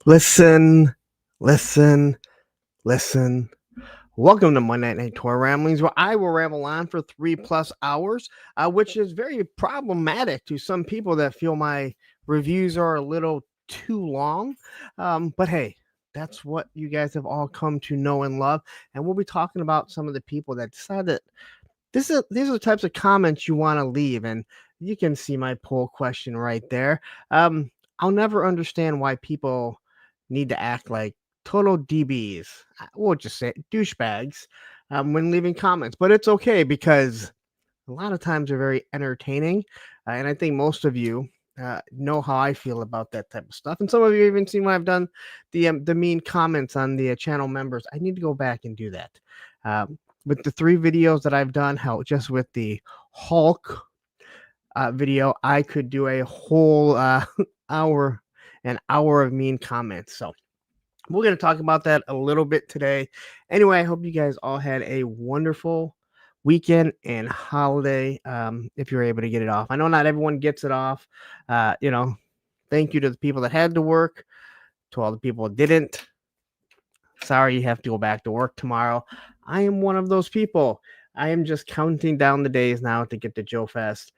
Listen, listen, listen. Welcome to Monday Night Tour Ramblings, where I will ramble on for 3+ hours, which is very problematic to some people that feel my reviews are a little too long. But hey, that's what you guys have all come to know and love. And we'll be talking about some of the people that decide that these are the types of comments you want to leave. And you can see my poll question right there. Um, I'll never understand why people need to act like total DBs. We'll just say douchebags when leaving comments, but it's okay because a lot of times they're very entertaining. And I think most of you know how I feel about that type of stuff. And some of you even seen when I've done the mean comments on the channel members. I need to go back and do that. With the 3 videos that I've done, how just with the Hulk video, I could do a whole an hour of mean comments. So we're going to talk about that a little bit today. Anyway, I hope you guys all had a wonderful weekend and holiday. If you're able to get it off, I know not everyone gets it off. Thank you to the people that had to work, to all the people that didn't. Sorry, you have to go back to work tomorrow. I am one of those people. I am just counting down the days now to get to Joe Fest.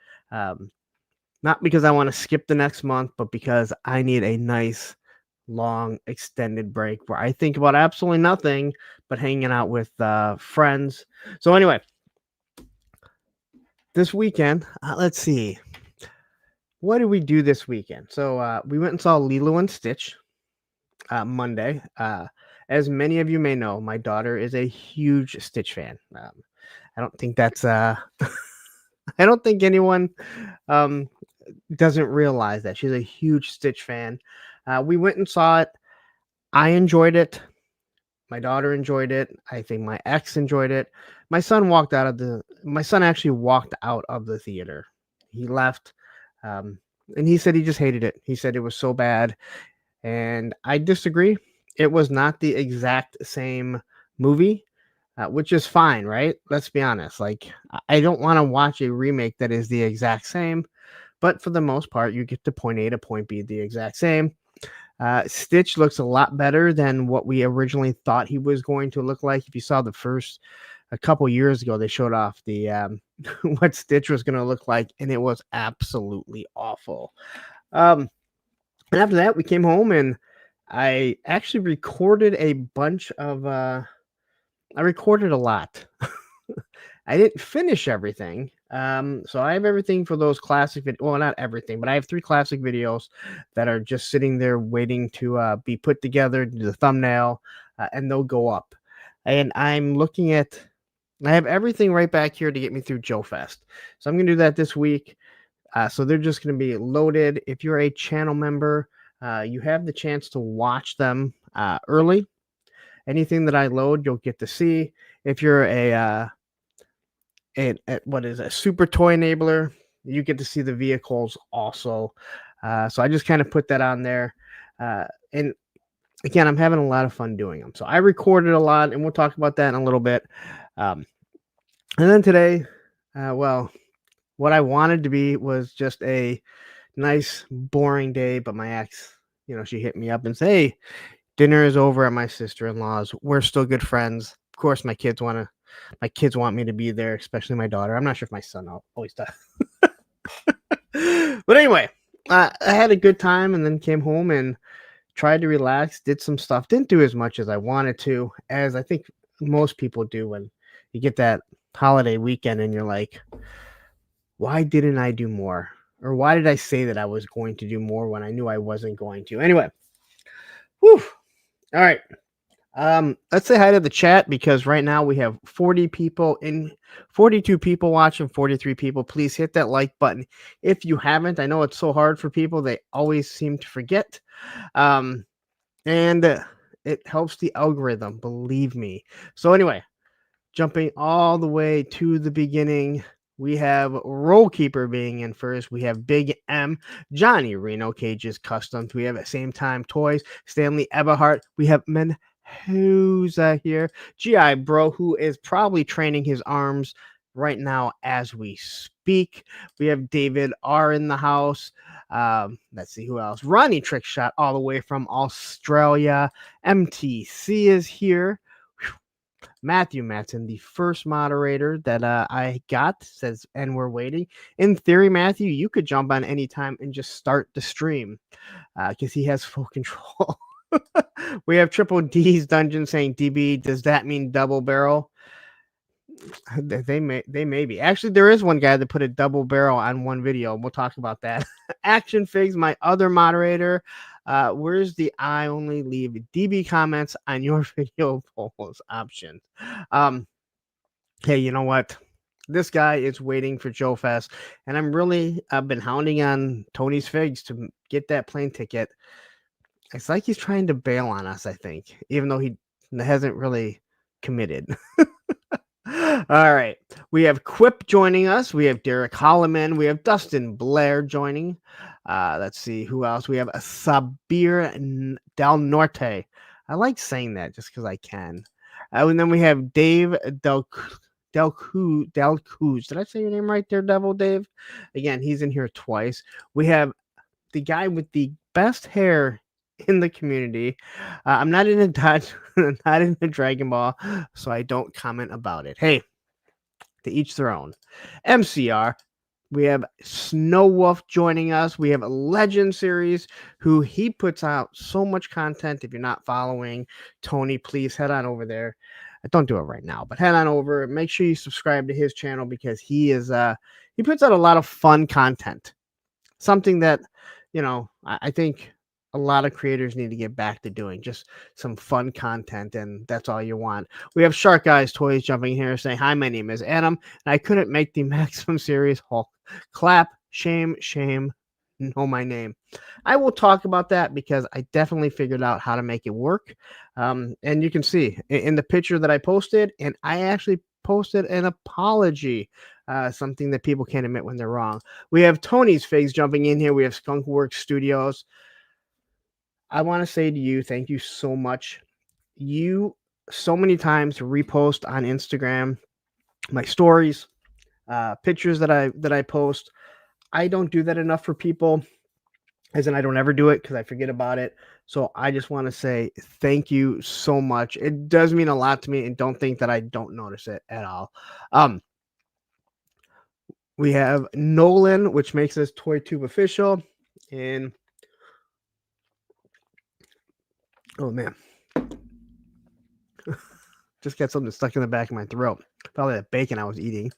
Not because I want to skip the next month, but because I need a nice, long, extended break where I think about absolutely nothing but hanging out with friends. So anyway, this weekend, let's see. What did we do this weekend? So we went and saw Lilo and Stitch Monday. As many of you may know, my daughter is a huge Stitch fan. I don't think that's I don't think anyone doesn't realize that she's a huge Stitch fan. We went and saw it. I enjoyed it. My daughter enjoyed it. I think my ex enjoyed it. My son actually walked out of the theater. He left, and he said he just hated it. He said it was so bad, and I disagree. It was not the exact same movie, which is fine, right? Let's be honest. Like, I don't want to watch a remake that is the exact same, but for the most part, you get to point A to point B the exact same. Stitch looks a lot better than what we originally thought he was going to look like. If you saw a couple years ago, they showed off the what Stitch was going to look like, and it was absolutely awful. And after that, we came home and I actually recorded a bunch of. I recorded a lot. I didn't finish everything. So I have everything for those classic well, not everything, but I have 3 classic videos that are just sitting there waiting to be put together, do the thumbnail, and they'll go up. And I have everything right back here to get me through Joe Fest. So I'm gonna do that this week. So they're just gonna be loaded. If you're a channel member, you have the chance to watch them early. Anything that I load, you'll get to see. If you're a what is a super toy enabler, you get to see the vehicles also. So I just kind of put that on there. And again, I'm having a lot of fun doing them. So I recorded a lot, and we'll talk about that in a little bit. And then today, well, what I wanted to be was just a nice, boring day. But my ex, she hit me up and said, "Hey, dinner is over at my sister-in-law's. We're still good friends. Of course, my kids want me to be there, especially my daughter. I'm not sure if my son always does." But anyway, I had a good time and then came home and tried to relax, did some stuff. Didn't do as much as I wanted to, as I think most people do when you get that holiday weekend and you're like, why didn't I do more? Or why did I say that I was going to do more when I knew I wasn't going to? Anyway, whew. All right. Let's say hi to the chat because right now we have 42 people watching, 43 people. Please hit that like button if you haven't. I know it's so hard for people. They always seem to forget. And it helps the algorithm, believe me. So anyway, jumping all the way to the beginning, we have Roll Keeper being in first. We have Big M, Johnny Reno Cages Customs. We have at Same Time Toys, Stanley Eberhardt. We have Menhuza here, GI Bro, who is probably training his arms right now as we speak. We have David R in the house. Let's see who else. Ronnie Trickshot, all the way from Australia. MTC is here. Matthew Matson, the first moderator that I got, says, and we're waiting. In theory, Matthew, you could jump on anytime and just start the stream because he has full control. We have Triple D's Dungeon saying, DB, does that mean double barrel? They may be. Actually, there is one guy that put a double barrel on one video. We'll talk about that. Action Figs, my other moderator. Where's the I only leave DB comments on your video polls option? Hey, you know what? This guy is waiting for Joe Fest, and I've been hounding on Tony's Figs to get that plane ticket. It's like he's trying to bail on us, I think, even though he hasn't really committed. All right. We have Quip joining us. We have Derek Holloman. We have Dustin Blair joining. Let's see who else. We have Sabir Del Norte. I like saying that just because I can. And then we have Dave Del Cruz. Did I say your name right there, Devil Dave? Again, he's in here twice. We have the guy with the best hair in the community. I'm not in a Dodge, not in a Dragon Ball, so I don't comment about it. Hey, to each their own. MCR. We have Snow Wolf joining us. We have a Legend series who he puts out so much content. If you're not following Tony, please head on over there. Don't do it right now, but head on over. Make sure you subscribe to his channel because he puts out a lot of fun content. Something that, I think a lot of creators need to get back to doing, just some fun content, and that's all you want. We have Shark Eyes Toys jumping here saying, hi, my name is Adam, and I couldn't make the Maximum Series Hulk. Clap, shame, know my name. I will talk about that because I definitely figured out how to make it work. And you can see in the picture that I posted, and I actually posted an apology, something that people can't admit when they're wrong. We have Tony's Figs jumping in here. We have Skunkworks Studios. I want to say to you, thank you so much. You so many times repost on Instagram my stories, pictures that I post. I don't do that enough for people, as in I don't ever do it because I forget about it. So I just want to say thank you so much. It does mean a lot to me, and don't think that I don't notice it at all. We have Nolan, which makes us ToyTube official, and oh man, just got something stuck in the back of my throat. Probably that bacon I was eating.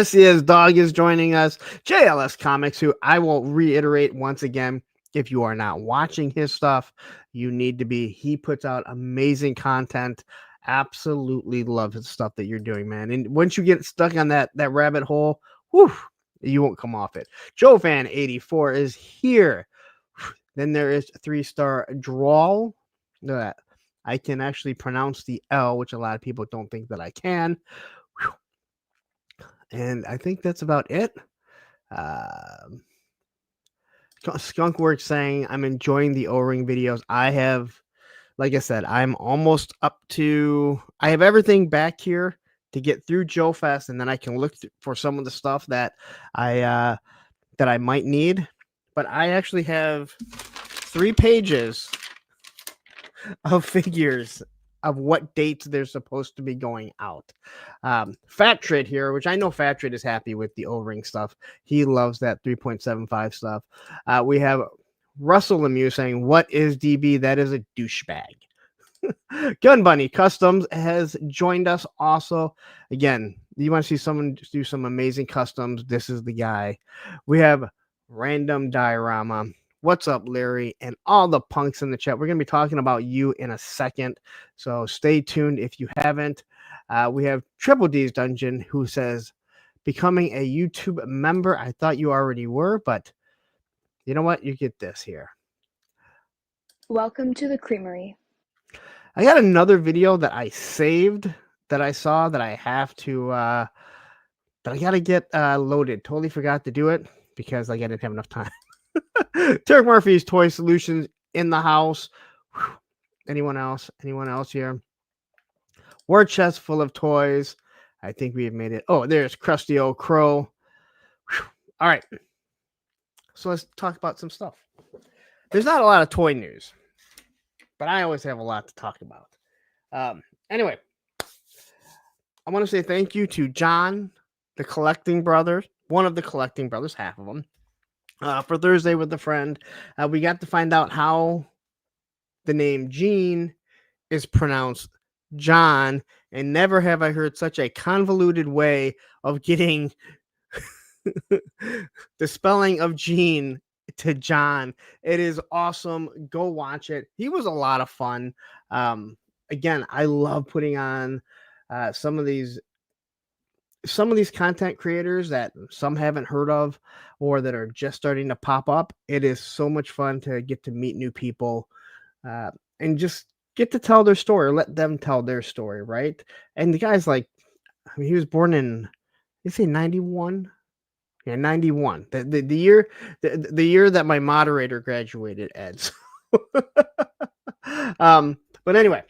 SES Dog is joining us. JLS Comics, who I will reiterate once again, if you are not watching his stuff, you need to be. He puts out amazing content. Absolutely love his stuff that you're doing, man. And once you get stuck on that rabbit hole, whew, you won't come off it. JoeFan84 is here. Then there is 3-star Drawl. Look at that. I can actually pronounce the L, which a lot of people don't think that I can. And I think that's about it. Skunkworks saying, I'm enjoying the O-ring videos. Like I said, I'm almost up to, I have everything back here to get through Joe Fest, and then I can look for some of the stuff that I might need. But I actually have 3 pages of figures of what dates they're supposed to be going out. Fat Trade here, which I know Fat Trade is happy with the O-ring stuff. He loves that 3.75 stuff. We have Russell Lemieux saying, what is DB? That is a douchebag. Gun Bunny Customs has joined us also. Again, you want to see someone do some amazing customs, this is the guy. We have Random Diorama. What's up, Larry, and all the punks in the chat. We're going to be talking about you in a second, so stay tuned if you haven't. We have Triple D's Dungeon, who says, becoming a YouTube member. I thought you already were, but you know what? You get this here. Welcome to the creamery. I got another video that I saved that I saw that I have to, that I got to get loaded. Totally forgot to do it because I didn't have enough time. Turk Murphy's Toy Solutions in the house. Whew. Anyone else? Anyone else here? War chest full of toys. I think we have made it. Oh, there's Krusty Old Crow. Whew. All right. So let's talk about some stuff. There's not a lot of toy news, but I always have a lot to talk about. Anyway, I want to say thank you to John, the collecting brother, one of the collecting brothers, half of them, for Thursday with a friend. We got to find out how the name Gene is pronounced John, and never have I heard such a convoluted way of getting the spelling of Gene to John. It is awesome. Go watch it. He was a lot of fun. Again, I love putting on some of these content creators that some haven't heard of or that are just starting to pop up. It is so much fun to get to meet new people and just get to tell their story, or let them tell their story, right? And the guy's like, I mean, he was born in, you say 91? Yeah, 91. The year the year that my moderator graduated, Ed. So but anyway,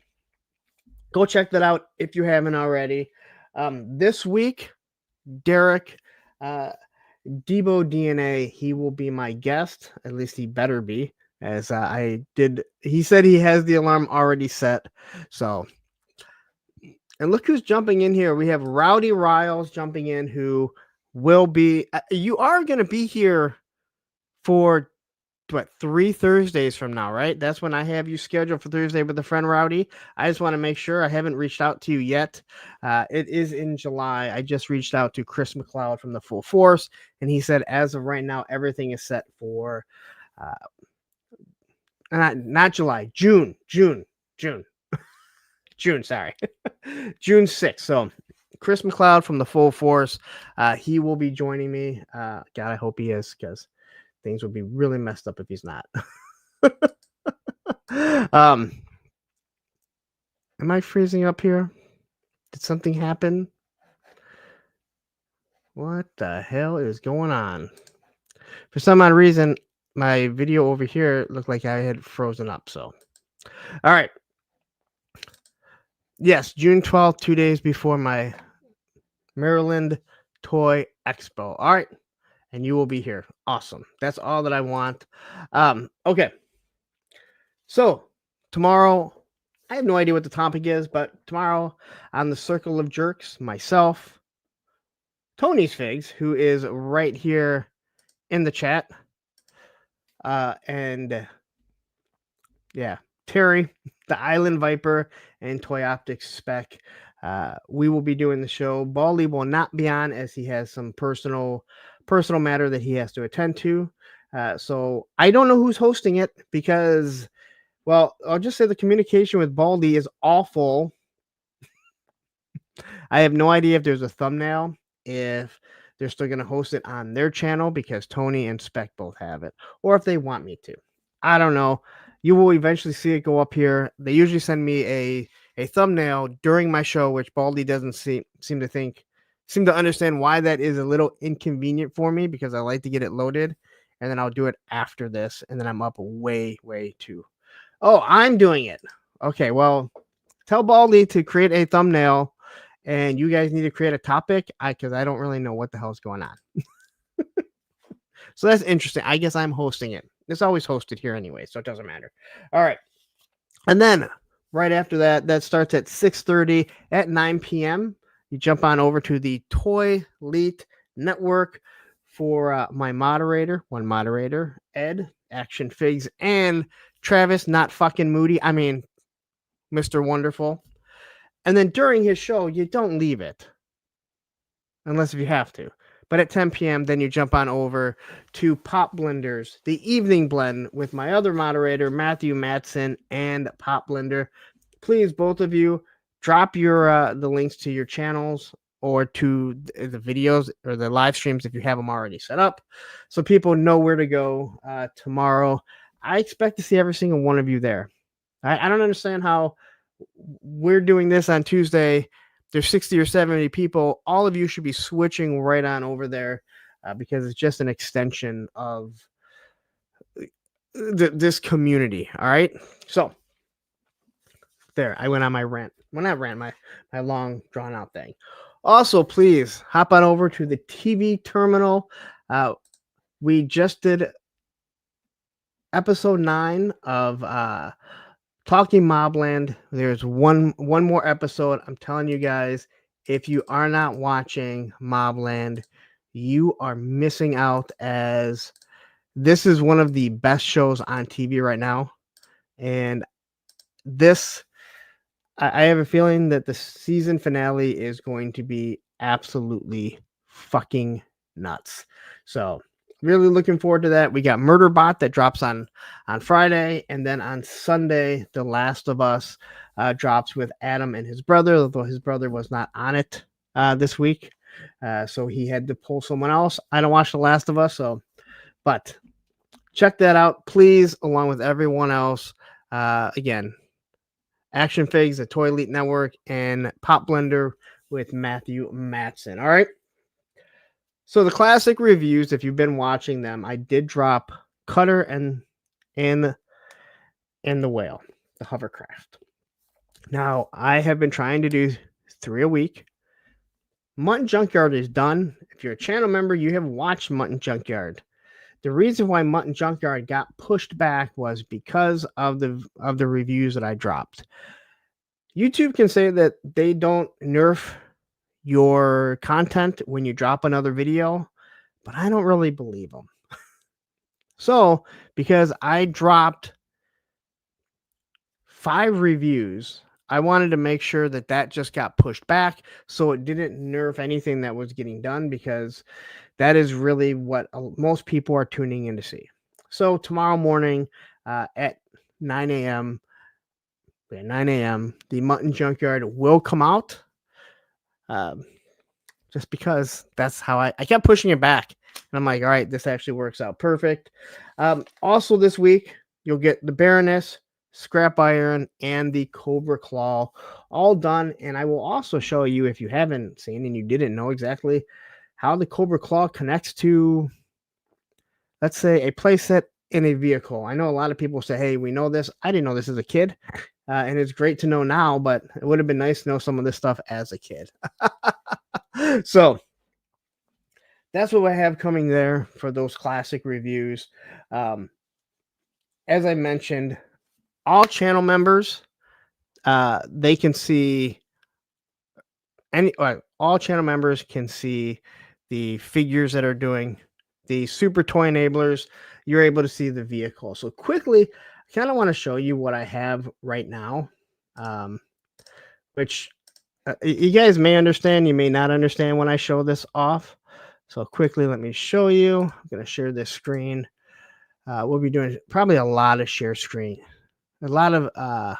go check that out if you haven't already. This week, Derek, Debo DNA, he will be my guest. At least he better be, as he said he has the alarm already set. So, and look who's jumping in here. We have Rowdy Riles jumping in, who will be, you are going to be here for what, 3 Thursdays from now, right? That's when I have you scheduled for Thursday with a friend, Rowdy. I just want to make sure. I haven't reached out to you yet. It is in July. I just reached out to Chris McLeod from the Full Force, and he said as of right now, everything is set for not July, June, sorry. June 6th. So Chris McLeod from the Full Force, he will be joining me. God, I hope he is, because things would be really messed up if he's not. Am I freezing up here? Did something happen? What the hell is going on? For some odd reason, my video over here looked like I had frozen up. So, all right. Yes, June 12th, 2 days before my Maryland Toy Expo. All right. And you will be here. Awesome. That's all that I want. Okay. So tomorrow, I have no idea what the topic is, but tomorrow on the Circle of Jerks, myself, Tony's Figs, who is right here in the chat, and yeah, Terry, the Island Viper, and Toy Optics Spec. We will be doing the show. Baldy will not be on, as he has some personal matter that he has to attend to. So I don't know who's hosting it, because, well, I'll just say the communication with Baldy is awful. I have no idea if there's a thumbnail, if they're still going to host it on their channel, because Tony and Spec both have it, or if they want me to. I don't know. You will eventually see it go up here. They usually send me a thumbnail during my show, which Baldy doesn't seem to understand why that is a little inconvenient for me, because I like to get it loaded, and then I'll do it after this, and then I'm up way too. Oh, I'm doing it. Okay, well, tell Baldy to create a thumbnail, and you guys need to create a topic, because I don't really know what the hell's going on. So that's interesting. I guess I'm hosting it. It's always hosted here anyway, so it doesn't matter. All right. And then right after that starts at 6:30. At 9 p.m., you jump on over to the Toy Elite Network for my one moderator, Ed, Action Figs, and Travis, not fucking Moody. I mean, Mr. Wonderful. And then during his show, you don't leave it, unless if you have to. But at 10 p.m., then you jump on over to Pop Blenders, the evening blend with my other moderator, Matthew Matson, and Pop Blender. Please, both of you, drop your the links to your channels or to the videos or the live streams if you have them already set up, so people know where to go tomorrow. I expect to see every single one of you there. I don't understand how we're doing this on Tuesday. There's 60 or 70 people. All of you should be switching right on over there, because it's just an extension of this community. All right. So there, I went on my rant. Well, not rant, my long drawn out thing. Also, please hop on over to the TV terminal. We just did episode 9 of Talking Mobland. There's one more episode. I'm telling you guys, if you are not watching Mobland, you are missing out, as this is one of the best shows on TV right now. And this, I have a feeling that the season finale is going to be absolutely fucking nuts. So really looking forward to that. We got Murderbot that drops on Friday, and then on Sunday, The Last of Us drops with Adam and his brother, although his brother was not on it this week. So he had to pull someone else. I don't watch The Last of Us, but check that out, please, along with everyone else. Again, Action Figs, the Toy Elite Network, and Pop Blender with Matthew Matson. All right. So the classic reviews, if you've been watching them, I did drop Cutter and the Whale, the hovercraft. Now I have been trying to do 3 a week. Mutton Junkyard is done. If you're a channel member, you have watched Mutton Junkyard. The reason why Mutton Junkyard got pushed back was because of the reviews that I dropped. YouTube can say that they don't nerf your content when you drop another video, but I don't really believe them. So, because I dropped 5 reviews, I wanted to make sure that that just got pushed back so it didn't nerf anything that was getting done, because that is really what most people are tuning in to see. So tomorrow morning at 9 a.m., the Mutton Junkyard will come out. Just because that's how I kept pushing it back. And I'm like, all right, this actually works out perfect. Also this week, you'll get the Baroness, Scrap Iron, and the Cobra Claw all done. And I will also show you, if you haven't seen and you didn't know exactly how the Cobra Claw connects to, let's say, a playset in a vehicle. I know a lot of people say, hey, we know this. I didn't know this as a kid. And it's great to know now, but it would have been nice to know some of this stuff as a kid. So that's what I have coming there for those classic reviews. As I mentioned, all channel members, they can see all channel members can see the figures that are doing the super toy enablers. You're able to see the vehicle. So quickly, I kind of want to show you what I have right now, which you guys may understand, you may not understand when I show this off. So quickly, let me show you. I'm going to share this screen. We'll be doing probably a lot of share screen, a lot of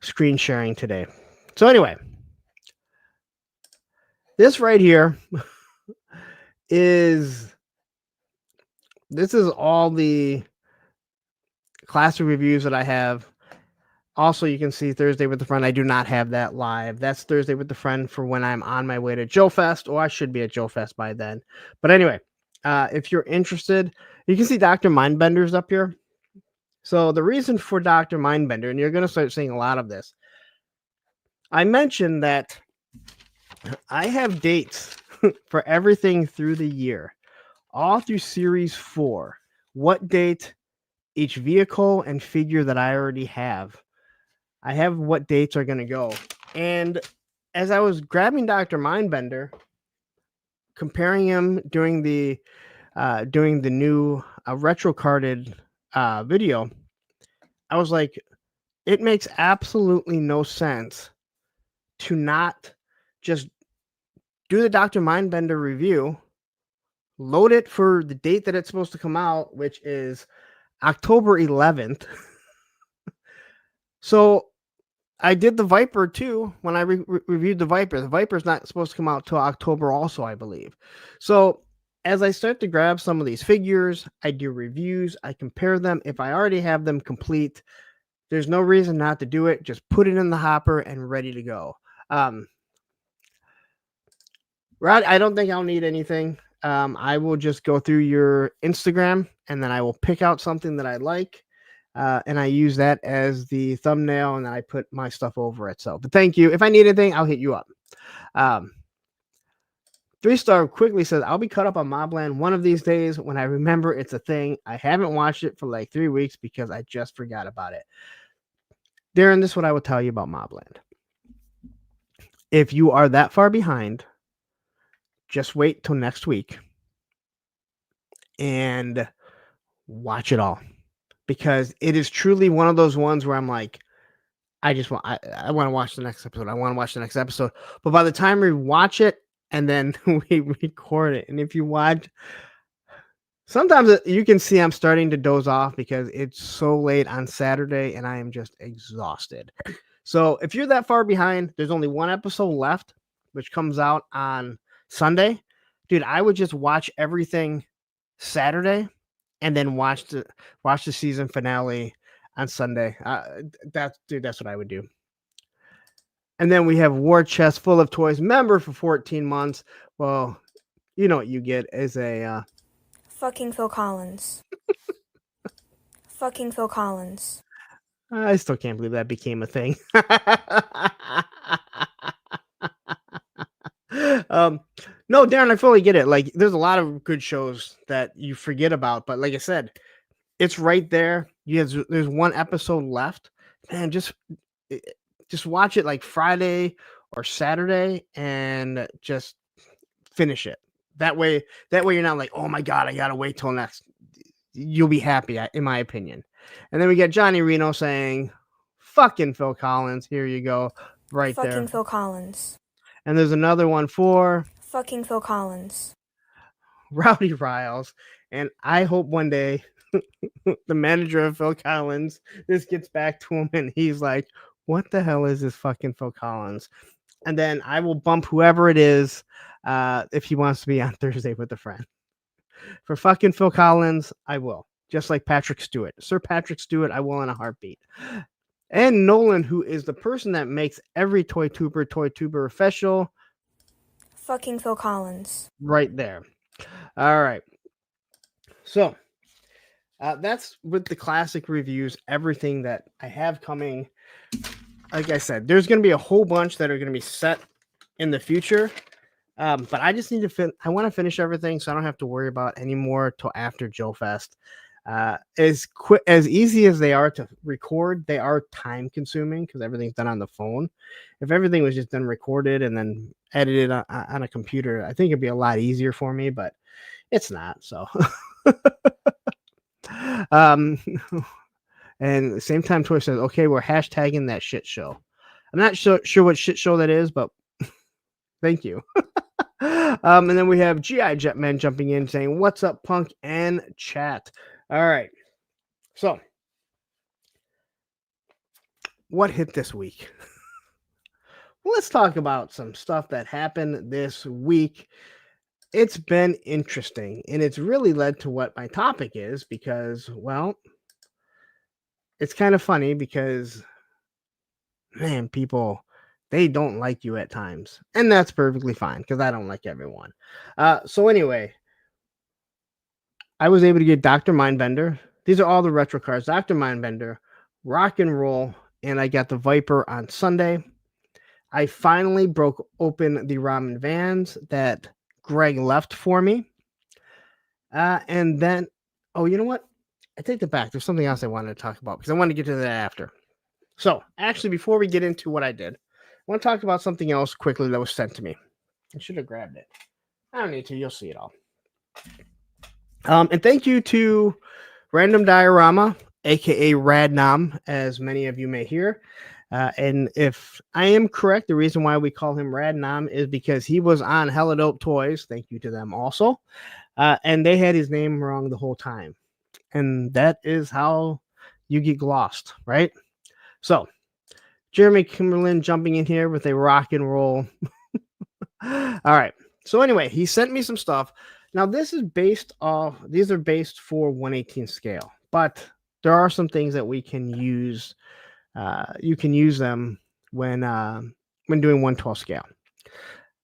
screen sharing today. So anyway, this right here is all the classic reviews that I have. Also, you can see Thursday with the Friend. I do not have that live. That's Thursday with the Friend for when I'm on my way to Joe Fest, or I should be at Joe Fest by then. But anyway, if you're interested, you can see Dr. Mindbender's up here. So the reason for Dr. Mindbender, and you're going to start seeing a lot of this, I mentioned that I have dates for everything through the year, all through Series 4. What date each vehicle and figure that I already have. I have what dates are going to go. And as I was grabbing Dr. Mindbender, comparing him during the new retro carded video, I was like, it makes absolutely no sense to not just do the Dr. Mindbender review, load it for the date that it's supposed to come out, which is October 11th. So I did the Viper too when I reviewed the Viper. The Viper's not supposed to come out till October also, I believe. So as I start to grab some of these figures, I do reviews, I compare them. If I already have them complete, there's no reason not to do it. Just put it in the hopper and ready to go. Rod, I don't think I'll need anything. I will just go through your Instagram and then I will pick out something that I like. And I use that as the thumbnail, and then I put my stuff over it. So, but thank you. If I need anything, I'll hit you up. 3-star quickly says, I'll be caught up on Mobland one of these days when I remember it's a thing. I haven't watched it for like 3 weeks because I just forgot about it. Darren, this is what I will tell you about Mobland. If you are that far behind, just wait till next week and watch it all, because it is truly one of those ones where I'm like, I want to watch the next episode. I want to watch the next episode. But by the time we watch it and then we record it, and if you watch, sometimes you can see I'm starting to doze off because it's so late on Saturday and I am just exhausted. So if you're that far behind, there's only one episode left, which comes out on Sunday. Dude, I would just watch everything Saturday and then watch the season finale on Sunday. That's what I would do. And then we have War Chest Full of Toys, member for 14 months. Well, you know what you get is a fucking Phil Collins. Fucking Phil Collins. I still can't believe that became a thing. No, Darren, I fully get it. Like, there's a lot of good shows that you forget about, but like I said, it's right there. There's one episode left, man. Just watch it like Friday or Saturday and just finish it. That way you're not like, oh my god, I gotta wait till next. You'll be happy, in my opinion. And then we get Johnny Reno saying, fucking Phil Collins. Here you go. Right fucking there. Fucking Phil Collins. And there's another one for fucking Phil Collins. Rowdy Riles. And I hope one day the manager of Phil Collins, this gets back to him and he's like, what the hell is this fucking Phil Collins? And then I will bump whoever it is if he wants to be on Thursday with a friend. For fucking Phil Collins, I will. Just like Patrick Stewart. Sir Patrick Stewart, I will in a heartbeat. And Nolan, who is the person that makes every Toy Tuber official. Fucking Phil Collins. Right there. All right. So, that's with the classic reviews, everything that I have coming. Like I said, there's going to be a whole bunch that are going to be set in the future. But I just need to I want to finish everything so I don't have to worry about anymore till after Joe Fest. As easy as they are to record, they are time consuming because everything's done on the phone. If everything was just done recorded and then edited on a computer, I think it'd be a lot easier for me, but it's not. So, and at the same time, Toy says, okay, we're hashtagging that shit show. I'm not sure what shit show that is, but thank you. And then we have GI Jetman jumping in saying, what's up, Punk and chat? All right. So, what hit this week? Well, let's talk about some stuff that happened this week. It's been interesting, and it's really led to what my topic is because, well, it's kind of funny because, man, people, they don't like you at times, and that's perfectly fine because I don't like everyone. So anyway, I was able to get Dr. Mindbender. These are all the retro cards. Dr. Mindbender, Rock and Roll, and I got the Viper on Sunday. I finally broke open the Ramen Vans that Greg left for me. And then, oh, you know what? I take it back. There's something else I wanted to talk about because I wanted to get to that after. So, actually, before we get into what I did, I want to talk about something else quickly that was sent to me. I should have grabbed it. I don't need to. You'll see it all. And thank you to Random Diorama, aka Radnom, as many of you may hear. And if I am correct, the reason why we call him Radnom is because he was on Hella Dope Toys. Thank you to them also. And they had his name wrong the whole time. And that is how you get lost, right? So, Jeremy Kimberlin jumping in here with a rock and roll. All right. So anyway, he sent me some stuff. Now these are based for 1/18 scale, but there are some things that we can use. You can use them when doing 1/12 scale.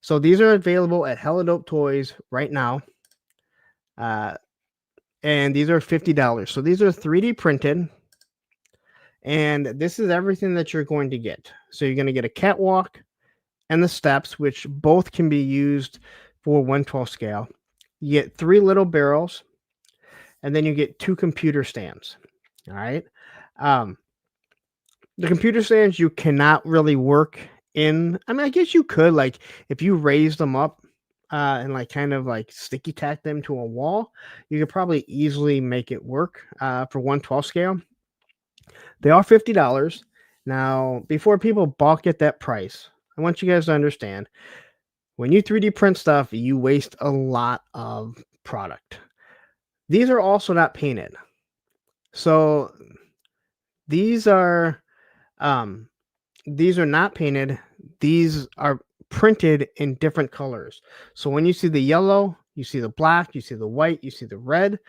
So these are available at Hella Dope Toys right now. And these are $50. So these are 3D printed. And this is everything that you're going to get. So you're going to get a catwalk and the steps, which both can be used for 1/12 scale. You get 3 little barrels, and then you get 2 computer stands. All right. Um, the computer stands you cannot really work in. I mean, I guess you could, like, if you raise them up and like kind of like sticky tack them to a wall, you could probably easily make it work for 1/12 scale. They are $50. Now, before people balk at that price, I want you guys to understand when you 3D print stuff, you waste a lot of product. These are also not painted. So these are um these are not painted. These are printed in different colors. So when you see the yellow, you see the black, you see the white, you see the red.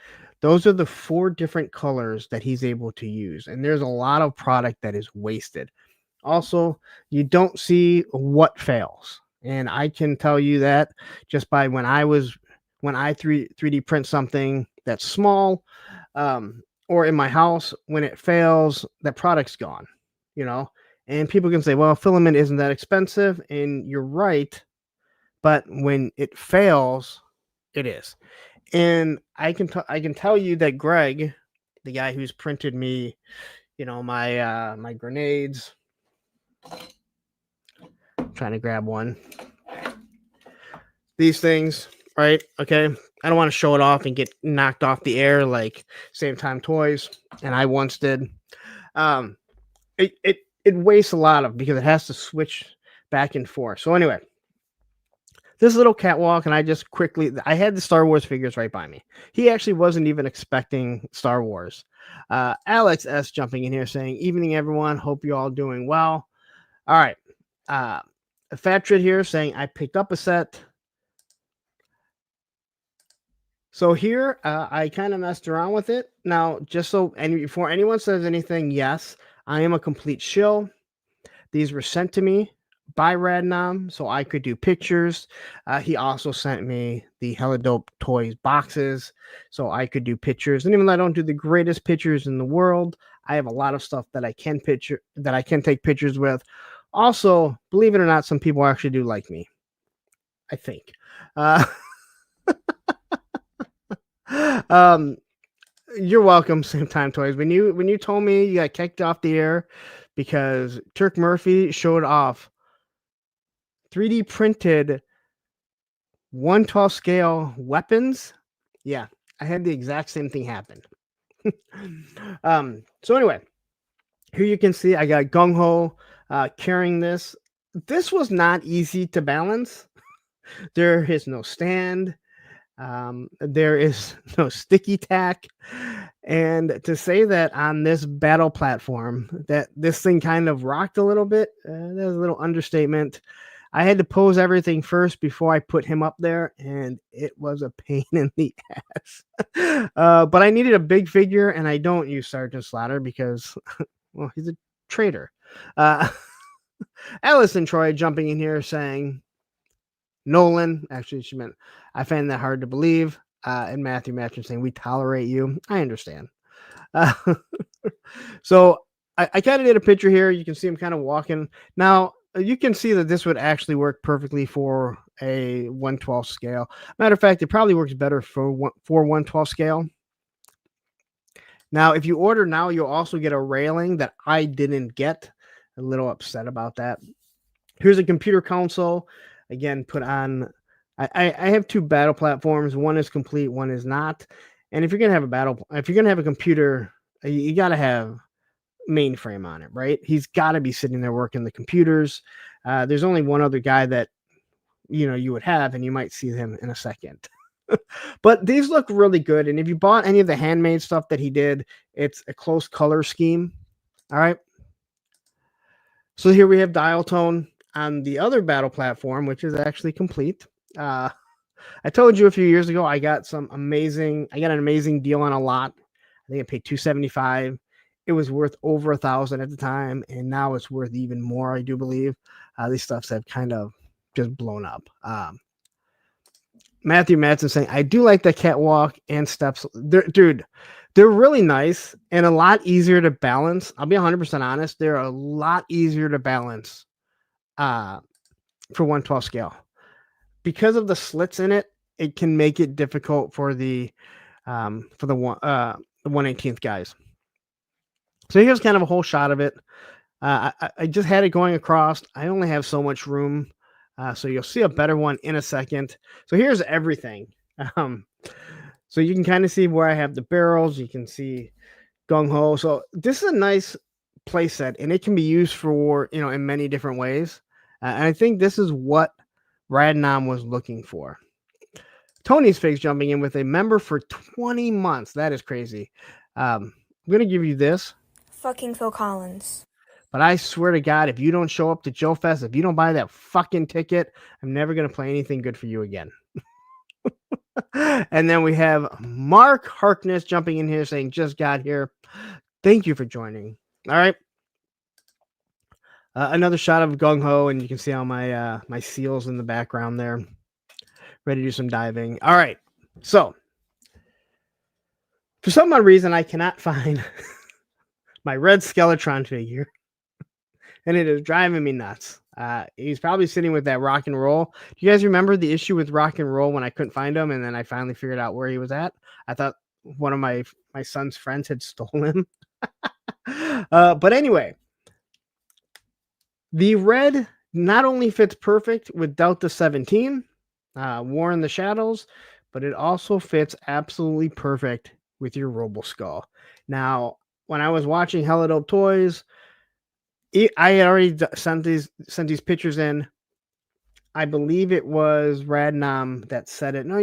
Those are the 4 different colors that he's able to use. And there's a lot of product that is wasted. Also, you don't see what fails. And I can tell you that just by when I 3D print something that's small, or in my house, when it fails, that product's gone, you know. And people can say, well, filament isn't that expensive. And you're right. But when it fails, it is. And I can tell you that Greg, the guy who's printed me, my grenades, I'm trying to grab one. These things, right? Okay. I don't want to show it off and get knocked off the air like Same Time Toys, and I once did. Um, it wastes a lot of because it has to switch back and forth. So anyway, this little catwalk, and I had the Star Wars figures right by me. He actually wasn't even expecting Star Wars. Alex S jumping in here saying, "Evening, everyone. Hope you all doing well." All right. Fat Trid here saying, "I picked up a set." So here, I kind of messed around with it. Now, just so before anyone says anything, yes, I am a complete shill. These were sent to me by Radnom, so I could do pictures. He also sent me the Hella Dope Toys boxes, so I could do pictures. And even though I don't do the greatest pictures in the world, I have a lot of stuff that I can take pictures with. Also, believe it or not, some people actually do like me, I think. You're welcome, Same Time Toys. When you told me you got kicked off the air because Turk Murphy showed off 3D printed 1/12 scale weapons, yeah, I had the exact same thing happen. So anyway, here you can see I got Gung Ho carrying this. This was not easy to balance. There is no stand. There is no sticky tack. And to say that on this battle platform that this thing kind of rocked a little bit, that's a little understatement. I had to pose everything first before I put him up there, and it was a pain in the ass. But I needed a big figure, and I don't use Sergeant Slaughter because, well, he's a traitor. Allison Troy jumping in here saying, Nolan, actually, she meant, I find that hard to believe. And Matthew Matcham saying, we tolerate you. I understand. So I kind of did a picture here. You can see him kind of walking. Now, you can see that this would actually work perfectly for a 1/12 scale. Matter of fact, it probably works better for 1/12 scale. Now, if you order now, you'll also get a railing that I didn't get. A little upset about that. Here's a computer console. Again, put on. I have 2 battle platforms. One is complete, one is not. And if you're gonna have a computer, you got to have mainframe on it, right? He's got to be sitting there working the computers. There's only one other guy that you would have, and you might see him in a second. But these look really good. And if you bought any of the handmade stuff that he did, it's a close color scheme. All right. So here we have Dial Tone on the other battle platform, which is actually complete. I told you a few years ago I got an amazing deal on a lot. I think I paid $275. It was worth over $1,000 at the time, and now it's worth even more, I do believe. These stuffs have kind of just blown up. Matthew Madsen saying, I do like the catwalk and steps. They're really nice and a lot easier to balance. I'll be 100% honest. They're a lot easier to balance for 1/12 scale. because of the slits in it, it can make it difficult for the 1/18th guys. So here's kind of a whole shot of it. I just had it going across. I only have so much room, so you'll see a better one in a second. So here's everything. So you can kind of see where I have the barrels. You can see gung ho. So this is a nice play set, and it can be used for in many different ways. And I think this is what Radnom was looking for. Tony's Figs jumping in with a member for 20 months. That is crazy. I'm going to give you this. Fucking Phil Collins. But I swear to God, if you don't show up to Joe Fest, if you don't buy that fucking ticket, I'm never going to play anything good for you again. And then we have Mark Harkness jumping in here saying, just got here. Thank you for joining. All right. Another shot of Gung Ho, and you can see all my my seals in the background there. Ready to do some diving. All right. So, for some odd reason, I cannot find my red Skeletron figure. And it is driving me nuts. He's probably sitting with that rock and roll. Do you guys remember the issue with rock and roll when I couldn't find him, and then I finally figured out where he was at? I thought one of my son's friends had stolen him. But anyway, the red not only fits perfect with Delta 17, War in the Shadows, but it also fits absolutely perfect with your Roboskull. Now, when I was watching Hella Dope Toys, I had already sent these pictures in. I believe it was Radnom that said it. No,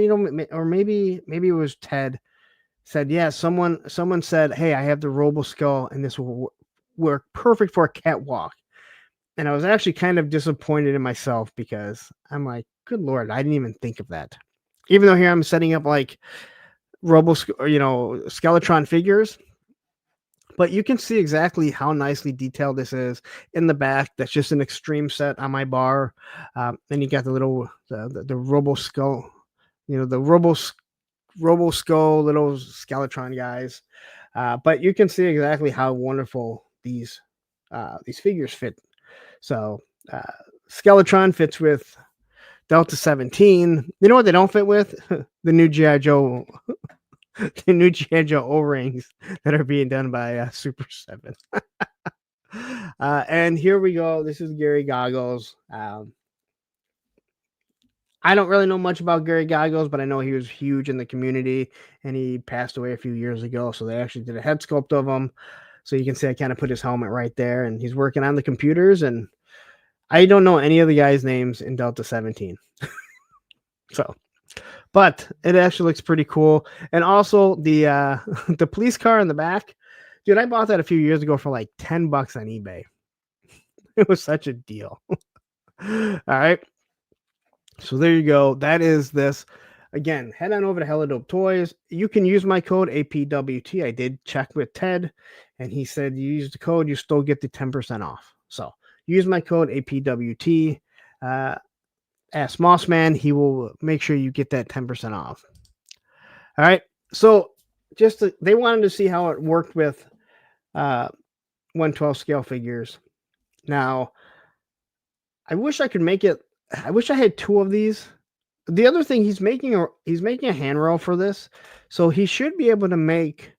or maybe it was Ted said, yeah, someone said, hey, I have the Roboskull and this will work perfect for a catwalk. And I was actually kind of disappointed in myself because I'm like, good Lord, I didn't even think of that. Even though here I'm setting up like Skeletron figures. But you can see exactly how nicely detailed this is in the back. That's just an extreme set on my bar. Then you got the little the Roboskull, the Roboskull little Skeletron guys. But you can see exactly how wonderful these figures fit. So Skeletron fits with Delta 17. You know what they don't fit with? The new G.I. Joe. The new G.I. Joe O-rings that are being done by Super 7. And here we go. This is Gary Goggles. I don't really know much about Gary Goggles, but I know he was huge in the community, and he passed away a few years ago. So they actually did a head sculpt of him. So you can see I kind of put his helmet right there, and he's working on the computers. And I don't know any of the guys' names in Delta 17. So... But it actually looks pretty cool. And also the the police car in the back. Dude, I bought that a few years ago for like $10 on eBay. It was such a deal. All right. So there you go. That is this. Again, head on over to Hella Dope Toys. You can use my code APWT. I did check with Ted, and he said you use the code, you still get the 10% off. So use my code APWT. Ask Mossman, he will make sure you get that 10% off. All right. So they wanted to see how it worked with 1/12 scale figures. Now, I wish I could make it. I wish I had two of these. The other thing, he's making a handrail for this, so he should be able to make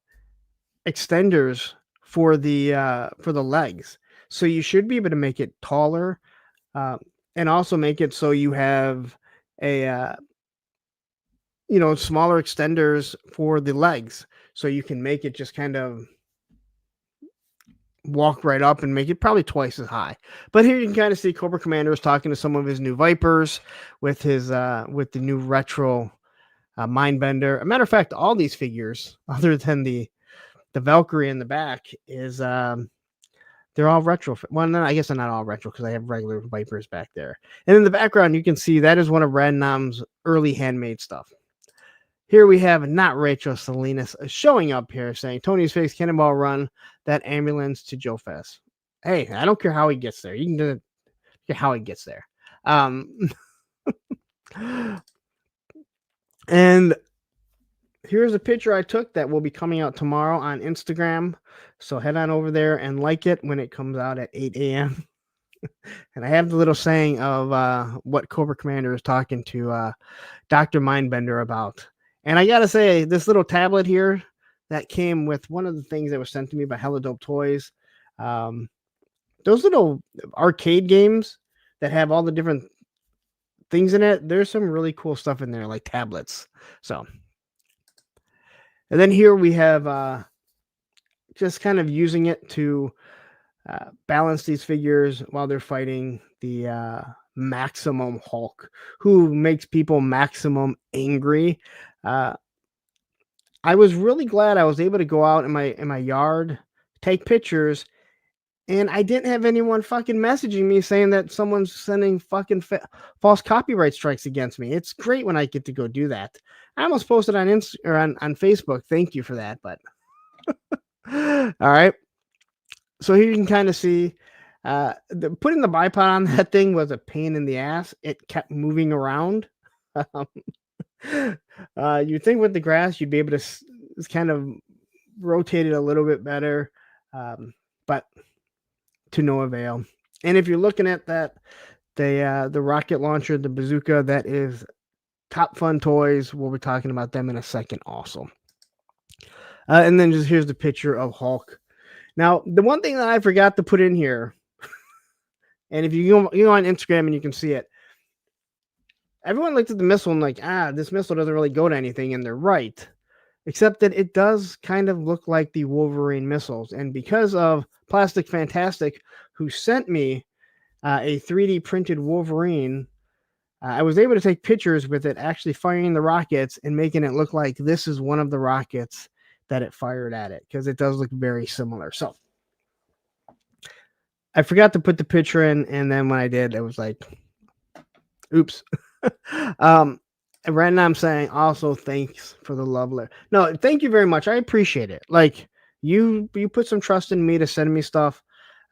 extenders for the legs. So you should be able to make it taller. And also make it so you have a smaller extenders for the legs, so you can make it just kind of walk right up and make it probably twice as high. But here you can kind of see Cobra Commander is talking to some of his new Vipers with his with the new retro Mindbender. A matter of fact, all these figures, other than the Valkyrie in the back, is they're all retro. Well, no, I guess they're not all retro because I have regular Vipers back there. And in the background, you can see that is one of Radnom's early handmade stuff. Here we have not Rachel Salinas showing up here saying, Tony's Face Cannonball Run that ambulance to Joe Fest. Hey, I don't care how he gets there. You can do it how he gets there. And here's a picture I took that will be coming out tomorrow on Instagram. So head on over there and like it when it comes out at 8 a.m. And I have the little saying of what Cobra Commander is talking to Dr. Mindbender about. And I gotta say, this little tablet here that came with one of the things that was sent to me by Hella Dope Toys. Those little arcade games that have all the different things in it, there's some really cool stuff in there, like tablets. So, and then here we have just kind of using it to balance these figures while they're fighting the Maximum Hulk, who makes people maximum angry. Uh, I was really glad I was able to go out in my yard, take pictures, and I didn't have anyone fucking messaging me saying that someone's sending fucking false copyright strikes against me. It's great when I get to go do that. I almost posted on on Facebook. Thank you for that, but all right. So here you can kind of see putting the bipod on that thing was a pain in the ass. It kept moving around. You'd think with the grass you'd be able to kind of rotate it a little bit better, but to no avail. And if you're looking at that, the rocket launcher, the bazooka, that is Top Fun Toys. We'll be talking about them in a second also. And then just here's the picture of Hulk. Now, the one thing that I forgot to put in here, and if you go on Instagram and you can see it, everyone looked at the missile and like, this missile doesn't really go to anything, and they're right. Except that it does kind of look like the Wolverine missiles. And because of Plastic Fantastic, who sent me a 3D printed Wolverine, I was able to take pictures with it actually firing the rockets and making it look like this is one of the rockets that it fired at it, because it does look very similar. So I forgot to put the picture in, and then when I did, it was like, oops. And right now I'm saying also thanks for the love letter. No, thank you very much. I appreciate it. Like you put some trust in me to send me stuff.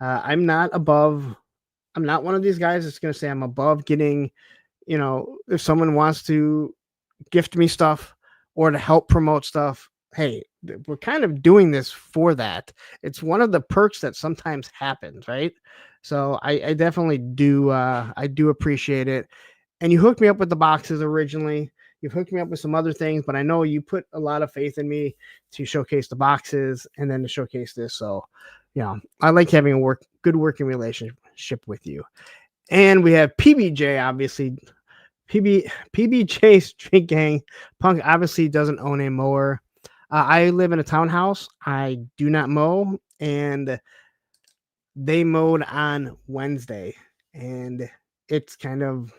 I'm not one of these guys that's going to say I'm above getting, if someone wants to gift me stuff or to help promote stuff, hey, we're kind of doing this for that. It's one of the perks that sometimes happens, right? So I definitely do. I do appreciate it. And you hooked me up with the boxes originally. You've hooked me up with some other things, but I know you put a lot of faith in me to showcase the boxes and then to showcase this. So, I like having a good working relationship with you. And we have PBJ, obviously. PBJ Street Gang Punk obviously doesn't own a mower. I live in a townhouse. I do not mow, and they mowed on Wednesday, and it's kind of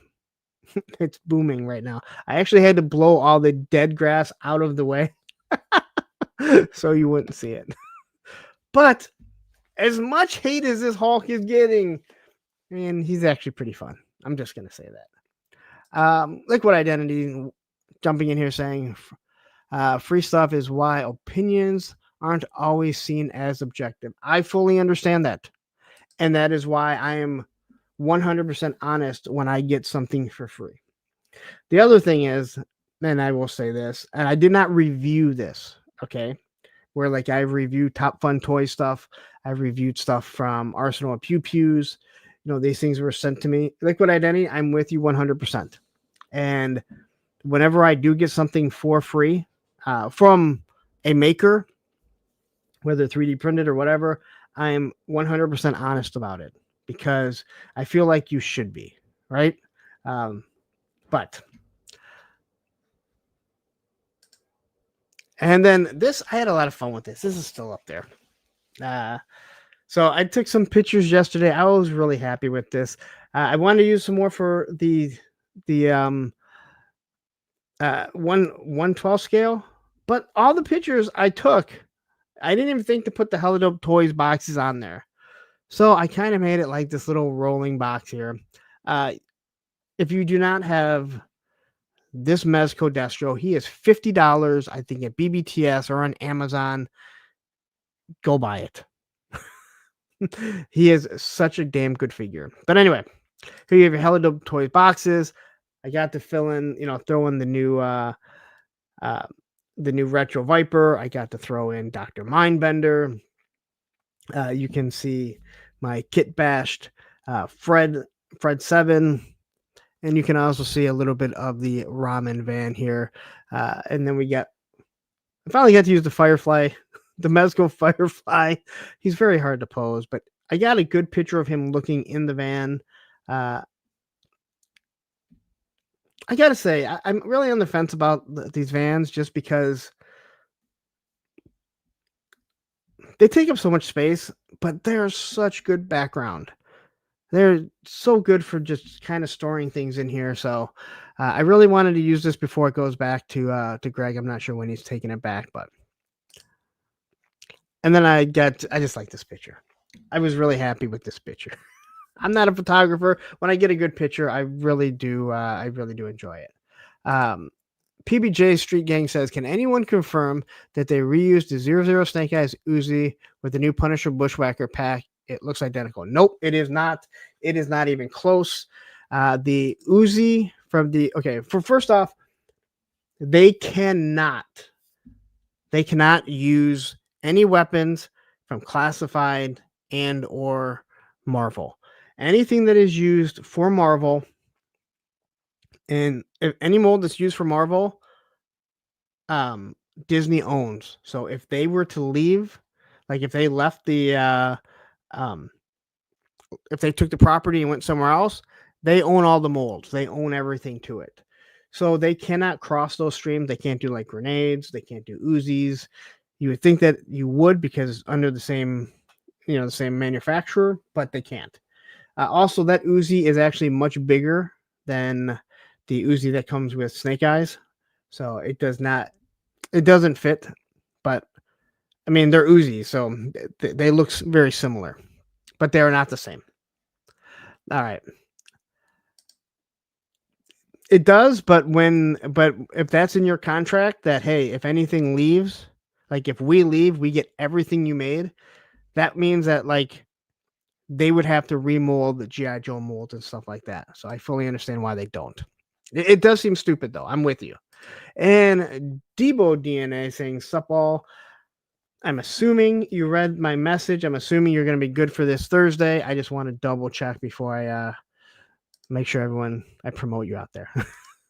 it's booming right now. I actually had to blow all the dead grass out of the way so you wouldn't see it. But as much hate as this Hulk is getting, man, he's actually pretty fun. I'm just gonna say that. Liquid Identity jumping in here saying free stuff is why opinions aren't always seen as objective. I fully understand that. And that is why I am 100% honest when I get something for free. The other thing is, and I will say this, and I did not review this, okay? Where like I've reviewed Top Fun Toy stuff. I've reviewed stuff from Arsenal of Pew Pews. These things were sent to me. Liquid Identity, I'm with you 100%. And whenever I do get something for free from a maker, whether 3D printed or whatever, I'm 100% honest about it because I feel like you should be, right? But and then this, I had a lot of fun with this. This is still up there. So I took some pictures yesterday. I was really happy with this. I wanted to use some more for the 1/12 scale, but all the pictures I took, I didn't even think to put the Hella Dope Toys boxes on there. So I kind of made it like this little rolling box here. If you do not have this Mezco Destro, he is $50, I think, at BBTS or on Amazon. Go buy it. He is such a damn good figure. But anyway, here you have your Hella Dope Toys boxes. I got to fill in, throw in the new Retro Viper. I got to throw in Dr. Mindbender. You can see my kit bashed Fred 7, and you can also see a little bit of the ramen van here. And then I finally got to use the Firefly, the Mezco Firefly. He's very hard to pose, but I got a good picture of him looking in the van. I gotta say, I'm really on the fence about these vans just because they take up so much space, but they're such good background. They're so good for just kind of storing things in here. So I really wanted to use this before it goes back to Greg. I'm not sure when he's taking it back, but and then I just like this picture. I was really happy with this picture. I'm not a photographer. When I get a good picture, I really do enjoy it. PBJ Street Gang says, can anyone confirm that they reused the 00 Snake Eyes Uzi with the new Punisher Bushwhacker pack? It looks identical. Nope, it is not. It is not even close. The Uzi from first off, they cannot use any weapons from Classified and or Marvel. Anything that is used for Marvel, and if any mold that's used for Marvel, Disney owns. So if they were to leave, like if they left if they took the property and went somewhere else, they own all the molds. They own everything to it. So they cannot cross those streams. They can't do like grenades. They can't do Uzis. You would think that you would because under the same manufacturer, but they can't. Also, that Uzi is actually much bigger than the Uzi that comes with Snake Eyes. So it doesn't fit, but I mean, they're Uzis, so they look very similar, but they are not the same. All right. It does, but if that's in your contract that, hey, if anything leaves, like if we leave, we get everything you made, that means that like they would have to remold the G.I. Joe molds and stuff like that. So I fully understand why they don't. It does seem stupid though. I'm with you. And Debo DNA saying, sup all. I'm assuming you read my message. I'm assuming you're going to be good for this Thursday. I just want to double check before I make sure I promote you out there.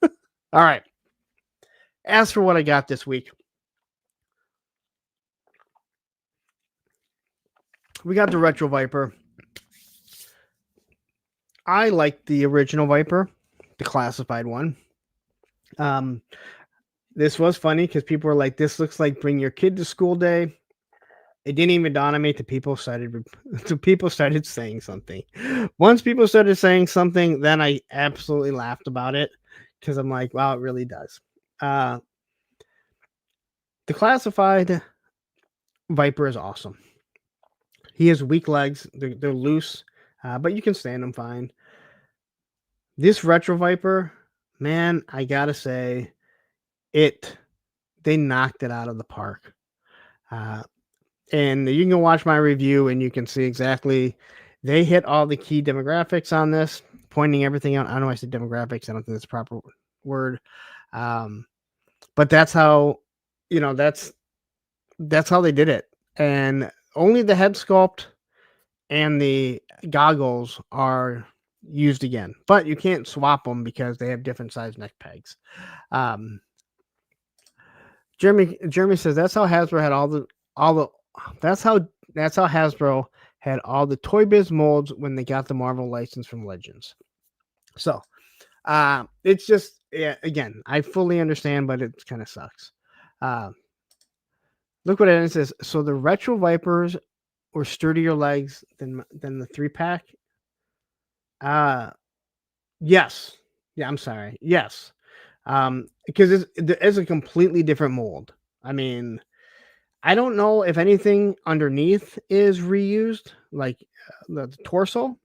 All right. As for what I got this week, we got the Retro Viper. I like the original Viper, the classified one. This was funny because people were like, this looks like Bring Your Kid to School Day. It didn't even dawn on me till people started saying something. Once people started saying something, then I absolutely laughed about it because I'm like, wow, it really does. The classified Viper is awesome. He has weak legs. They're loose, but you can stand them fine. This Retro Viper, man, I gotta say, they knocked it out of the park. And you can go watch my review and you can see exactly they hit all the key demographics on this, pointing everything out. I know I said demographics. I don't think that's a proper word. But that's how, that's how they did it. And only the head sculpt and the goggles are used again, but you can't swap them because they have different size neck pegs. Jeremy says that's how Hasbro had that's how Hasbro had all the Toy Biz molds when they got the Marvel license from Legends. So, it's just, yeah, again, I fully understand, but it kind of sucks. Look what it says. So the Retro Vipers were sturdier legs than the 3-pack. Yes. Yeah, I'm sorry. Yes. Because it's a completely different mold. I mean, I don't know if anything underneath is reused, like the torso,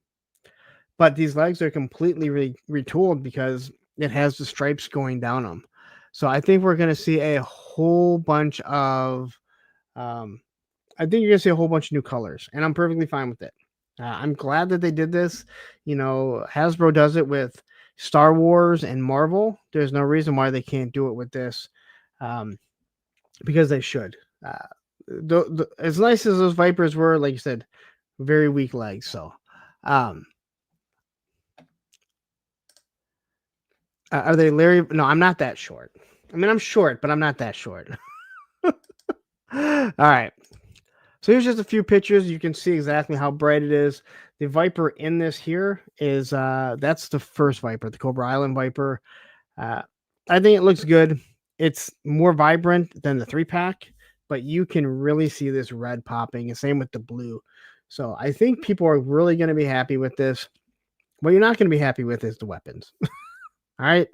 but these legs are completely retooled because it has the stripes going down them. So I think we're going to see a whole bunch of, I think you're going to see a whole bunch of new colors, and I'm perfectly fine with it. I'm glad that they did this. Hasbro does it with Star Wars and Marvel. There's no reason why they can't do it with this, because they should. As nice as those Vipers were, like you said, very weak legs. So, Are they Larry? No, I'm not that short. I mean, I'm short, but I'm not that short. All right. So here's just a few pictures. You can see exactly how bright it is. The Viper in this here is that's the first Viper, the Cobra Island Viper. I think it looks good. It's more vibrant than the 3-pack, but you can really see this red popping, and same with the blue. So I think people are really going to be happy with this. What you're not going to be happy with is the weapons. All right.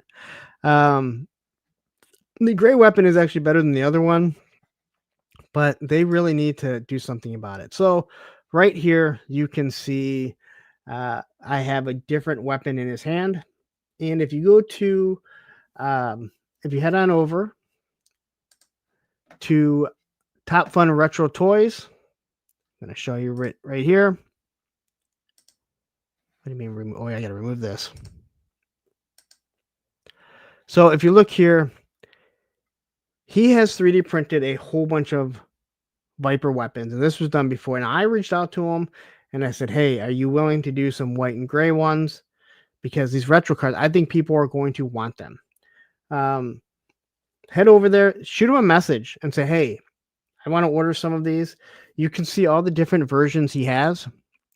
The gray weapon is actually better than the other one, but they really need to do something about it. So right here, you can see I have a different weapon in his hand. And if you go to, if you head on over to Top Fun Retro Toys, I'm going to show you right here. What do you mean? Oh, yeah, I got to remove this. So if you look here, he has 3D printed a whole bunch of Viper weapons, and this was done before. And I reached out to him and I said, hey, are you willing to do some white and gray ones? Because these retro cards, I think people are going to want them. Head over there, shoot him a message and say, hey, I want to order some of these. You can see all the different versions he has,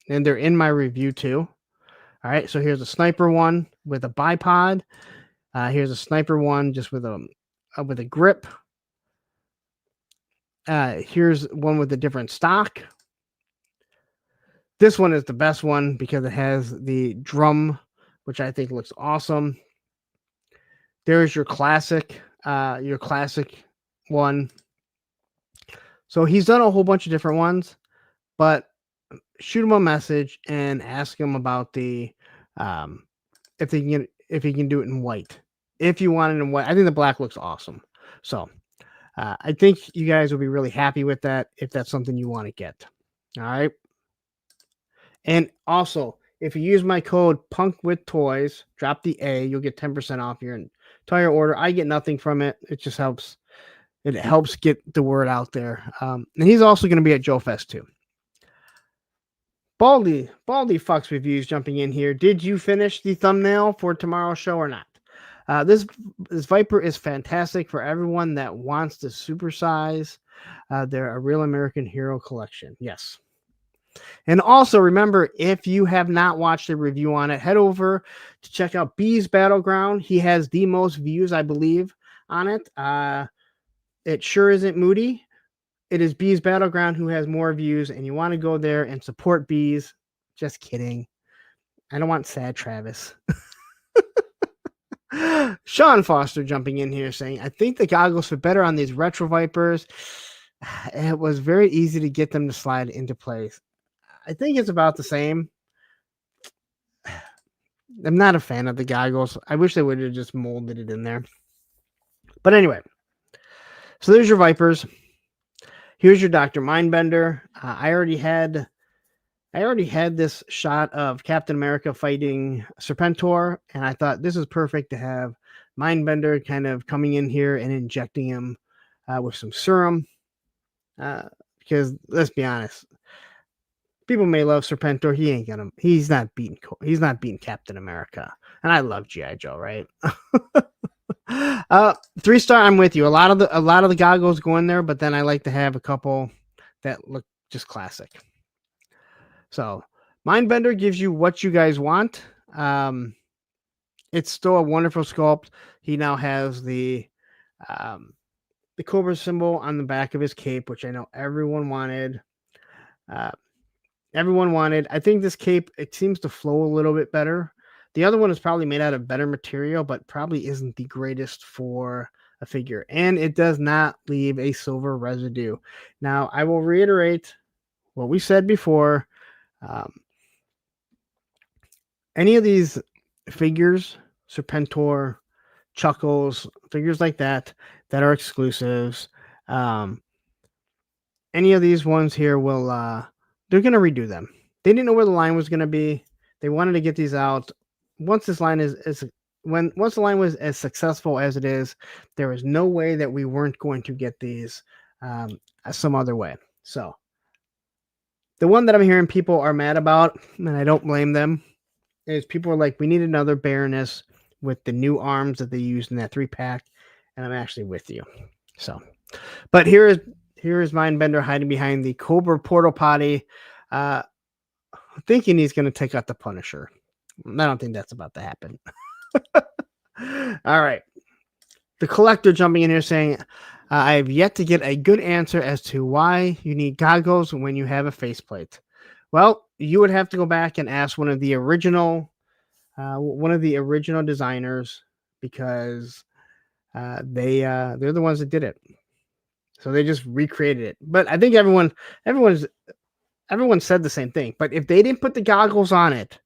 and they're in my review too. All right, so here's a sniper one with a bipod. Here's a sniper one just with a grip. Here's one with a different stock. This one is the best one because it has the drum, which I think looks awesome. There's your classic one. So he's done a whole bunch of different ones, but shoot him a message and ask him about the if he can do it in white. If you want it in white, I think the black looks awesome. So I think you guys will be really happy with that if that's something you want to get. All right. And also, if you use my code PUNKWithToys, drop the A, you'll get 10% off your entire order. I get nothing from it. It just helps. It helps get the word out there. And he's also going to be at Joe Fest too. Baldy Fox Reviews jumping in here. Did you finish the thumbnail for tomorrow's show or not? This Viper is fantastic for everyone that wants to supersize their A Real American Hero collection. Yes. And also remember, if you have not watched a review on it, head over to check out B's Battleground. He has the most views, I believe, on it. It sure isn't Moody. It is B's Battleground who has more views, and you want to go there and support B's. Just kidding. I don't want sad Travis. Sean Foster jumping in here saying, I think the goggles fit better on these Retro Vipers. It was very easy to get them to slide into place. I think it's about the same. I'm not a fan of the goggles. I wish they would have just molded it in there. But anyway, so there's your Vipers. Here's your Dr. Mindbender. I already had this shot of Captain America fighting Serpentor, and I thought this is perfect to have Mindbender kind of coming in here and injecting him with some serum. Because let's be honest, people may love Serpentor. He's not beating Captain America. And I love G.I. Joe, right? 3-star, I'm with you. A lot of the goggles go in there, but then I like to have a couple that look just classic. So Mindbender gives you what you guys want. It's still a wonderful sculpt. He now has the Cobra symbol on the back of his cape, which I know everyone wanted. I think this cape, it seems to flow a little bit better. The other one is probably made out of better material, but probably isn't the greatest for a figure. And it does not leave a silver residue. Now, I will reiterate what we said before. Any of these figures, Serpentor, Chuckles, figures like that are exclusives. Any of these ones here will, they're going to redo them. They didn't know where the line was going to be. They wanted to get these out. Once the line was as successful as it is, there was no way that we weren't going to get these some other way. So the one that I'm hearing people are mad about, and I don't blame them, is people are like, we need another Baroness with the new arms that they used in that 3-pack, and I'm actually with you. So, but here is Mindbender hiding behind the Cobra Portal Potty, thinking he's going to take out the Punisher. I don't think that's about to happen. All right. The Collector jumping in here saying, I have yet to get a good answer as to why you need goggles when you have a faceplate. Well, you would have to go back and ask one of the original designers, because they're the ones that did it. So they just recreated it. But I think everyone said the same thing. But if they didn't put the goggles on it,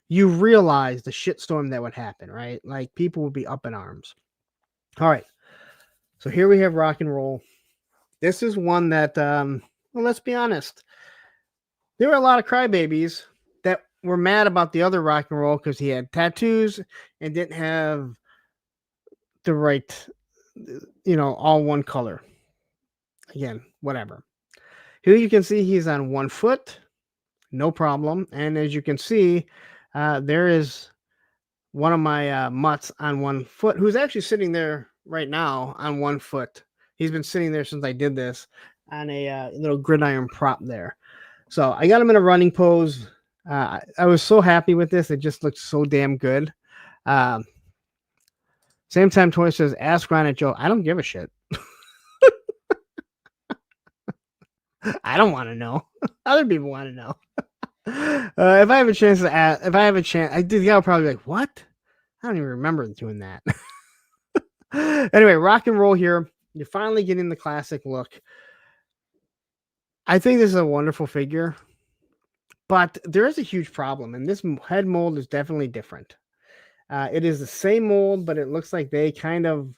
you realize the shitstorm that would happen, right? Like, people would be up in arms. All right. So here we have Rock and Roll. This is one that, well, let's be honest. There were a lot of crybabies that were mad about the other Rock and Roll because he had tattoos and didn't have the right, all one color. Again, whatever. Here you can see he's on 1 foot. No problem. And as you can see, there is one of my mutts on 1 foot, who's actually sitting there right now on 1 foot. He's been sitting there since I did this on a little gridiron prop there. So I got him in a running pose. I was so happy with this. It just looked so damn good. Same time, Toy says, ask Ron and Joe. I don't give a shit. I don't want to know. Other people want to know. If I have a chance to ask, I did. I'll probably be like, what? I don't even remember doing that. Anyway, Rock and Roll here. You're finally getting the classic look. I think this is a wonderful figure, but there is a huge problem, and this head mold is definitely different. It is the same mold, but it looks like they kind of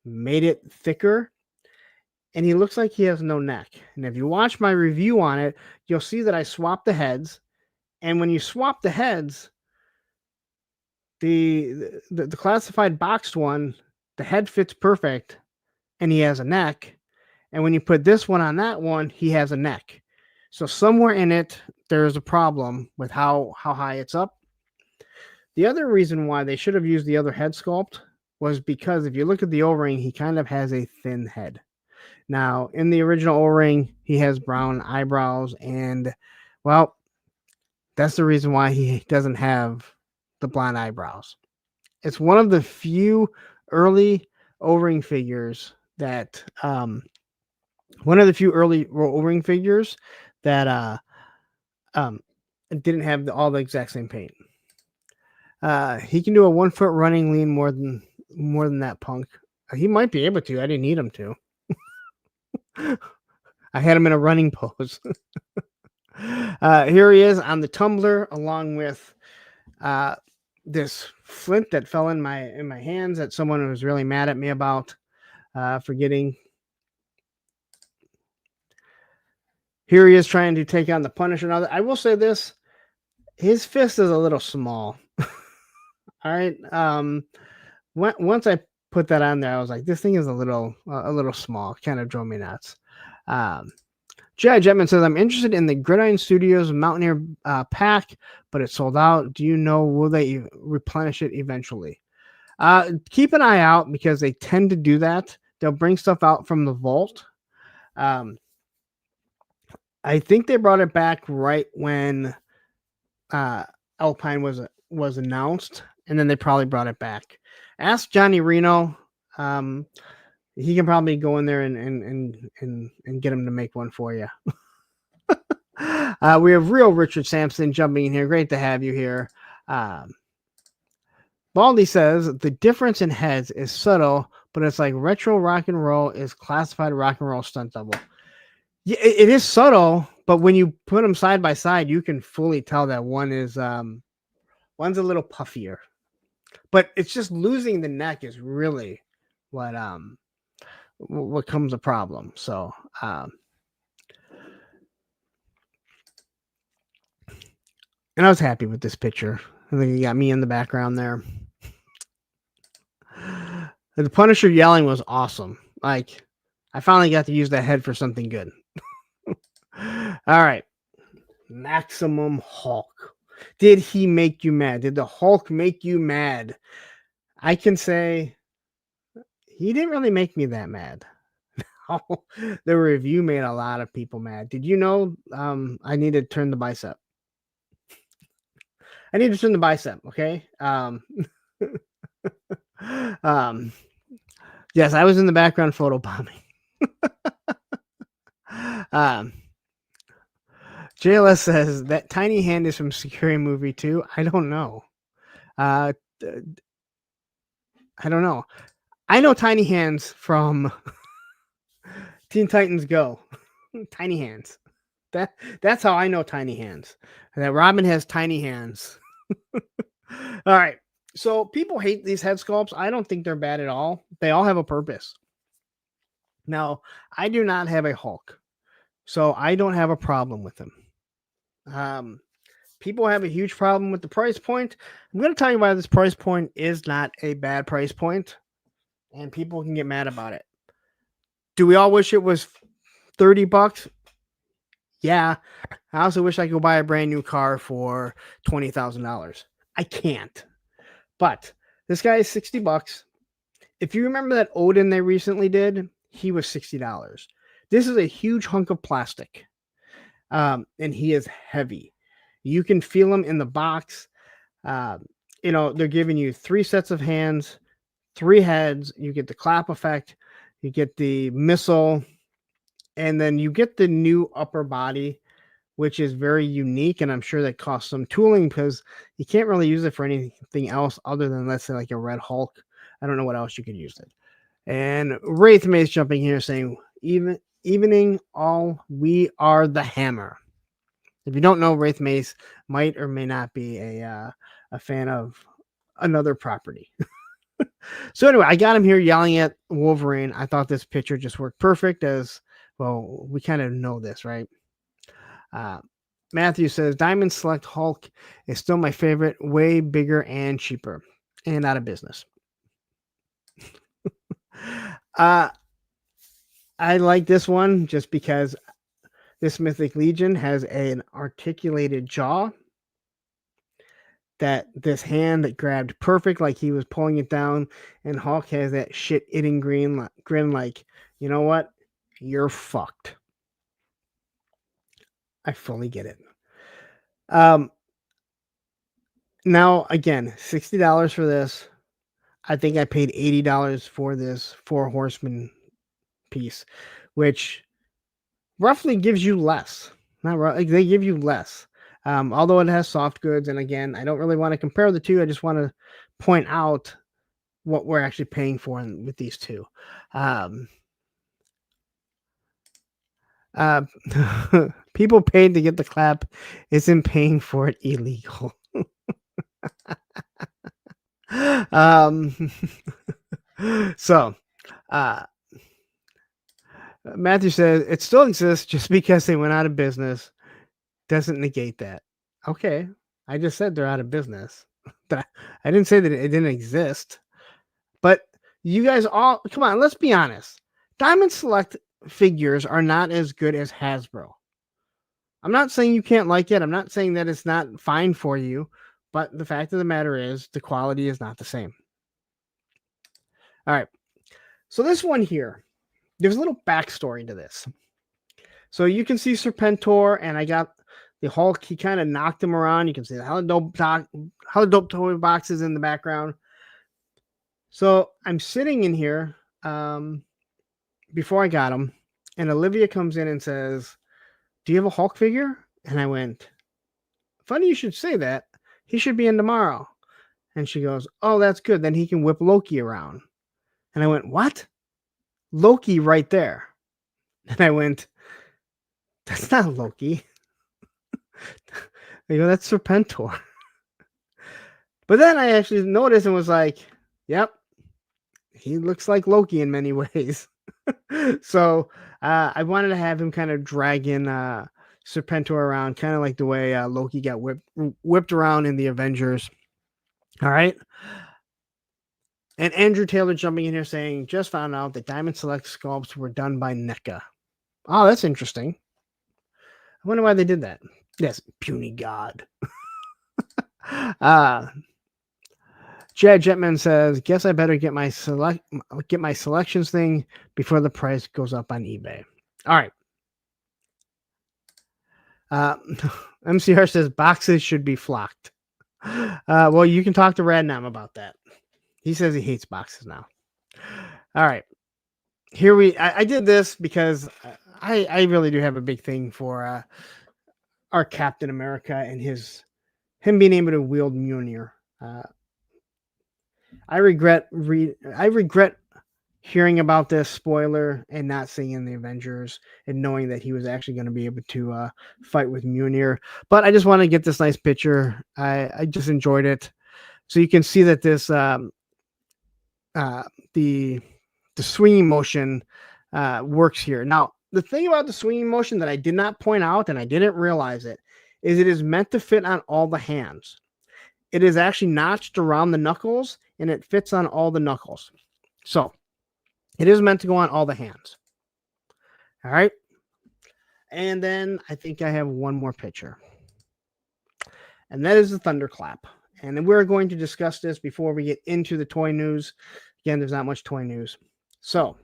made it thicker, and he looks like he has no neck. And if you watch my review on it, you'll see that I swapped the heads, and when you swap the heads, the classified boxed one, the head fits perfect, and he has a neck. And when you put this one on that one, he has a neck. So somewhere in it, there's a problem with how high it's up. The other reason why they should have used the other head sculpt was because if you look at the O-ring, he kind of has a thin head. Now, in the original O-ring, he has brown eyebrows, and, well, that's the reason why he doesn't have the blonde eyebrows. It's one of the few early O-ring figures that didn't have all the exact same paint. He can do a 1 foot running lean more than that punk. He might be able to. I didn't need him to. I had him in a running pose. Here he is on the tumbler, along with this flint that fell in my hands that someone was really mad at me about for getting. Here he is trying to take on the Punisher. Now, I will say this: his fist is a little small. All right. Once I put that on there, I was like, this thing is a little small. Kind of drove me nuts. J.I. Jetman says, I'm interested in the Gridiron Studios Mountaineer pack, but it's sold out. Do you know, will they replenish it eventually? Keep an eye out, because they tend to do that. They'll bring stuff out from the vault. I think they brought it back right when Alpine was announced, and then they probably brought it back. Ask Johnny Reno. He can probably go in there and get him to make one for you. We have real Richard Sampson jumping in here. Great to have you here. Baldy says the difference in heads is subtle, but it's like retro rock and roll is classified rock and roll stunt double. Yeah, it is subtle, but when you put them side by side, you can fully tell that one is one's a little puffier. But it's just losing the neck is really what comes a problem. So and I was happy with this picture. I think you got me in the background there. The Punisher yelling was awesome. Like, I finally got to use that head for something good. All right. Maximum Hulk. Did he make you mad? Did the Hulk make you mad? I can say he didn't really make me that mad. The review made a lot of people mad. Did you know I need to turn the bicep? I need to turn the bicep, okay? Um yes, I was in the background photobombing. um JLS says that tiny hand is from Scary Movie 2. I don't know. Uh I don't know. I know Tiny Hands from Teen Titans Go. Tiny Hands. That's how I know Tiny Hands. That Robin has tiny hands. All right. So people hate these head sculpts. I don't think they're bad at all. They all have a purpose. Now, I do not have a Hulk, so I don't have a problem with them. People have a huge problem with the price point. I'm going to tell you why this price point is not a bad price point, and people can get mad about it. Do we all wish it was $30? Yeah. I also wish I could buy a brand new car for $20,000. I can't. But this guy is $60. If you remember that Odin they recently did, he was $60. This is a huge hunk of plastic, and he is heavy. You can feel him in the box. They're giving you 3 sets of hands, 3 heads. You get the clap effect, you get the missile, and then you get the new upper body, which is very unique, and I'm sure that costs some tooling because you can't really use it for anything else other than, let's say, like a Red Hulk. I don't know what else you could use it. And Wraith Mace jumping here saying, evening all, we are the hammer. If you don't know, Wraith Mace might or may not be a fan of another property. So anyway, I got him here yelling at Wolverine. I thought this picture just worked perfect as, well, we kind of know this, right? Matthew says, Diamond Select Hulk is still my favorite, way bigger and cheaper and out of business. I like this one just because this Mythic Legion has an articulated jaw. That this hand that grabbed perfect, like he was pulling it down, and Hulk has that shit-eating grin like, you know what? You're fucked. I fully get it. Now, again, $60 for this. I think I paid $80 for this 4 Horseman piece, which roughly gives you less. They give you less. Although it has soft goods, and again, I don't really want to compare the two. I just want to point out what we're actually paying for with these two. People paid to get the clap. Isn't paying for it illegal? So, Matthew says it still exists just because they went out of business doesn't negate that. Okay, I just said they're out of business. I didn't say that it didn't exist. But you guys all, come on, let's be honest. Diamond Select figures are not as good as Hasbro. I'm not saying you can't like it. I'm not saying that it's not fine for you. But the fact of the matter is the quality is not the same. All right. So this one here, there's a little backstory to this. So you can see Serpentor, and I got the Hulk. He kind of knocked him around. You can see the Hella Dope toy boxes in the background. So I'm sitting in here before I got him, and Olivia comes in and says, do you have a Hulk figure? And I went, funny you should say that. He should be in tomorrow. And she goes, oh, that's good. Then he can whip Loki around. And I went, what? Loki right there. And I went, that's not Loki. I go, that's Serpentor. But then I actually noticed and was like, yep, he looks like Loki in many ways. So I wanted to have him kind of dragging Serpentor around, kind of like the way Loki got whipped around in the Avengers. All right. And Andrew Taylor jumping in here saying, just found out that Diamond Select sculpts were done by NECA. Oh, that's interesting. I wonder why they did that. Yes, puny god. Jed Jetman says, "Guess I better get my selections thing before the price goes up on eBay." All right. MCR says boxes should be flocked. Well, you can talk to Radnam about that. He says he hates boxes now. All right. I did this because I really do have a big thing for our Captain America and him being able to wield Mjolnir. I regret hearing about this spoiler and not seeing the Avengers and knowing that he was actually going to be able to fight with Mjolnir. But I just want to get this nice picture. I just enjoyed it. So you can see that this the swinging motion works here. Now, the thing about the swinging motion that I did not point out and I didn't realize it is meant to fit on all the hands. It is actually notched around the knuckles and it fits on all the knuckles. So it is meant to go on all the hands. All right. And then I think I have one more picture. And that is the thunderclap. And then we're going to discuss this before we get into the toy news. Again, there's not much toy news. So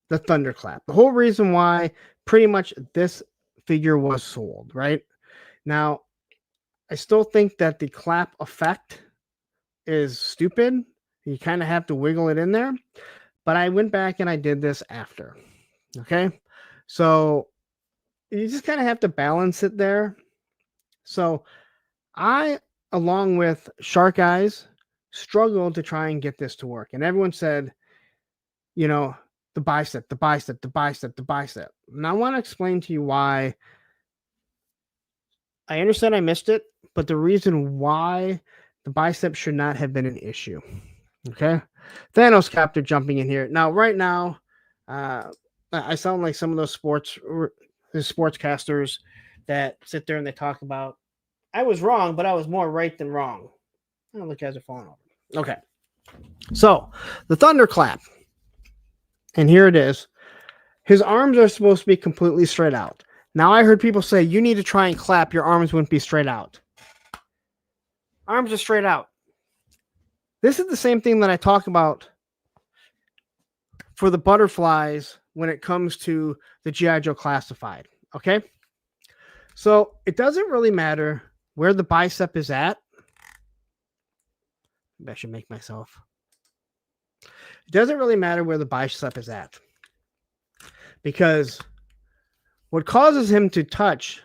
the thunderclap. The whole reason why pretty much this figure was sold, right? Now, I still think that the clap effect is stupid. You kind of have to wiggle it in there. But I went back and I did this after. Okay. So you just kind of have to balance it there. So I, along with Shark Eyes, struggled to try and get this to work. And everyone said, you know, the bicep, the bicep, the bicep, the bicep. And I want to explain to you why. I understand I missed it, but the reason why the bicep should not have been an issue. Okay. Thanos Captor jumping in here. Now, right now, I sound like some of those sportscasters that sit there and they talk about, I was wrong, but I was more right than wrong. Oh, the guys are falling over. Okay. So the thunderclap. And here it is. His arms are supposed to be completely straight out. Now I heard people say, you need to try and clap. Your arms wouldn't be straight out. Arms are straight out. This is the same thing that I talk about for the butterflies when it comes to the G.I. Joe Classified. Okay? So it doesn't really matter where the bicep is at. Maybe I should make myself. It doesn't really matter where the bicep is at. Because what causes him to touch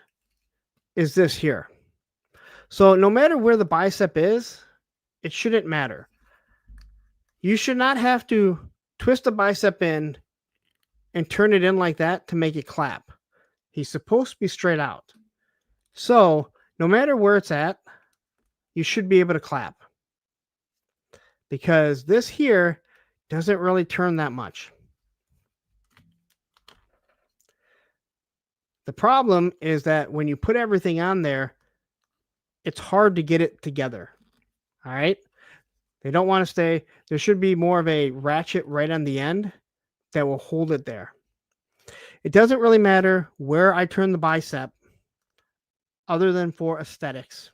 is this here. So no matter where the bicep is, it shouldn't matter. You should not have to twist the bicep in and turn it in like that to make it clap. He's supposed to be straight out. So no matter where it's at, you should be able to clap. Because this here doesn't really turn that much. The problem is that when you put everything on there, it's hard to get it together. All right. They don't want to stay. There should be more of a ratchet right on the end that will hold it there. It doesn't really matter where I turn the bicep other than for aesthetics,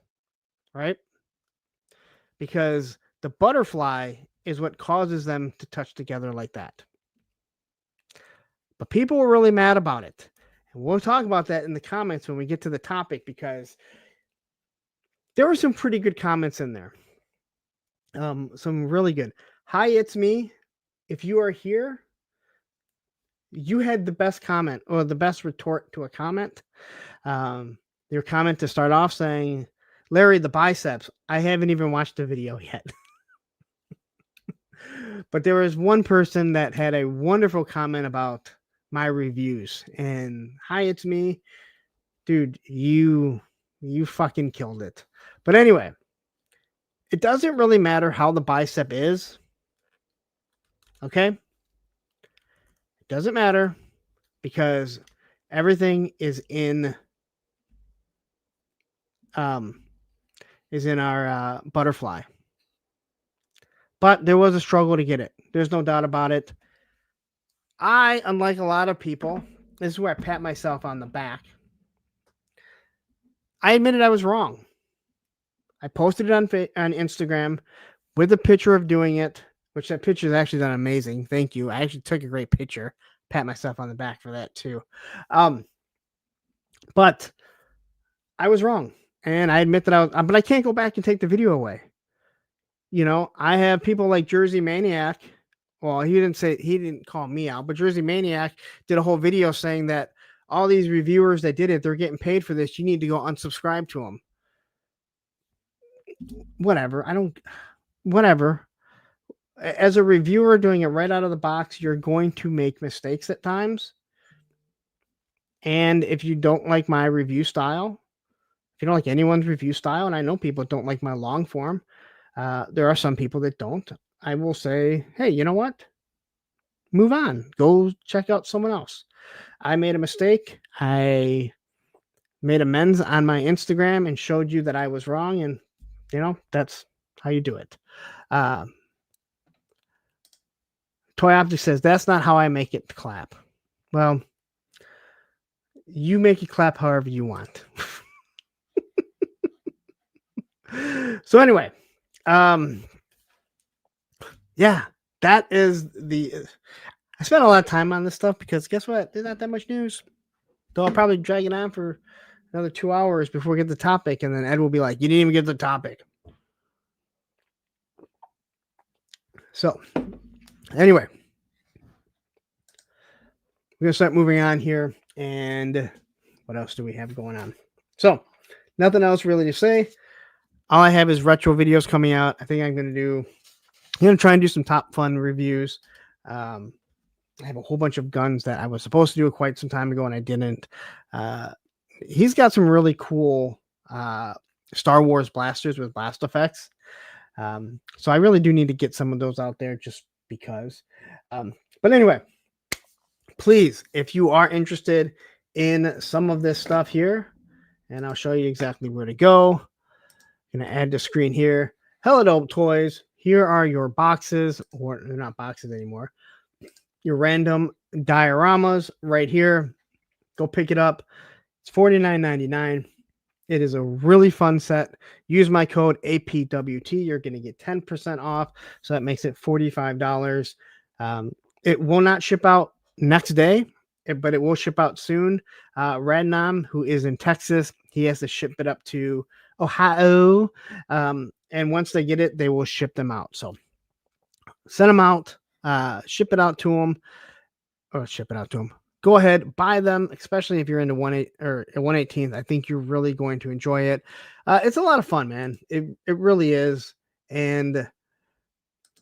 right? Because the butterfly is what causes them to touch together like that. But people were really mad about it. And we'll talk about that in the comments when we get to the topic because there were some pretty good comments in there. Some really good. Hi, it's me. If you are here, you had the best comment or the best retort to a comment. Your comment to start off saying, Larry, the biceps. I haven't even watched the video yet. But there was one person that had a wonderful comment about my reviews. And hi, it's me. Dude, you fucking killed it. But anyway, it doesn't really matter how the bicep is. Okay? It doesn't matter because everything is in our butterfly. But there was a struggle to get it. There's no doubt about it. I, unlike a lot of people, this is where I pat myself on the back. I admitted I was wrong. I posted it on Instagram with a picture of doing it, which that picture is actually done amazing. Thank you. I actually took a great picture. Pat myself on the back for that too. But I was wrong, and I admit that but I can't go back and take the video away. I have people like Jersey Maniac. Well, he didn't call me out, but Jersey Maniac did a whole video saying that all these reviewers that did it, they're getting paid for this. You need to go unsubscribe to them. Whatever. Whatever. As a reviewer doing it right out of the box, you're going to make mistakes at times. And if you don't like my review style, if you don't like anyone's review style, and I know people don't like my long form, there are some people that don't. I will say, hey, you know what? Move on. Go check out someone else. I made a mistake. I made amends on my Instagram and showed you that I was wrong. And, that's how you do it. Toy Optics says, that's not how I make it clap. Well, you make it clap however you want. So anyway, yeah, that is I spent a lot of time on this stuff because guess what? There's not that much news. Though I'll probably drag it on for another 2 hours before we get the topic, and then Ed will be like, you didn't even get the topic. So anyway, we're gonna start moving on here. And what else do we have going on? So nothing else really to say. All I have is retro videos coming out. I think I'm gonna try and do some Top Fun reviews. I have a whole bunch of guns that I was supposed to do quite some time ago and I didn't. He's got some really cool Star Wars blasters with blast effects. So I really do need to get some of those out there just because. But anyway, please, if you are interested in some of this stuff here, and I'll show you exactly where to go. I'm going to add the screen here. Hello, Dope Toys. Here are your boxes, or they're not boxes anymore. Your random dioramas right here. Go pick it up. It's $49.99. It is a really fun set. Use my code APWT. You're going to get 10% off. So that makes it $45. It will not ship out next day, but it will ship out soon. Radnam, who is in Texas, he has to ship it up to Ohio. And once they get it, they will ship them out. So send them out, ship it out to them, or ship it out to them. Go ahead, buy them, especially if you're into 118th. I think you're really going to enjoy it. It's a lot of fun, man. It really is. And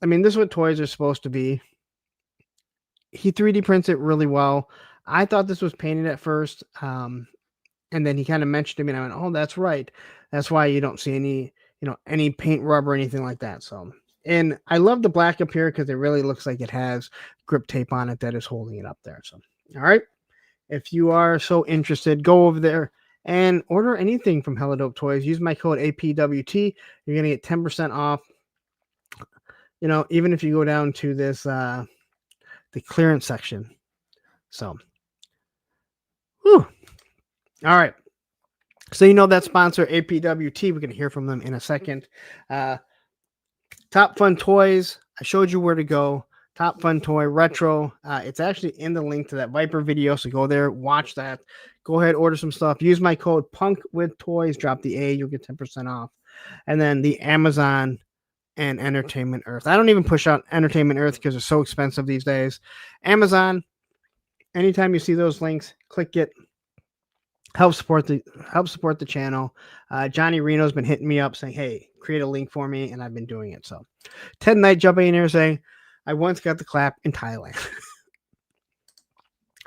I mean, this is what toys are supposed to be. He 3D prints it really well. I thought this was painted at first. And then he kind of mentioned to me, and I went, oh, that's right. That's why you don't see any paint rub or anything like that. So, and I love the black up here because it really looks like it has grip tape on it that is holding it up there. So, all right. If you are so interested, go over there and order anything from Hella Dope Toys. Use my code APWT. You're going to get 10% off. Even if you go down to this, the clearance section. So, whew. All right. So that sponsor, APWT, we're going to hear from them in a second. Top Fun Toys, I showed you where to go. Top Fun Toy Retro. It's actually in the link to that Viper video, so go there, watch that. Go ahead, order some stuff. Use my code PUNKWithToys, drop the A, you'll get 10% off. And then the Amazon and Entertainment Earth. I don't even push out Entertainment Earth because they're so expensive these days. Amazon, anytime you see those links, click it. Help support the channel. Johnny Reno's been hitting me up saying, hey, create a link for me, and I've been doing it. So Ted Knight jumping in here saying, I once got the clap in Thailand.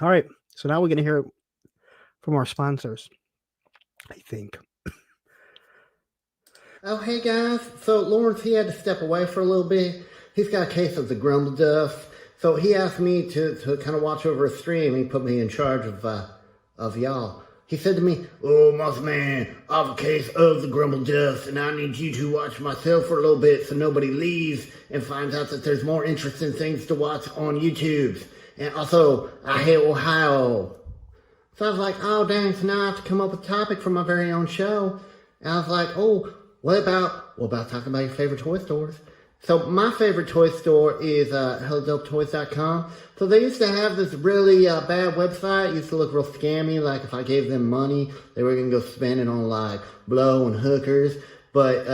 All right, so now we're going to hear from our sponsors, I think. Oh, hey guys. So Lawrence, he had to step away for a little bit. He's got a case of the grumble dust. So he asked me to kind of watch over his stream. He put me in charge of y'all. He said to me, oh, Moss Man, I have a case of the grumble dust, and I need you to watch myself for a little bit so nobody leaves and finds out that there's more interesting things to watch on YouTube. And also, I hate Ohio. So I was like, oh, dang, so now I have to come up with a topic for my very own show. And I was like, oh, What about talking about your favorite toy stores? So my favorite toy store is HelloDopeToys.com. So they used to have this really bad website. It used to look real scammy. Like if I gave them money, they were gonna go spend it on like blow and hookers. But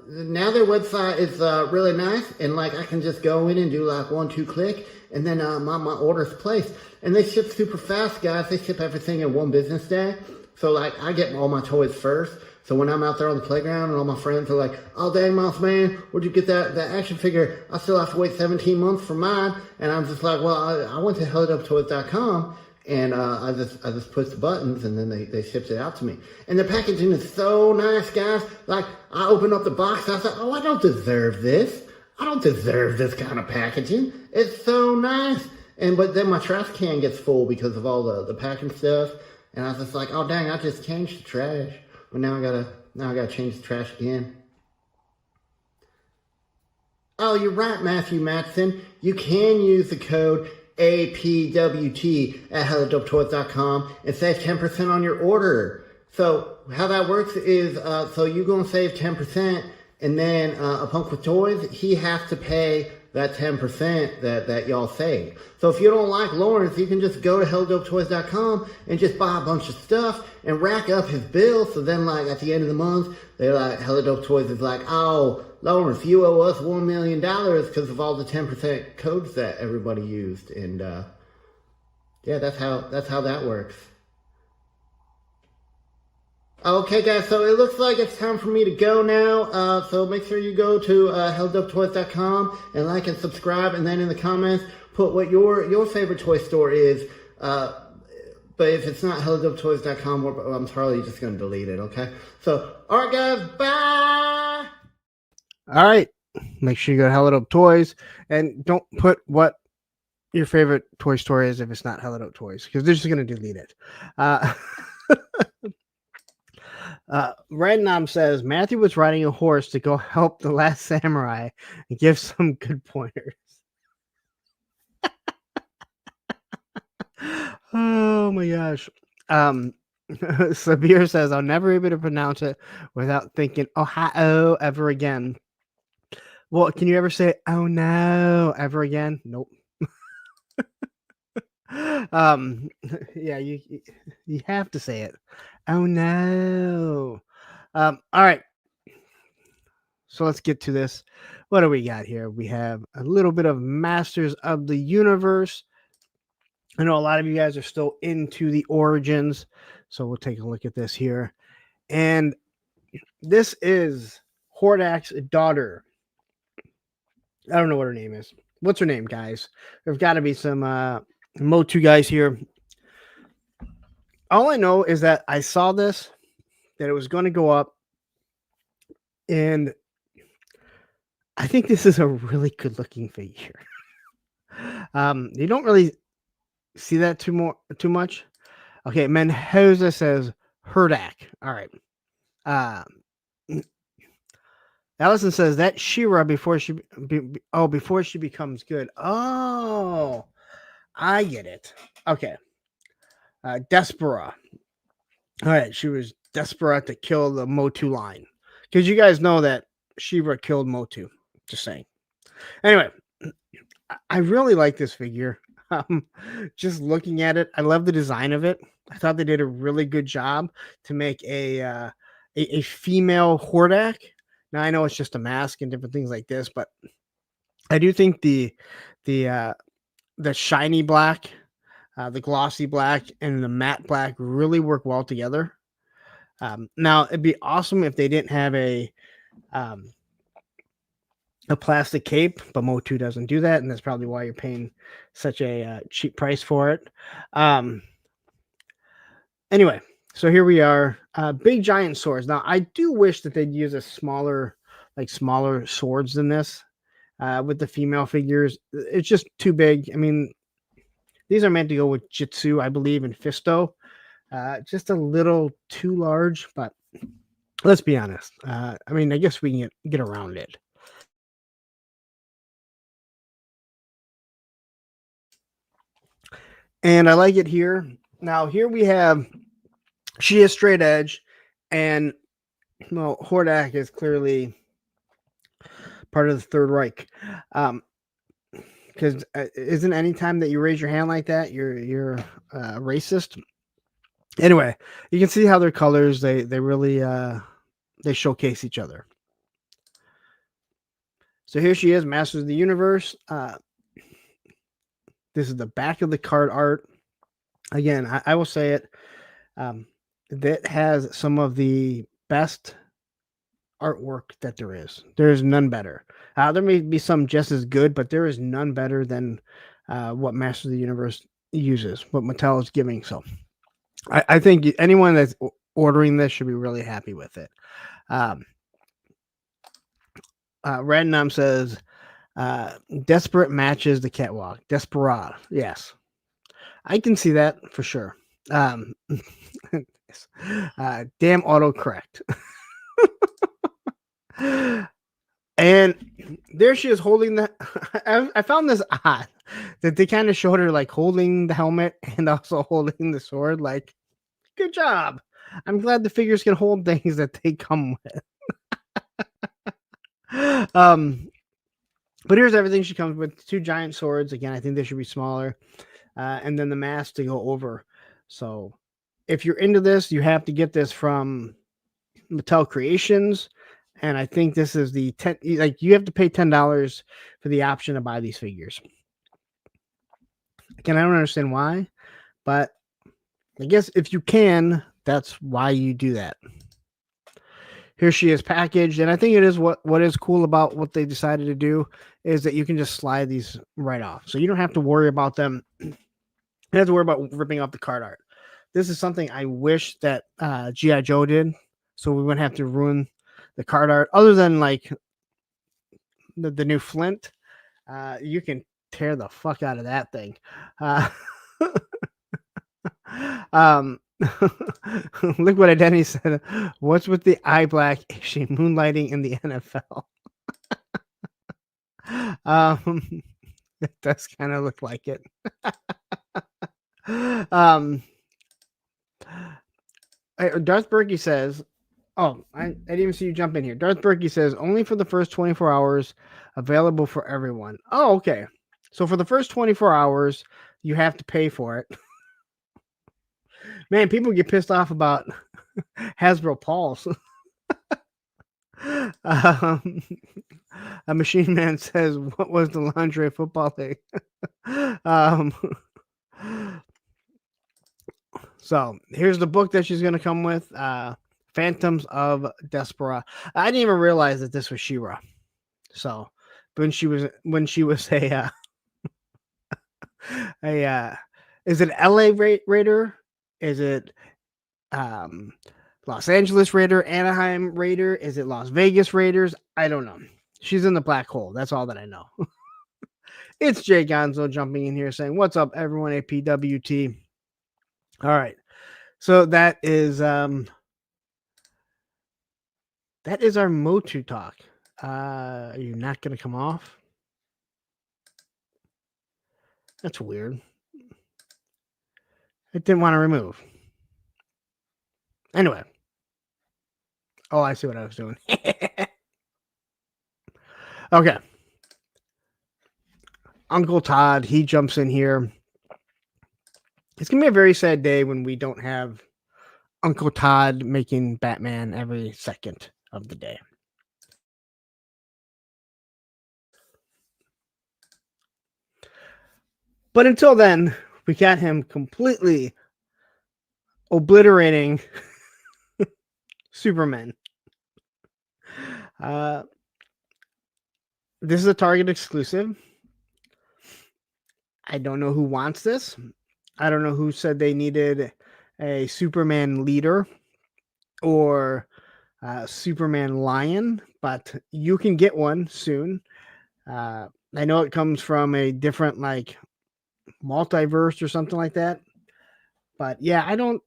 now their website is really nice, and like I can just go in and do like 1-2 click, and then my order's placed. And they ship super fast, guys. They ship everything in 1 business day. So like I get all my toys first. So when I'm out there on the playground and all my friends are like, oh dang mouse man, where'd you get that action figure? I still have to wait 17 months for mine. And I'm just like, well, I went to HelloDopeToys.com and I just pushed the buttons and then they shipped it out to me. And the packaging is so nice, guys. Like I opened up the box, I thought, oh, I don't deserve this. I don't deserve this kind of packaging. It's so nice. But then my trash can gets full because of all the packing stuff. And I was just like, oh dang, I just changed the trash. But now I gotta change the trash again. Oh, you're right, Matthew Matson. You can use the code APWT at HelloDopeToys.com and save 10% on your order. So how that works is, so you're gonna save 10%, and then a Punk with Toys, he has to pay that 10% that y'all saved. So if you don't like Lawrence, you can just go to HelloDopeToys.com and just buy a bunch of stuff and rack up his bill. So then like at the end of the month, they're like, Hello Dope Toys is like, oh, Lawrence, you owe us $1 million because of all the 10% codes that everybody used. And yeah, that's how that works. Okay, guys, so it looks like it's time for me to go now. So make sure you go to HelloDopeToys.com and like and subscribe, and then in the comments put what your favorite toy store is. But if it's not HelloDopeToys.com, I'm probably just going to delete it, okay? So, all right, guys, bye! All right. Make sure you go to Hello Dope Toys, and don't put what your favorite toy store is if it's not Hello Dope Toys, because they're just going to delete it. Rednam says Matthew was riding a horse to go help the last samurai and give some good pointers. Oh my gosh. Sabir says I'll never be able to pronounce it without thinking Ohio ever again. Well, can you ever say oh no ever again? Nope. Yeah, you have to say it. Oh no. All right. So let's get to this. What do we got here? We have a little bit of Masters of the Universe. I know a lot of you guys are still into the Origins, so we'll take a look at this here. And this is Hordak's daughter. I don't know what her name is. What's her name, guys? There's got to be some Motu guys here. All I know is that I saw this, that it was going to go up, and I think this is a really good looking figure. You don't really see that too much. Okay, Menhoza says Herdak. All right. Allison says that She-Ra before she becomes good. Oh, I get it. Okay. Despera. All right, she was desperate to kill the Motu line, because you guys know that She-Ra killed Motu. Just saying. Anyway, I really like this figure. Just looking at it, I love the design of it. I thought they did a really good job to make a female Hordak. Now I know it's just a mask and different things like this, but I do think the shiny black, the glossy black, and the matte black really work well together. Now it'd be awesome if they didn't have a plastic cape, but Motu doesn't do that, and that's probably why you're paying such a cheap price for it. Anyway, so here we are, big giant swords. Now I do wish that they'd use a smaller swords than this with the female figures. It's just too big. I mean, these are meant to go with Jitsu, I believe, and Fisto. Just a little too large, but let's be honest. I mean, I guess we can get around it. And I like it here. Now, here we have, she is straight edge, and Well, Hordak is clearly part of the Third Reich. Because isn't any time that you raise your hand like that, you're racist. Anyway, you can see how their colors they really they showcase each other. So here she is, Masters of the Universe. This is the back of the card art. Again, I will say it. That has some of the best artwork that there is. There is none better. There may be some just as good, but there is none better than what Masters of the Universe uses, what Mattel is giving. So I think anyone that's ordering this should be really happy with it. Radnum says, desperate matches the catwalk. Desperado. Yes. I can see that for sure. Damn autocorrect. And there she is holding the. I found this odd that they kind of showed her like holding the helmet and also holding the sword. Like, good job. I'm glad the figures can hold things that they come with. But here's everything she comes with: 2 giant swords. Again, I think they should be smaller, and then the mask to go over. So, if you're into this, you have to get this from Mattel Creations. And I think this is the 10, like you have to pay $10 for the option to buy these figures. Again, I don't understand why, but I guess if you can, that's why you do that. Here she is packaged, and I think it is what is cool about what they decided to do is that you can just slide these right off. So you don't have to worry about them. You don't have to worry about ripping up the card art. This is something I wish that G.I. Joe did, so we wouldn't have to ruin the card art, other than like the new Flint. You can tear the fuck out of that thing. Liquid Identity said, what's with the eye black? Is she moonlighting in the NFL? It does kind of look like it. Darth Berkey says, oh, I didn't even see you jump in here. Darth Berkey says, only for the first 24 hours, available for everyone. Oh, okay. So for the first 24 hours, you have to pay for it. Man, people get pissed off about Hasbro Pulse. A Machine Man says, what was the lingerie football thing? So here's the book that she's going to come with. Phantoms of Despera. I didn't even realize that this was She-Ra. So when she was a is it LA Raider? Is it Los Angeles Raider, Anaheim Raider? Is it Las Vegas Raiders? I don't know. She's in the black hole. That's all that I know. It's Jay Gonzo jumping in here saying, what's up, everyone, APWT? All right. So that is our Motu talk. Are you not going to come off? That's weird. It didn't want to remove. Anyway. Oh, I see what I was doing. Okay. Uncle Todd, he jumps in here. It's going to be a very sad day when we don't have Uncle Todd making Batman every second of the day. But until then, we got him completely obliterating Superman. This is a Target exclusive. I don't know who wants this. I don't know who said they needed a Superman leader or Superman lion, but you can get one soon. I know it comes from a different like multiverse or something like that. But yeah, I don't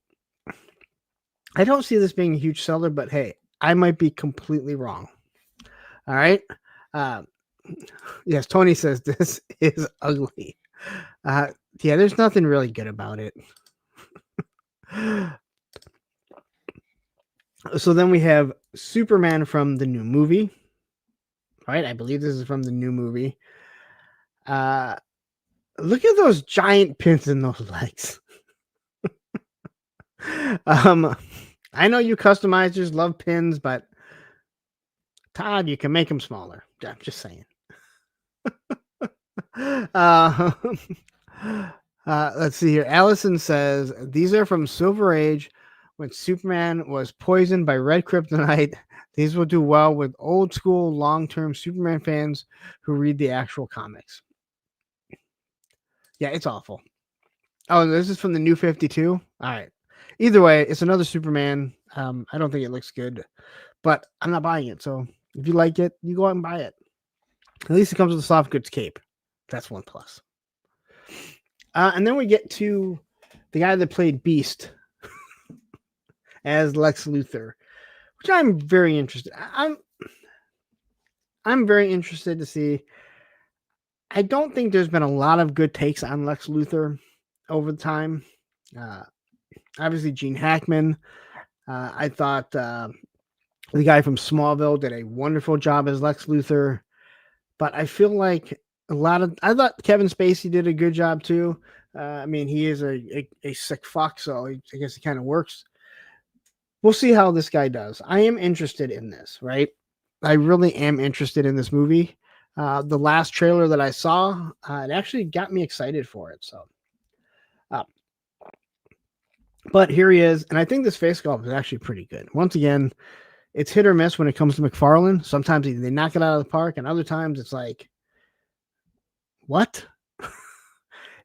see this being a huge seller, but hey, I might be completely wrong. All right. Yes, Tony says this is ugly. Yeah, there's nothing really good about it. So then we have Superman from the new movie, right? I believe this is from the new movie. Look at those giant pins in those legs. I know you customizers love pins, but Todd, you can make them smaller. I'm just saying. uh, let's see here. Allison says these are from Silver Age when Superman was poisoned by red kryptonite. These will do well with old school long-term Superman fans who read the actual comics. Yeah, it's awful. Oh, this is from the new 52. All right. Either way, it's another Superman. I don't think it looks good, but I'm not buying it. So if you like it, you go out and buy it. At least it comes with a soft goods cape. That's one plus. And then we get to the guy that played Beast as Lex Luthor, which I'm very interested. I'm very interested to see. I don't think there's been a lot of good takes on Lex Luthor over the time. Obviously, Gene Hackman. I thought the guy from Smallville did a wonderful job as Lex Luthor, but I feel like I thought Kevin Spacey did a good job too. I mean, he is a sick fuck, so I guess it kind of works. We'll see how this guy does. I am interested in this, right? I really am interested in this movie. The last trailer that I saw, it actually got me excited for it. So, but here he is, and I think this face sculpt is actually pretty good. Once again, it's hit or miss when it comes to McFarlane. Sometimes they knock it out of the park, and other times it's like, what?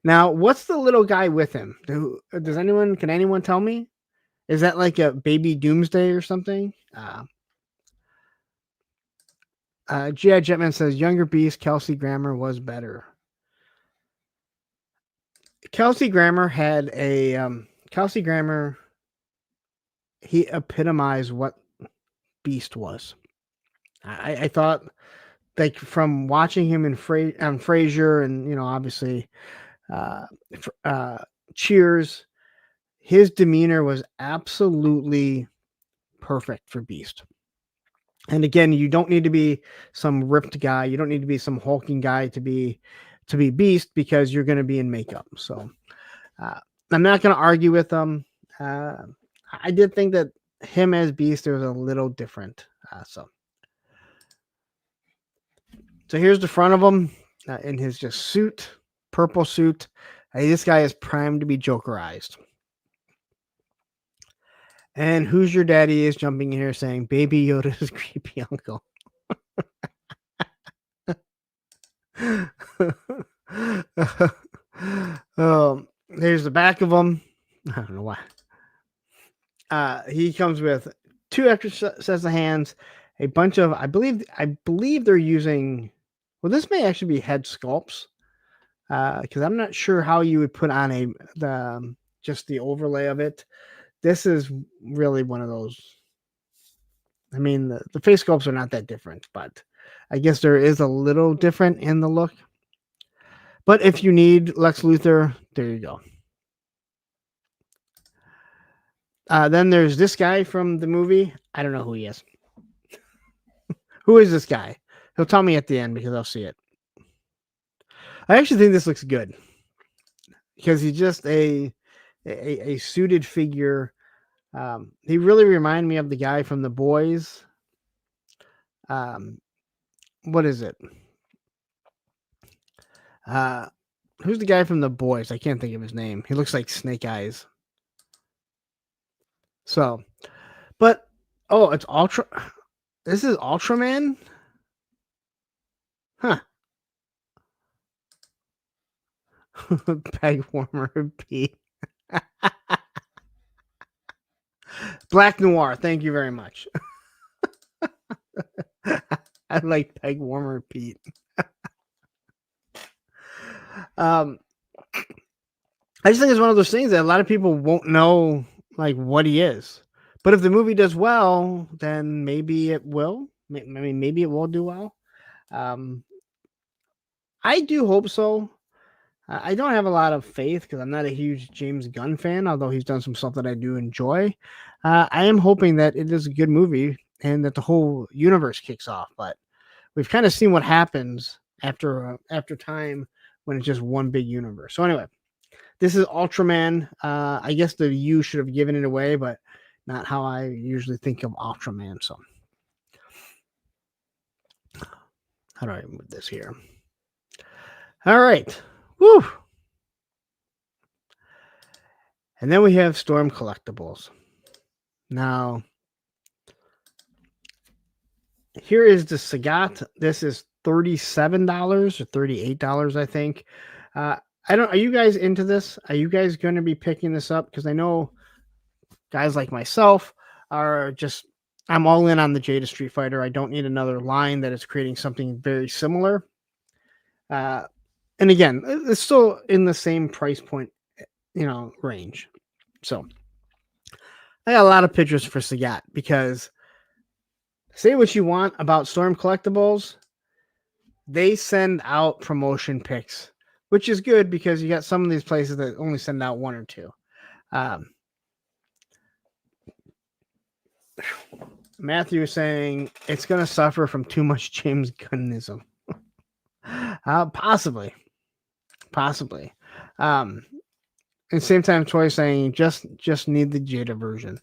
Now, what's the little guy with him? Can anyone tell me? Is that like a baby Doomsday or something? G.I. Jetman says younger Beast, Kelsey Grammer was better. Kelsey Grammer had a Kelsey Grammer. He epitomized what Beast was. I thought, like, from watching him in on Frasier and obviously Cheers, his demeanor was absolutely perfect for Beast. And again, you don't need to be some ripped guy. You don't need to be some hulking guy to be Beast, because you're going to be in makeup. So I'm not going to argue with them. I did think that him as Beast was a little different. So here's the front of him in his just suit, purple suit. This guy is primed to be Jokerized. And Who's Your Daddy is jumping in here saying Baby Yoda's creepy uncle. Here's the back of him. I don't know why. He comes with 2 extra sets of hands, a bunch of, I believe they're using, well, this may actually be head sculpts, because I'm not sure how you would put on just the overlay of it. This is really one of those. I mean, the face sculpts are not that different, but I guess there is a little different in the look. But if you need Lex Luthor, there you go. Then there's this guy from the movie. I don't know who he is. Who is this guy? He'll tell me at the end because I'll see it. I actually think this looks good because he's just a suited figure. He really reminded me of the guy from The Boys. What is it? Who's the guy from The Boys? I can't think of his name. He looks like Snake Eyes. So, but it's Ultra. This is Ultraman? Huh. Peg warmer Pete. Black Noir, thank you very much. I like Peg warmer Pete. I just think it's one of those things that a lot of people won't know like what he is. But if the movie does well, then maybe it will. I mean, maybe it will do well. I do hope so. I don't have a lot of faith because I'm not a huge James Gunn fan, although he's done some stuff that I do enjoy. I am hoping that it is a good movie and that the whole universe kicks off. But we've kind of seen what happens after time when it's just one big universe. So anyway, this is Ultraman. I guess the U should have given it away, but not how I usually think of Ultraman. So how do I move this here? All right. Woo. And then we have Storm Collectibles. Now, here is the Sagat. This is $37 or $38, I think. Are you guys into this? Are you guys going to be picking this up? Because I know guys like myself are just, I'm all in on the Jada Street Fighter. I don't need another line that is creating something very similar. And again, it's still in the same price point, range. So I got a lot of pictures for Sagat because say what you want about Storm Collectibles, they send out promotion picks, which is good because you got some of these places that only send out one or two. Matthew is saying it's going to suffer from too much James Gunnism. Possibly. And same time, Troy saying just need the Jada version.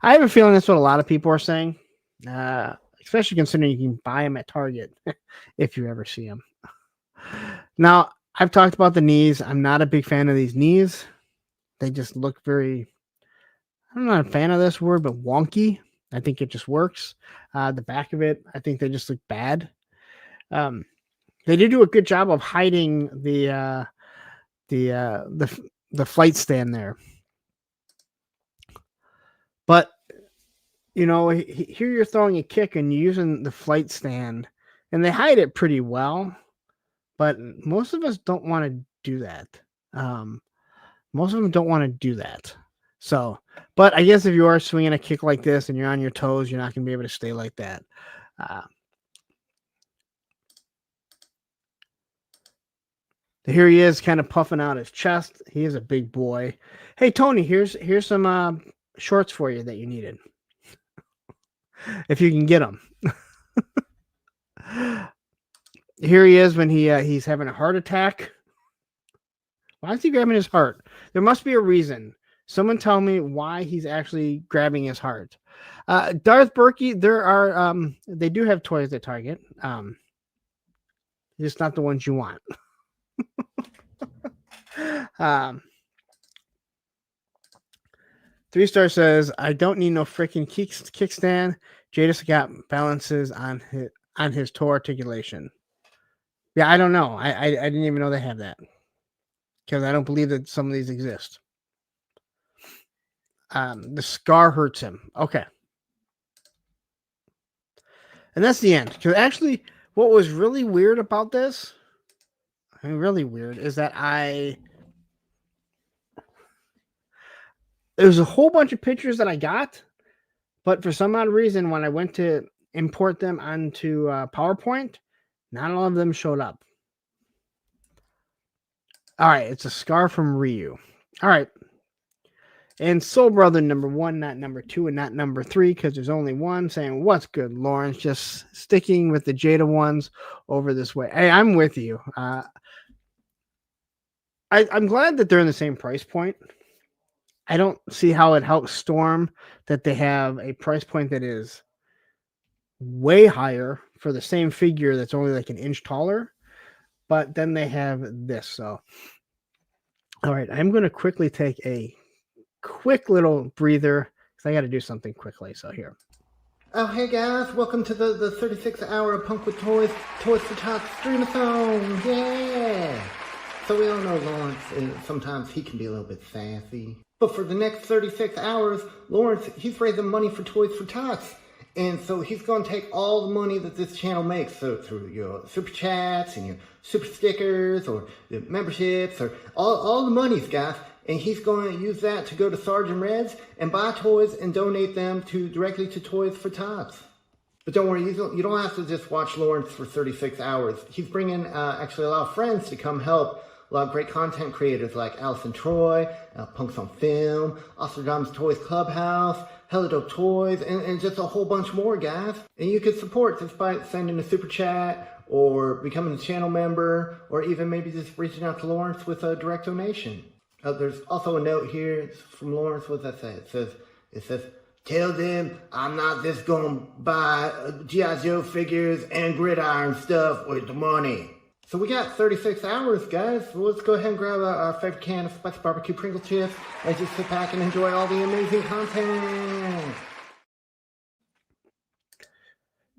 I have a feeling that's what a lot of people are saying, especially considering you can buy them at Target if you ever see them. Now, I've talked about the knees. I'm not a big fan of these knees. They just look very, I'm not a fan of this word, but wonky. I think it just works. The back of it, I think they just look bad. They did do a good job of hiding the flight stand there. But, here you're throwing a kick and you're using the flight stand, and they hide it pretty well. But most of us don't want to do that. Most of them don't want to do that. So, but I guess if you are swinging a kick like this and you're on your toes, you're not going to be able to stay like that. Here he is kind of puffing out his chest. He is a big boy. Hey, Tony, here's some shorts for you that you needed. If you can get them. Here he is when he's having a heart attack. Why is he grabbing his heart? There must be a reason. Someone tell me why he's actually grabbing his heart. Darth Berkey, there are they do have toys at Target. Just not the ones you want. 3-star says, I don't need no freaking kickstand. Jada Sagat balances on his toe articulation. Yeah, I don't know. I didn't even know they have that. Because I don't believe that some of these exist. The scar hurts him. Okay. And that's the end. Because actually, what was really weird about this, really weird, is that there was a whole bunch of pictures that I got, but for some odd reason, when I went to import them onto PowerPoint, not all of them showed up. All right, it's a scar from Ryu. All right. And Soul Brother number 1, not number 2, and not number 3, because there's only one, saying, what's good, Lawrence? Just sticking with the Jada ones over this way. Hey, I'm with you. I'm glad that they're in the same price point. I don't see how it helps Storm that they have a price point that is way higher for the same figure that's only like an inch taller. But then they have this. So, all right, I'm going to quickly take a quick little breather because I got to do something quickly. So here. Oh, hey guys, welcome to the 36-hour Punk with Toys for Tots streamathon. Yeah! So we all know Lawrence, sometimes he can be a little bit sassy. But for the next 36 hours, Lawrence, he's raising money for Toys for Tots. And so he's going to take all the money that this channel makes, so through your super chats and your super stickers or the memberships or all the monies, guys. And he's going to use that to go to Sergeant Reds and buy toys and donate them directly to Toys for Tots. But don't worry, you don't have to just watch Lawrence for 36 hours. He's bringing actually a lot of friends to come help. A lot of great content creators like Allison Troy, Punks on Film, Osterdom's Toys Clubhouse, hella dope toys, and just a whole bunch more, guys. And you can support just by sending a super chat or becoming a channel member, or even maybe just reaching out to Lawrence with a direct donation. There's also a note here from Lawrence. What does that say? It says, tell them I'm not just gonna buy G.I. Joe figures and gridiron stuff with the money. So we got 36 hours, guys. So let's go ahead and grab our favorite can of spicy barbecue Pringle chips and just sit back and enjoy all the amazing content.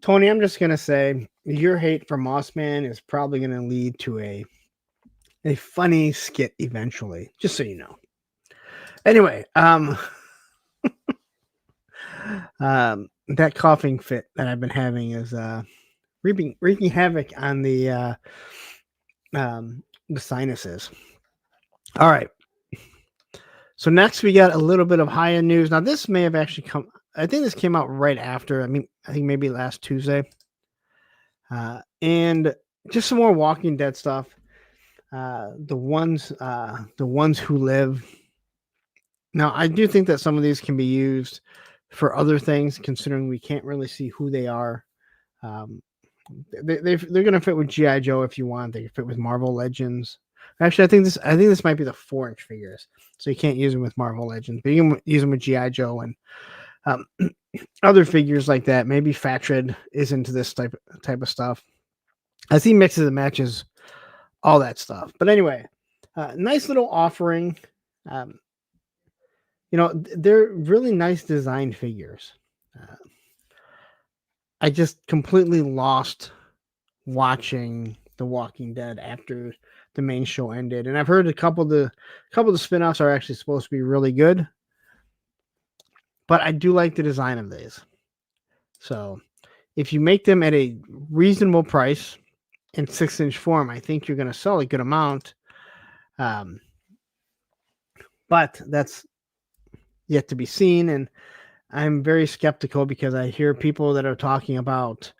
Tony, I'm just gonna say your hate for Mossman is probably gonna lead to a funny skit eventually. Just so you know. Anyway, that coughing fit that I've been having is wreaking havoc on the sinuses. All right. So next we got a little bit of high end news. Now this may have actually come. I think this came out right after. I think maybe last Tuesday. And just some more Walking Dead stuff. The ones who live. Now I do think that some of these can be used for other things, considering we can't really see who they are. They're going to fit with G.I. Joe if you want. They can fit with Marvel Legends. Actually, I think this might be the 4-inch figures, so you can't use them with Marvel Legends, but you can use them with G.I. Joe and other figures like that. Maybe Fatred is into this type of stuff. As he mixes and matches all that stuff. But anyway, nice little offering. They're really nice design figures. I just completely lost watching The Walking Dead after the main show ended, and I've heard a couple of the spin-offs are actually supposed to be really good. But I do like the design of these. So if you make them at a reasonable price in 6-inch form, I think you're going to sell a good amount. But that's yet to be seen, and I'm very skeptical because I hear people that are talking about,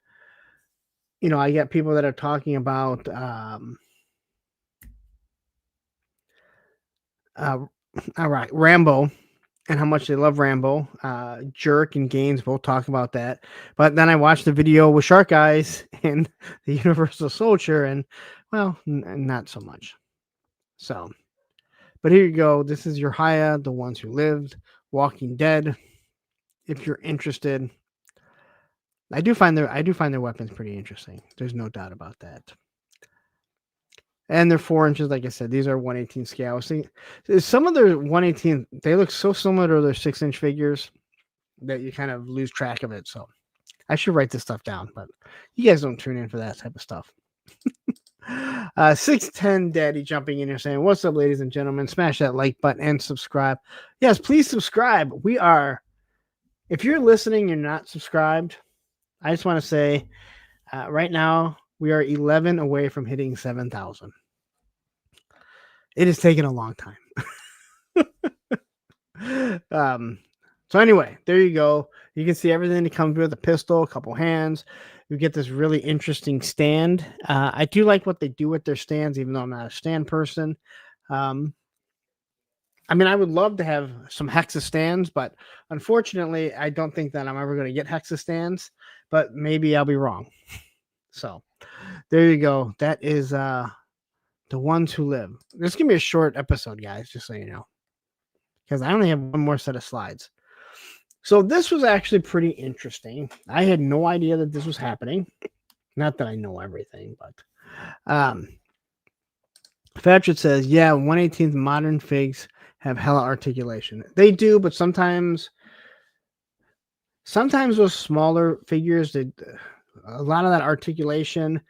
I get people that are talking about Rambo and how much they love Rambo. Jerk and Gaines both talk about that. But then I watched the video with Shark Eyes and the Universal Soldier, and, well, not so much. So, but here you go. This is your Haya, The Ones Who Lived, Walking Dead. If you're interested, I do find their weapons pretty interesting. There's no doubt about that. And they're 4 inches, like I said. These are 1/18 scale. See, some of their 1/18, they look so similar to their 6-inch figures that you kind of lose track of it. So I should write this stuff down, but you guys don't tune in for that type of stuff. 610 Daddy jumping in here saying, "What's up, ladies and gentlemen? Smash that like button and subscribe." Yes, please subscribe. If you're listening, you're not subscribed, I just want to say right now we are 11 away from hitting 7,000. It has taken a long time. So anyway, there you go. You can see everything that comes with a pistol, a couple hands. You get this really interesting stand. I do like what they do with their stands, even though I'm not a stand person. I would love to have some Hexa stands, but unfortunately, I don't think that I'm ever going to get Hexa stands, but maybe I'll be wrong. So there you go. That is The Ones Who Live. This is going to be a short episode, guys, just so you know, because I only have one more set of slides. So this was actually pretty interesting. I had no idea that this was happening. Not that I know everything, but Fatred says, yeah, 1/18 modern figs have hella articulation. They do, but sometimes those smaller figures, a lot of that articulation,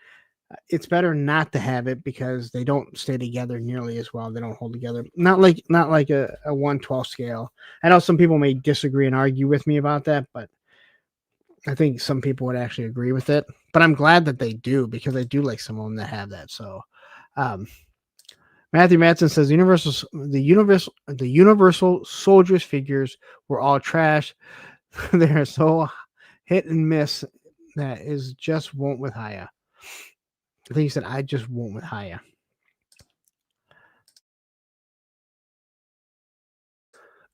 it's better not to have it because they don't stay together nearly as well. They don't hold together. Not like a 1/12 scale. I know some people may disagree and argue with me about that, but I think some people would actually agree with it. But I'm glad that they do, because I do like some of them that have that. So Matthew Matson says the Universal Soldiers figures were all trash. They're so hit and miss that is just won't with Haya. I think he said I just won't with Haya.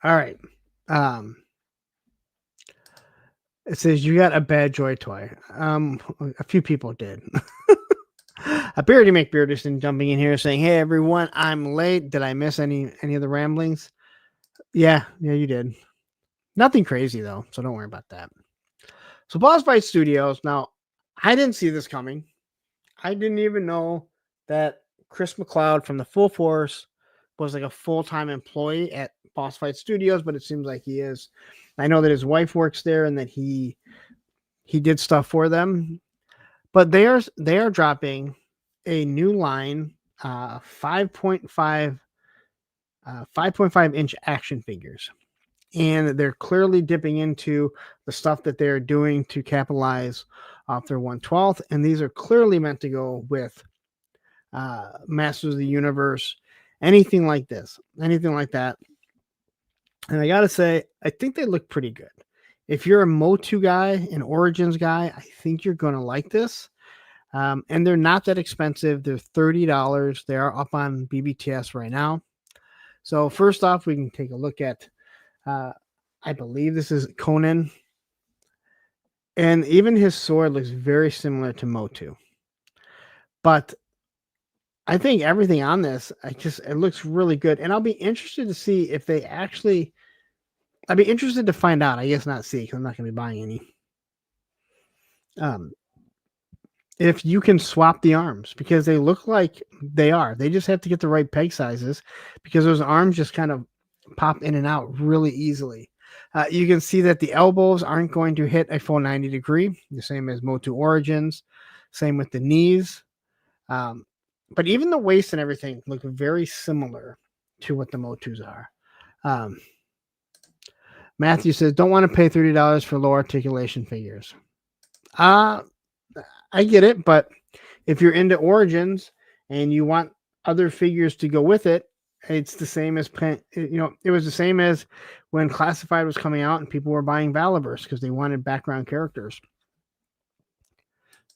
All right. It says you got a bad joy toy. A few people did. A Beardy McBeardison jumping in here saying, "Hey everyone, I'm late. Did I miss any of the ramblings?" Yeah, you did. Nothing crazy though, so don't worry about that. So Boss Fight Studios. Now, I didn't see this coming. I didn't even know that Chris McLeod from the Full Force was like a full-time employee at Boss Fight Studios, but it seems like he is. I know that his wife works there and that he did stuff for them. But they are dropping a new line, 5.5 5.5 inch action figures. And they're clearly dipping into the stuff that they're doing to capitalize off their 1/12th. And these are clearly meant to go with Masters of the Universe, anything like this, anything like that. And I got to say, I think they look pretty good. If you're a Motu guy, an Origins guy, I think you're going to like this. And they're not that expensive. They're $30. They are up on BBTS right now. So first off, we can take a look at, I believe this is Conan. And even his sword looks very similar to Motu. But I think everything on this, it looks really good. And I'll be interested to see if they actually, I'd be interested to find out. I guess not see, because I'm not going to be buying any. If you can swap the arms, because they look like they are. They just have to get the right peg sizes, because those arms just kind of pop in and out really easily. You can see that the elbows aren't going to hit a full 90 degree, the same as Motu Origins. Same with the knees. But even the waist and everything look very similar to what the Motus are. Matthew says, don't want to pay $30 for low articulation figures. I get it, but if you're into Origins and you want other figures to go with it, it's the same as, it was the same as when Classified was coming out and people were buying Valiverse because they wanted background characters.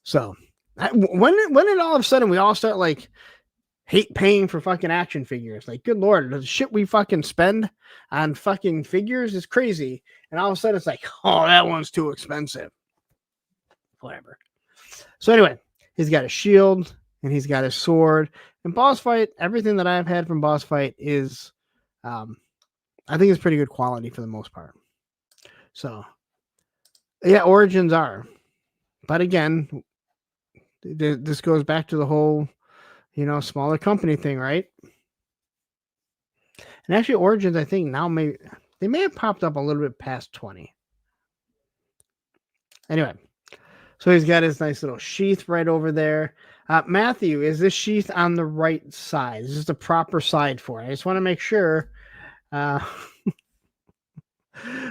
So when it all of a sudden we all start like hate paying for fucking action figures, like good Lord, the shit we fucking spend on fucking figures is crazy. And all of a sudden it's like, oh, that one's too expensive. Whatever. So anyway, he's got a shield and he's got a sword. And Boss Fight, everything that I've had from Boss Fight is, I think it's pretty good quality for the most part. So, yeah, Origins are. But again, this goes back to the whole, smaller company thing, right? And actually, Origins, I think now they may have popped up a little bit past 20. Anyway. So he's got his nice little sheath right over there. Matthew, is this sheath on the right side? Is this the proper side for it? I just want to make sure. But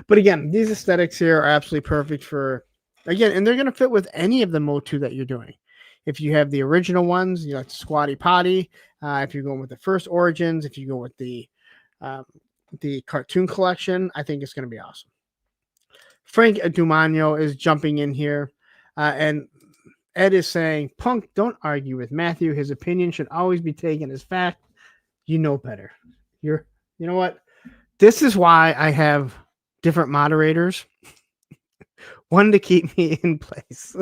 again, these aesthetics here are absolutely perfect for, again, and they're going to fit with any of the Motu that you're doing. If you have the original ones, you like the Squatty Potty. If you're going with the first Origins, if you go with the cartoon collection, I think it's going to be awesome. Frank Dumano is jumping in here. And Ed is saying, Punk, don't argue with Matthew. His opinion should always be taken as fact. You know better. You know what? This is why I have different moderators. One to keep me in place.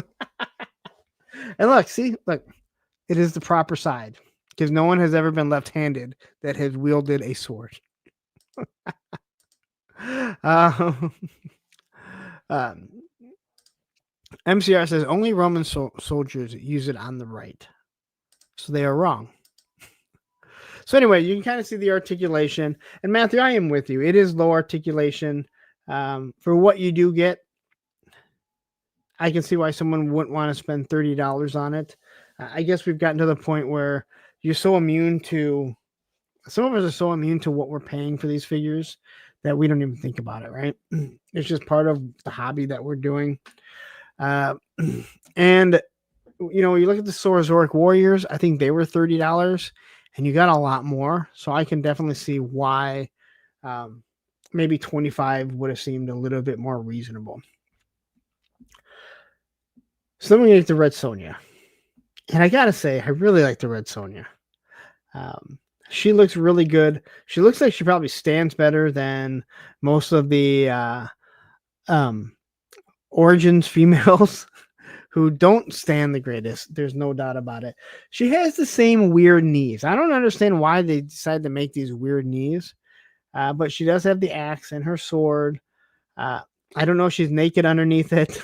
And look, it is the proper side. Because no one has ever been left-handed that has wielded a sword. MCR says only Roman soldiers use it on the right. So they are wrong. So anyway, you can kind of see the articulation. And Matthew, I am with you. It is low articulation. For what you do get, I can see why someone wouldn't want to spend $30 on it. I guess we've gotten to the point where you're so immune to, some of us are so immune to what we're paying for these figures that we don't even think about it, right? It's just part of the hobby that we're doing. And you look at the Saurosauric Warriors, I think they were $30 and you got a lot more. So I can definitely see why maybe 25 would have seemed a little bit more reasonable. So then we get the Red Sonja. And I gotta say, I really like the Red Sonja. She looks really good. She looks like she probably stands better than most of the Origins females who don't stand the greatest. There's no doubt about it. She has the same weird knees. I don't understand why they decided to make these weird knees, but she does have the axe and her sword. I don't know if she's naked underneath it,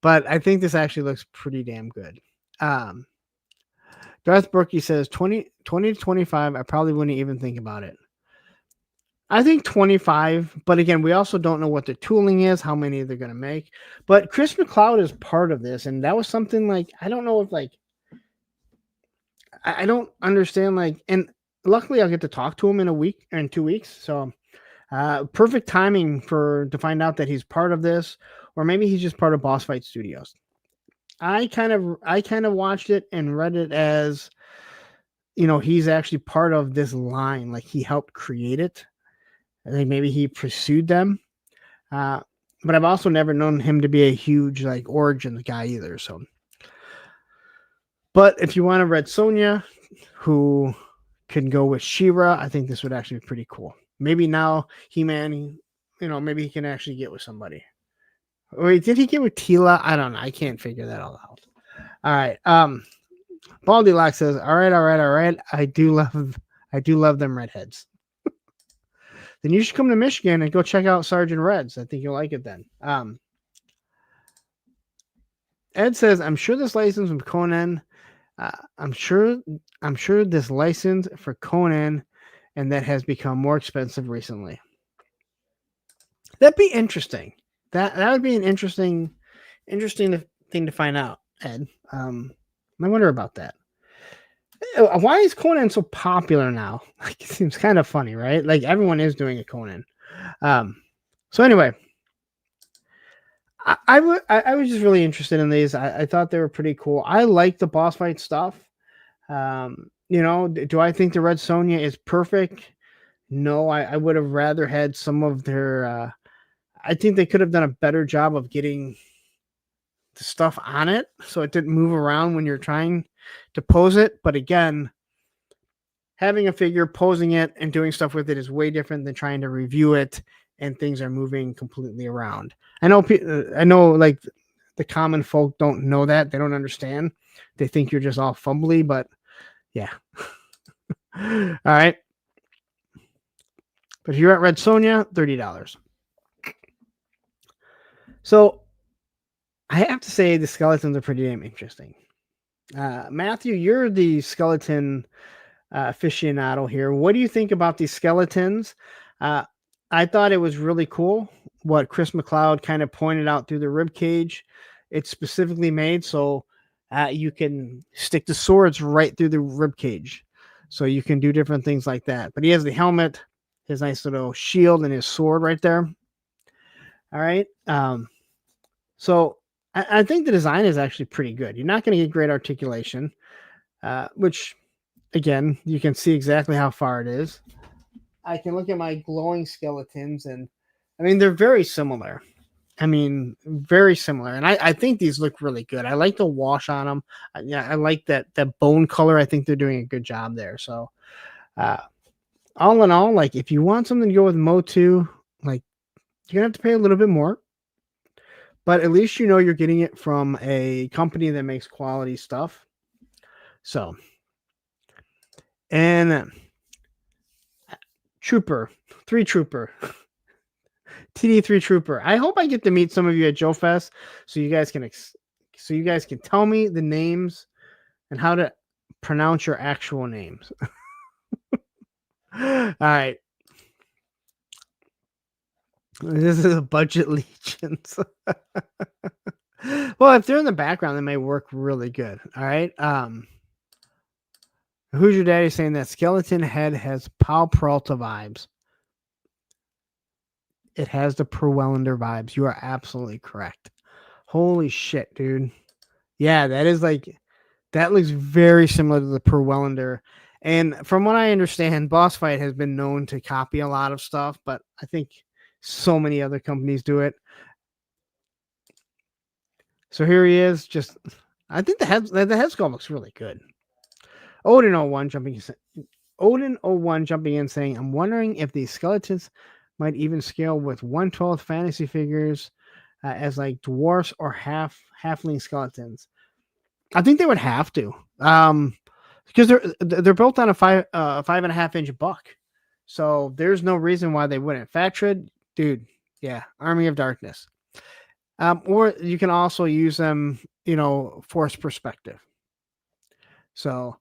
but I think this actually looks pretty damn good. Darth Brookie says 20 to 25. I probably wouldn't even think about it. I think 25, but again, we also don't know what the tooling is, how many they're going to make. But Chris McLeod is part of this, and that was something like, I don't know if like, I don't understand like, and luckily I'll get to talk to him in a week or in 2 weeks. So perfect timing to find out that he's part of this, or maybe he's just part of Boss Fight Studios. I kind of watched it and read it as, he's actually part of this line, like he helped create it. I think maybe he pursued them. But I've also never known him to be a huge like Origins guy either. So, but if you want a Red Sonja who can go with She-Ra, I think this would actually be pretty cool. Maybe now He-Man, maybe he can actually get with somebody. Wait, did he get with Tila? I don't know. I can't figure that all out. All right. Baldy Lock says, all right. I do love them redheads. Then you should come to Michigan and go check out Sergeant Reds. I think you'll like it then. Ed says, I'm sure this license from Conan. I'm sure this license for Conan, and that has become more expensive recently. That'd be interesting. That would be an interesting thing to find out, Ed. I wonder about that. Why is Conan so popular now? Like, it seems kind of funny, right? Like everyone is doing a Conan. So anyway, I was just really interested in these. I thought they were pretty cool. I like the boss fight stuff. Do I think the Red Sonja is perfect? No, I would have rather had some of their. I think they could have done a better job of getting the stuff on it so it didn't move around when you're trying to pose it. But again, having a figure, posing it, and doing stuff with it is way different than trying to review it and things are moving completely around. I know like the common folk don't know that. They don't understand. They think you're just all fumbly, but yeah. All right. But if you're at Red Sonja, $30. So I have to say the skeletons are pretty damn interesting. Matthew, you're the skeleton aficionado here. What do you think about these skeletons? I thought it was really cool what Chris McLeod kind of pointed out through the rib cage. It's specifically made so you can stick the swords right through the rib cage. So you can do different things like that. But he has the helmet, his nice little shield, and his sword right there. All right. So I think the design is actually pretty good. You're not going to get great articulation, which, again, you can see exactly how far it is. I can look at my glowing skeletons, and I mean, they're very similar. Very similar. And I think these look really good. I like the wash on them. I like that bone color. I think they're doing a good job there. So, all in all, like, if you want something to go with Motu, like, you're going to have to pay a little bit more. But at least you're getting it from a company that makes quality stuff. So, and Trooper, TD3 Trooper. I hope I get to meet some of you at Joe Fest, so you guys can tell me the names and how to pronounce your actual names. All right. This is a budget Legions. Well, if they're in the background, they may work really good. All right. Who's your daddy saying that skeleton head has Pal Peralta vibes? It has the Perwellender vibes. You are absolutely correct. Holy shit, dude. Yeah, that looks very similar to the Perwellender. And from what I understand, Boss Fight has been known to copy a lot of stuff, but I think so many other companies do it. So here he is. I think the head sculpt looks really good. Odin01 jumping in saying, I'm wondering if these skeletons might even scale with 1/12 fantasy figures. as like dwarfs or halfling skeletons. I think they would have to, because they're built on a 5.5 inch buck, so there's no reason why they wouldn't. Fatred, dude, yeah, Army of Darkness. Or you can also use them, force perspective. So,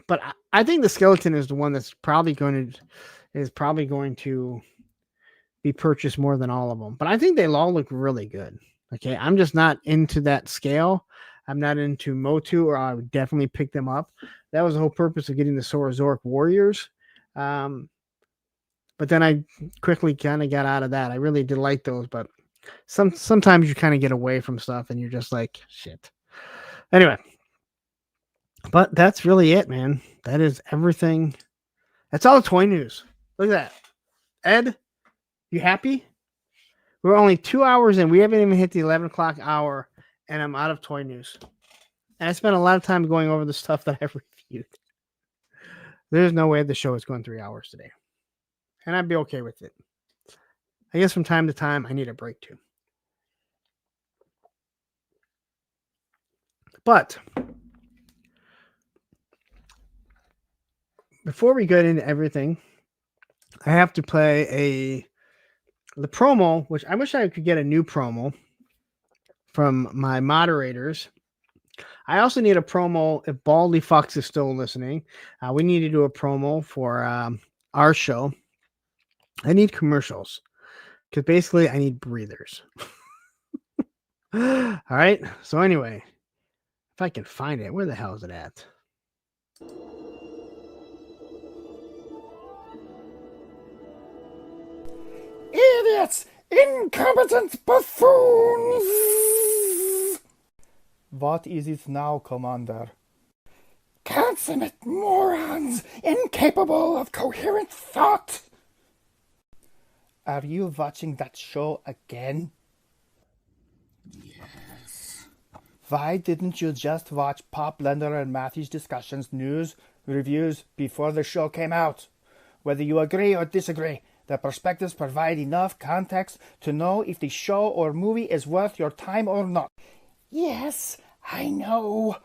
but I think the skeleton is the one that's probably going to be purchased more than all of them. But I think they all look really good. Okay, I'm just not into that scale. I'm not into Motu, or I would definitely pick them up. That was the whole purpose of getting the Saurozoic Warriors. But then I quickly kind of got out of that. I really did like those, but sometimes you kind of get away from stuff and you're just like, shit. Anyway, but that's really it, man. That is everything. That's all the toy news. Look at that. Ed, you happy? We're only 2 hours in. We haven't even hit the 11 o'clock hour, and I'm out of toy news. And I spent a lot of time going over the stuff that I've reviewed. There's no way the show is going 3 hours today. And I'd be okay with it. I guess from time to time, I need a break too. But before we get into everything, I have to play the promo, which I wish I could get a new promo from my moderators. I also need a promo if Baldy Fox is still listening. We need to do a promo for our show. I need commercials because basically I need breathers. All right. So anyway, if I can find it, where the hell is it at? Idiots! Incompetent buffoons! What is it now, Commander? Consummate morons, incapable of coherent thought! Are you watching that show again? Yes. Why didn't you just watch Pop Blender and Matthew's discussions, news, reviews before the show came out? Whether you agree or disagree, the perspectives provide enough context to know if the show or movie is worth your time or not. Yes, I know.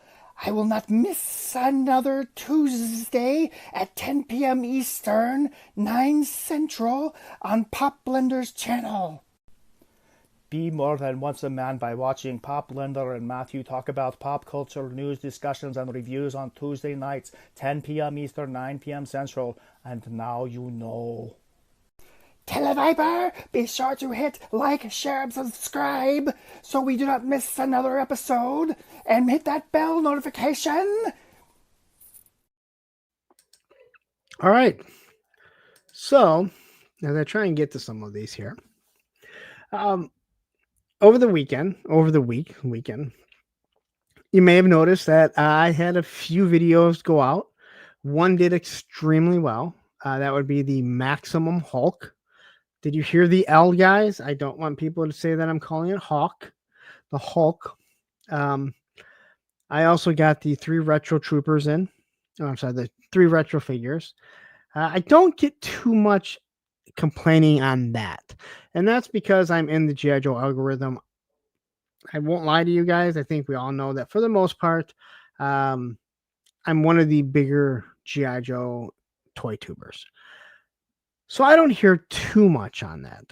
I will not miss another Tuesday at 10 p.m. Eastern, 9 Central on Pop Blender's channel. Be more than once a man by watching Pop Blender and Matthew talk about pop culture, news, discussions, and reviews on Tuesday nights, 10 p.m. Eastern, 9 p.m. Central. And now you know. Televiper, be sure to hit like, share, and subscribe so we do not miss another episode, and hit that bell notification. All right. So, as I try and get to some of these here, over the weekend, you may have noticed that I had a few videos go out. One did extremely well. That would be the Maximum Hulk. Did you hear the L, guys? I don't want people to say that I'm calling it Hawk. The Hulk. I also got the 3 retro troopers in. Oh, I'm sorry, the 3 retro figures. I don't get too much complaining on that. And that's because I'm in the G.I. Joe algorithm. I won't lie to you guys. I think we all know that for the most part, I'm one of the bigger G.I. Joe toy tubers. So I don't hear too much on that.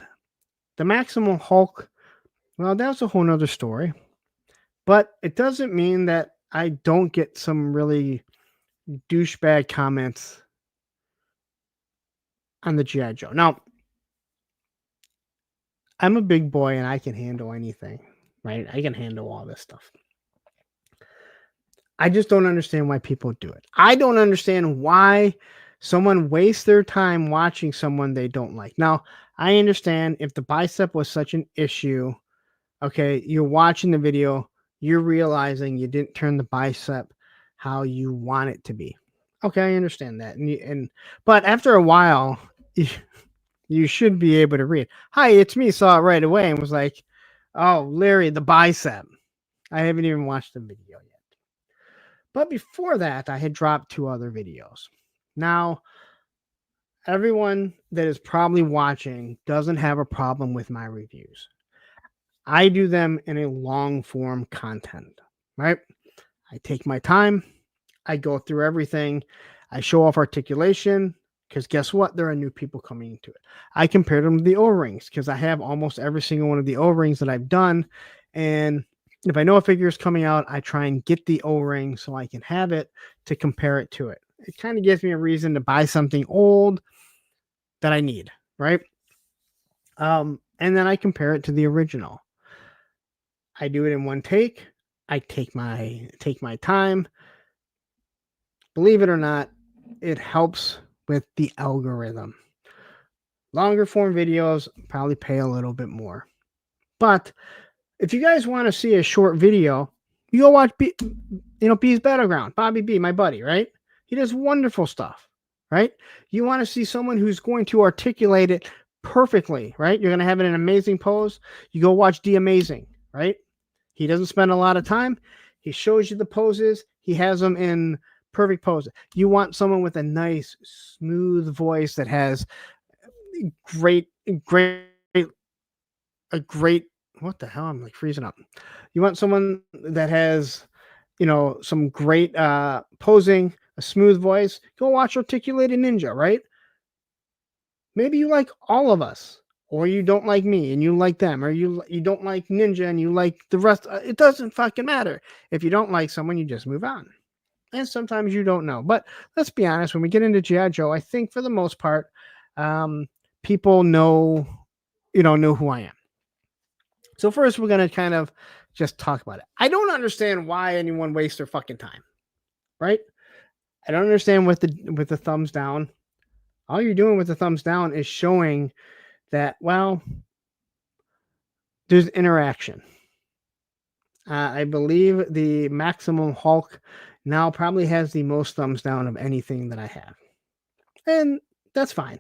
The Maximum Hulk, well, that's a whole nother story. But it doesn't mean that I don't get some really douchebag comments on the G.I. Joe. Now, I'm a big boy and I can handle anything, right? I can handle all this stuff. I just don't understand why people do it. I don't understand why someone wastes their time watching someone they don't like. Now, I understand if the bicep was such an issue, okay, you're watching the video, you're realizing you didn't turn the bicep how you want it to be. Okay, I understand that. But after a while, you should be able to read. Hi, it's me, saw it right away and was like, oh, Larry, the bicep. I haven't even watched the video yet. But before that, I had dropped 2 other videos. Now, everyone that is probably watching doesn't have a problem with my reviews. I do them in a long form content, right? I take my time. I go through everything. I show off articulation because guess what? There are new people coming into it. I compared them to the O-rings because I have almost every single one of the O-rings that I've done. And if I know a figure is coming out, I try and get the O-ring so I can have it to compare it to it. It kind of gives me a reason to buy something old that I need, right? And then I compare it to the original. I do it in one take. I take my time. Believe it or not, it helps with the algorithm. Longer form videos probably pay a little bit more. But if you guys want to see a short video, you go watch B's Battleground. Bobby B, my buddy, right? He does wonderful stuff, right? You want to see someone who's going to articulate it perfectly, right? You're going to have it in an amazing pose. You go watch D Amazing, right? He doesn't spend a lot of time. He shows you the poses. He has them in perfect poses. You want someone with a nice, smooth voice that has great, what the hell? I'm like freezing up. You want someone that has, some great posing, a smooth voice. Go watch Articulated Ninja, right? Maybe you like all of us, or you don't like me and you like them, or you don't like Ninja and you like the rest. It doesn't fucking matter. If you don't like someone, you just move on. And sometimes you don't know. But let's be honest, when we get into G.I. Joe, I think for the most part, people know who I am. So first, we're going to kind of just talk about it. I don't understand why anyone wastes their fucking time, right? I don't understand with the thumbs down. All you're doing with the thumbs down is showing that, well, there's interaction. I believe the Maximum Hulk now probably has the most thumbs down of anything that I have. And that's fine.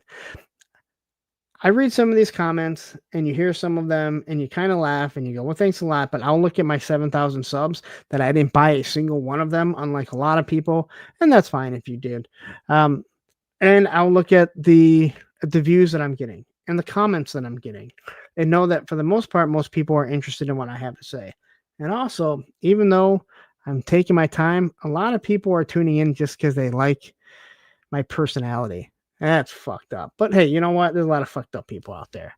I read some of these comments and you hear some of them and you kind of laugh and you go, well, thanks a lot. But I'll look at my 7,000 subs that I didn't buy a single one of them, unlike a lot of people. And that's fine if you did. And I'll look at the views that I'm getting and the comments that I'm getting and know that for the most part, most people are interested in what I have to say. And also, even though I'm taking my time, a lot of people are tuning in just because they like my personality. That's fucked up. But hey, you know what? There's a lot of fucked up people out there.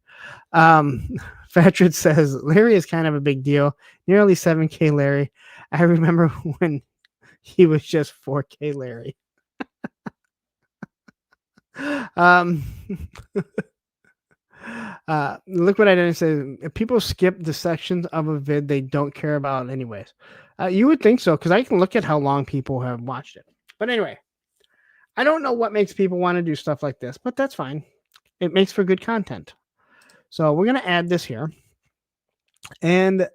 Fatrid says, Larry is kind of a big deal. Nearly 7K Larry. I remember when he was just 4K Larry. Look what I didn't say. If people skip the sections of a vid they don't care about anyways. You would think so, because I can look at how long people have watched it. But anyway, I don't know what makes people want to do stuff like this, but that's fine. It makes for good content. So we're going to add this here. And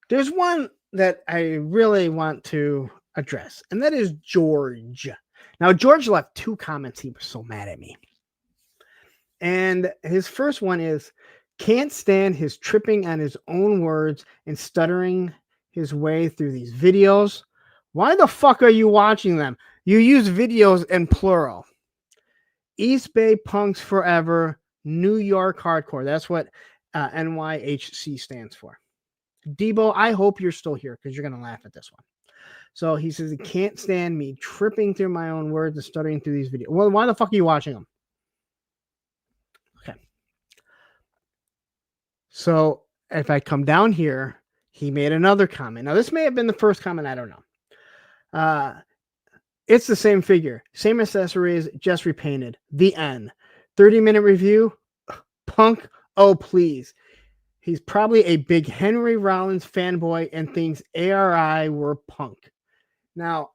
there's one that I really want to address, and that is George. Now, George left 2 comments. He was so mad at me. And his first one is, can't stand his tripping on his own words and stuttering his way through these videos. Why the fuck are you watching them? You use videos in plural. East Bay Punks Forever, New York Hardcore. That's what NYHC stands for. Debo, I hope you're still here because you're going to laugh at this one. So he says he can't stand me tripping through my own words and stuttering through these videos. Well, why the fuck are you watching them? Okay. So if I come down here, he made another comment. Now, this may have been the first comment. I don't know. It's the same figure, same accessories, just repainted. The end. 30-minute review. Punk. Oh, please. He's probably a big Henry Rollins fanboy and thinks ARI were punk. Now,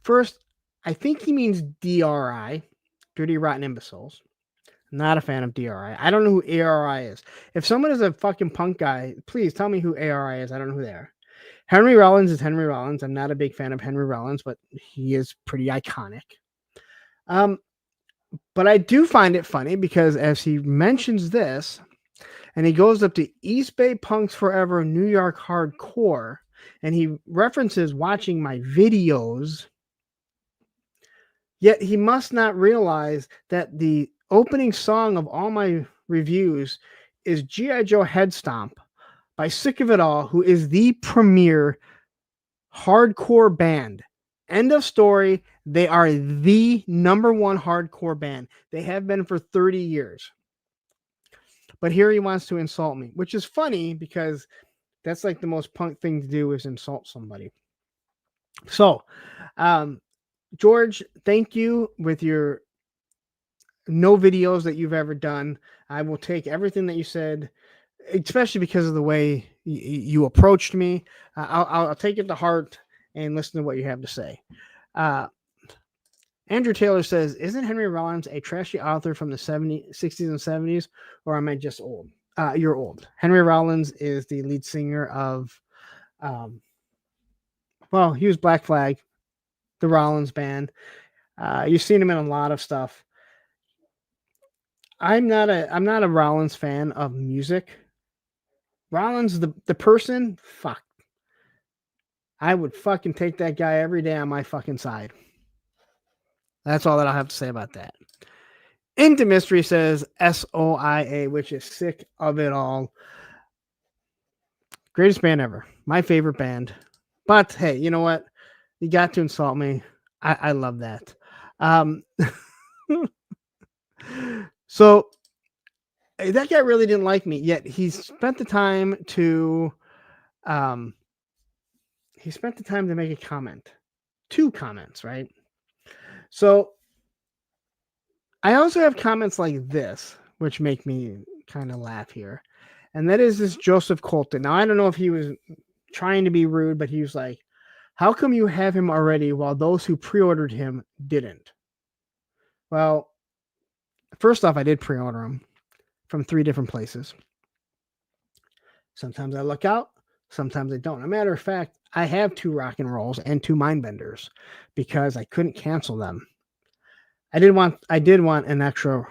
first, I think he means DRI, Dirty Rotten Imbeciles. Not a fan of DRI. I don't know who ARI is. If someone is a fucking punk guy, please tell me who ARI is. I don't know who they are. Henry Rollins is Henry Rollins. I'm not a big fan of Henry Rollins, but he is pretty iconic. But I do find it funny because as he mentions this, and he goes up to East Bay Punks Forever, New York Hardcore, and he references watching my videos, yet he must not realize that the opening song of all my reviews is G.I. Joe Head Stomp by Sick of It All, who is the premier hardcore band. End of story. They are the number one hardcore band. They have been for 30 years. But here he wants to insult me, which is funny because that's like the most punk thing to do is insult somebody. So, George, thank you with your no videos that you've ever done. I will take everything that you said, especially because of the way you approached me. I'll take it to heart and listen to what you have to say. Andrew Taylor says, isn't Henry Rollins a trashy author from the 60s and 70s, or am I just old? You're old. Henry Rollins is the lead singer of, he was Black Flag, the Rollins band. You've seen him in a lot of stuff. I'm not a Rollins fan of music. Rollins, the person, fuck. I would fucking take that guy every day on my fucking side. That's all that I'll have to say about that. Into Mystery says SOIA, which is Sick of It All. Greatest band ever. My favorite band. But hey, you know what? You got to insult me. I love that. So that guy really didn't like me, yet he spent the time to make a comment. 2 comments, right? So I also have comments like this, which make me kind of laugh here. And that is this Joseph Colton. Now, I don't know if he was trying to be rude, but he was like, how come you have him already while those who pre-ordered him didn't? Well, first off, I did pre-order him from 3 different places. Sometimes I luck out. Sometimes I don't. As a matter of fact, I have 2 rock and rolls and 2 Mindbenders because I couldn't cancel them. I did want an extra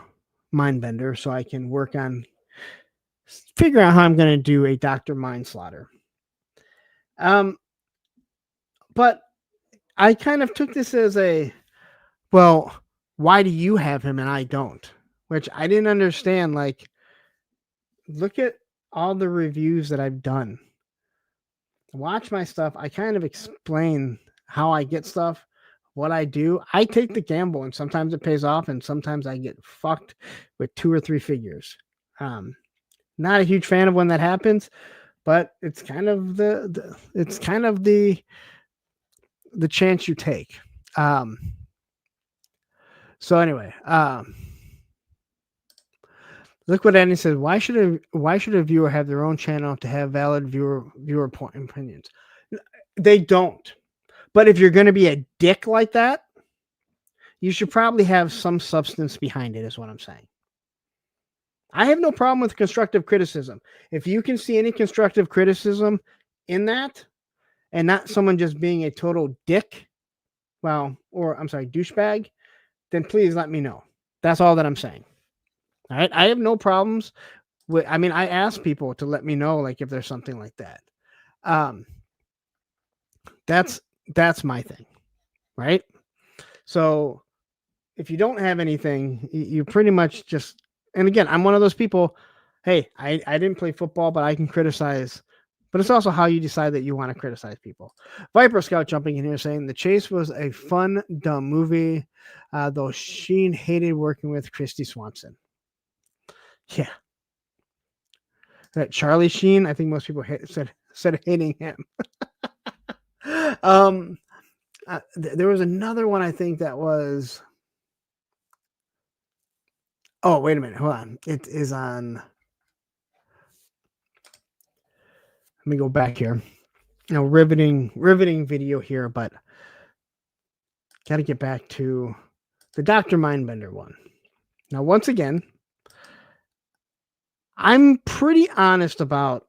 Mindbender so I can work on figure out how I'm going to do a Dr. Mindslaughter. But I kind of took this as why do you have him and I don't? Which I didn't understand. Like, look at all the reviews that I've done. Watch my stuff. I kind of explain how I get stuff, what I do. I take the gamble, and sometimes it pays off, and sometimes I get fucked with 2 or 3 figures. Not a huge fan of when that happens, but it's kind of the chance you take. So anyway, look what Andy says. Why should a viewer have their own channel to have valid viewer point opinions? They don't. But if you're going to be a dick like that, you should probably have some substance behind it, is what I'm saying. I have no problem with constructive criticism. If you can see any constructive criticism in that, and not someone just being a total dick, douchebag, then please let me know. That's all that I'm saying. All right. I have no problems with, I ask people to let me know, like, if there's something like that. That's my thing. Right. So if you don't have anything, you pretty much just, and again, I'm one of those people. Hey, I didn't play football, but I can criticize. But it's also how you decide that you want to criticize people. Viper Scout jumping in here saying The Chase was a fun, dumb movie, though Sheen hated working with Christy Swanson. Yeah. That Charlie Sheen, I think most people said hating him. There was another one, I think, that was... Oh, wait a minute. Hold on. It is on... Let me go back here. Riveting video here, but got to get back to the Dr. Mindbender one. Now, once again, I'm pretty honest about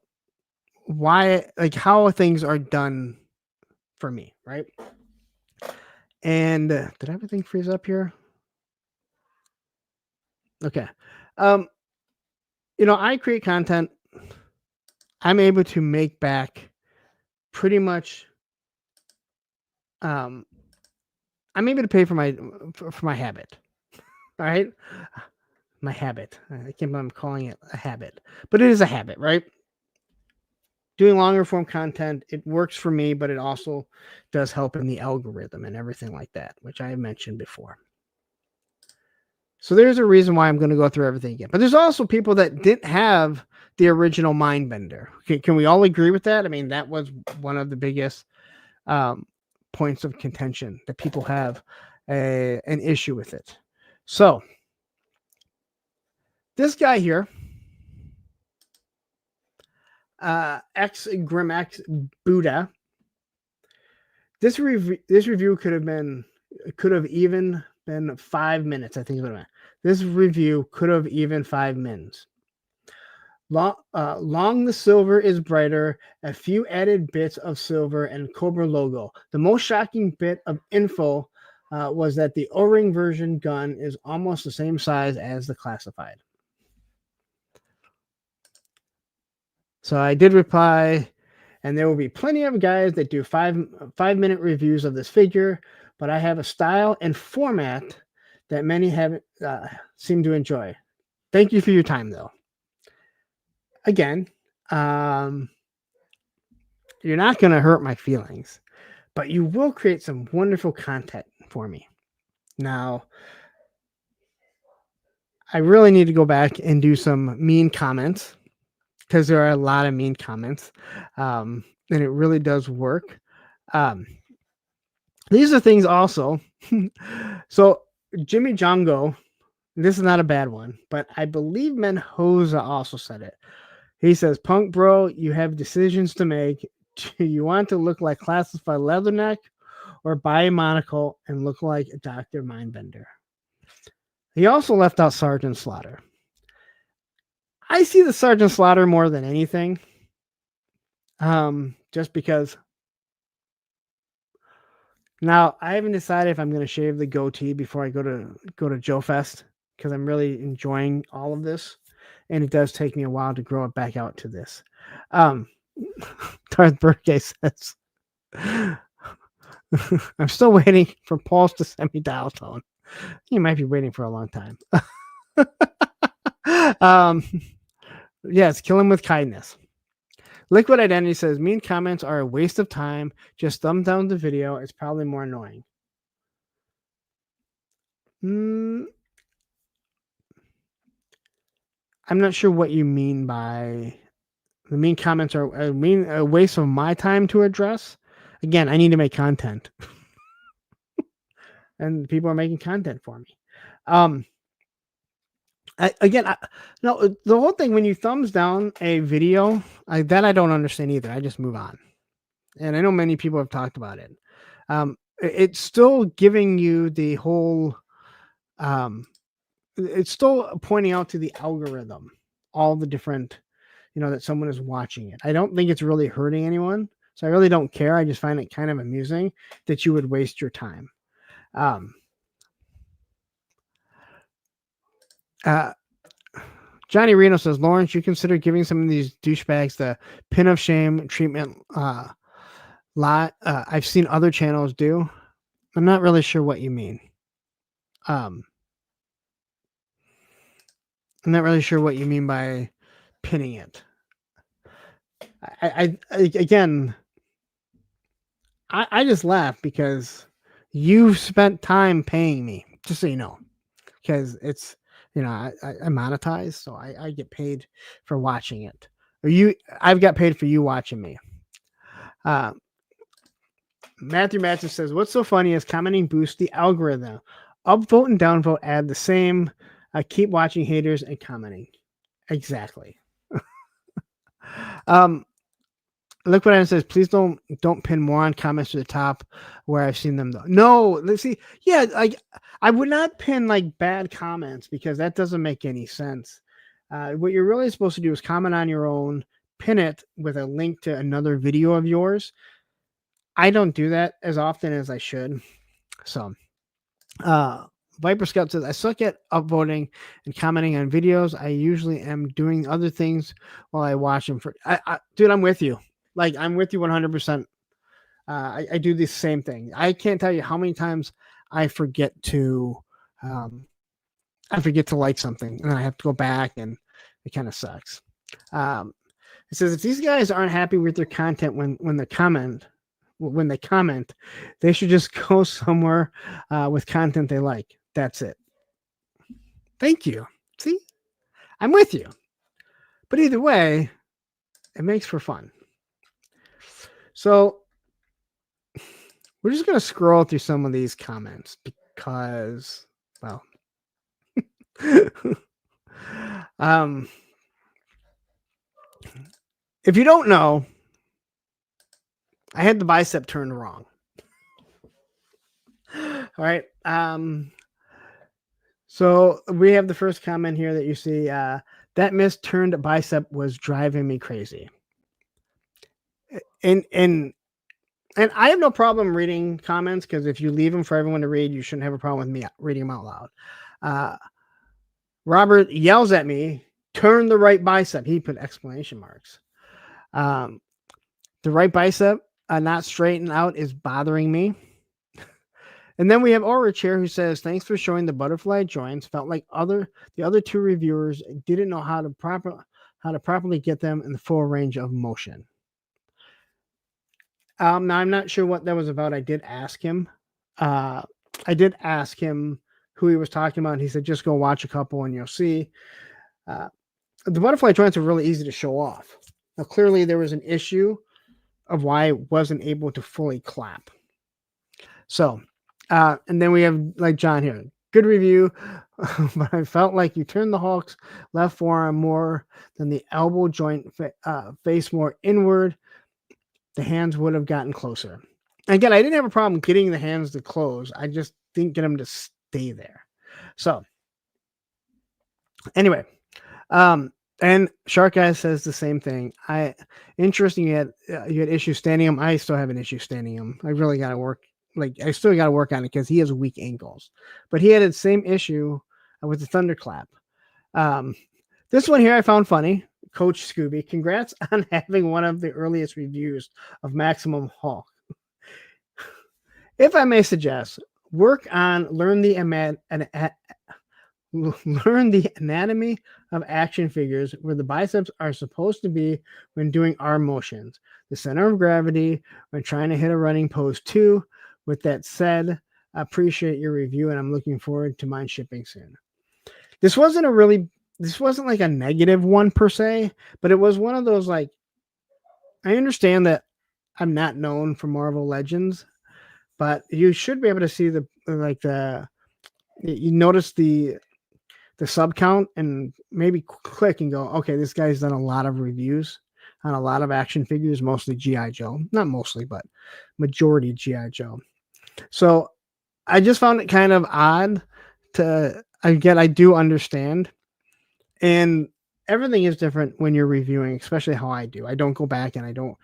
how things are done for me, right? And did everything freeze up here? Okay. I create content. I'm able to make back pretty much. I'm able to pay for my habit. All right. my habit. I can't believe I'm calling it a habit, but it is a habit, right? Doing longer form content, it works for me, but it also does help in the algorithm and everything like that, which I have mentioned before. So there's a reason why I'm going to go through everything again. But there's also people that didn't have the original Mindbender. Can we all agree with that? I mean, that was one of the biggest points of contention, that people have an issue with it. So this guy here, X Grimax Buddha, this review could have even been 5 minutes. I think is what I meant. This review could have even 5 minutes. Long the silver is brighter, a few added bits of silver and Cobra logo. The most shocking bit of info was that the O-ring version gun is almost the same size as the classified. So I did reply, and there will be plenty of guys that do 5-minute reviews of this figure, but I have a style and format that many haven't seem to enjoy. Thank you for your time, though. Again, you're not going to hurt my feelings, but you will create some wonderful content for me. Now, I really need to go back and do some mean comments, because there are a lot of mean comments, and it really does work. These are things also. So Jimmy Jongo, this is not a bad one, but I believe Menhoza also said it. He says, "Punk bro, you have decisions to make. Do you want to look like classified Leatherneck or buy a monocle and look like a Dr. Mindbender?" He also left out Sergeant Slaughter. I see the Sergeant Slaughter more than anything. Just because. Now, I haven't decided if I'm going to shave the goatee before I go to Joe Fest, because I'm really enjoying all of this, and it does take me a while to grow it back out to this. Darth Burke says, "I'm still waiting for Pauls to send me dial tone." You might be waiting for a long time. Yes, kill him with kindness. Liquid Identity says, "Mean comments are a waste of time. Just thumb down the video. It's probably more annoying." I'm not sure what you mean by the mean comments are a waste of my time to address. Again, I need to make content. And people are making content for me. No, the whole thing, when you thumbs down a video, that I don't understand either. I just move on. And I know many people have talked about it. It's still giving you the whole, it's still pointing out to the algorithm all the different, that someone is watching it. I don't think it's really hurting anyone. So I really don't care. I just find it kind of amusing that you would waste your time. Johnny Reno says, "Lawrence, you consider giving some of these douchebags the pin of shame treatment I've seen other channels do." I'm not really sure what you mean. I'm not really sure what you mean by pinning it. I just laugh because you've spent time paying me, just so you know, because it's, I monetize, so I get paid for watching it. I've got paid for you watching me. Matthew Matthews says, "What's so funny is commenting boosts the algorithm. Upvote and downvote add the same. Keep watching haters and commenting." Exactly. Look what Adam says. "Please don't pin moron comments to the top where I've seen them though." No, let's see. Yeah, I would not pin like bad comments, because that doesn't make any sense. What you're really supposed to do is comment on your own, pin it with a link to another video of yours. I don't do that as often as I should. So, Viper Scout says, "I suck at upvoting and commenting on videos. I usually am doing other things while I watch them." Dude, I'm with you. Like, I'm with you 100%. I do the same thing. I can't tell you how many times I forget to I forget to like something and then I have to go back and it kind of sucks. It says if these guys aren't happy with their content when they comment, they should just go somewhere with content they like. That's it. Thank you. See, I'm with you. But either way, it makes for fun. So we're just going to scroll through some of these comments because, well, if you don't know, I had the bicep turned wrong. All right. So we have the first comment here that you see. That misturned bicep was driving me crazy. And I have no problem reading comments because if you leave them for everyone to read, you shouldn't have a problem with me reading them out loud. Robert yells at me, turn the right bicep. He put exclamation marks. The right bicep not straightened out is bothering me. And then we have Ulrich here who says, thanks for showing the butterfly joints. Felt like the other two reviewers didn't know how to properly get them in the full range of motion. Now I'm not sure what that was about. I did ask him. I did ask him who he was talking about. And he said, just go watch a couple and you'll see. The butterfly joints are really easy to show off. Now, clearly there was an issue of why I wasn't able to fully clap. So, and then we have like John here. Good review, but I felt like you turned the Hulk's left forearm more than the elbow joint face more inward. The hands would have gotten closer. Again, I didn't have a problem getting the hands to close. I just didn't get them to stay there. So, anyway, and Shark Guy says the same thing. Interesting. You had issues standing him. I still have an issue standing him. I really got to work. I still got to work on it because he has weak ankles. But he had the same issue with the thunderclap. This one here I found funny. Coach Scooby, congrats on having one of the earliest reviews of Maximum Hulk. If I may suggest, work on learn the anatomy of action figures where the biceps are supposed to be when doing arm motions, the center of gravity when trying to hit a running pose too. With that said, I appreciate your review and I'm looking forward to mine shipping soon. This wasn't like a negative one per se, but it was one of those like, I understand that I'm not known for Marvel Legends, but you should be able to see you notice the sub count and maybe click and go, okay, this guy's done a lot of reviews on a lot of action figures, mostly G.I. Joe. Not mostly, but majority G.I. Joe. So I just found it kind of odd again, I do understand. And everything is different when you're reviewing, especially how I do. I don't go back and I don't,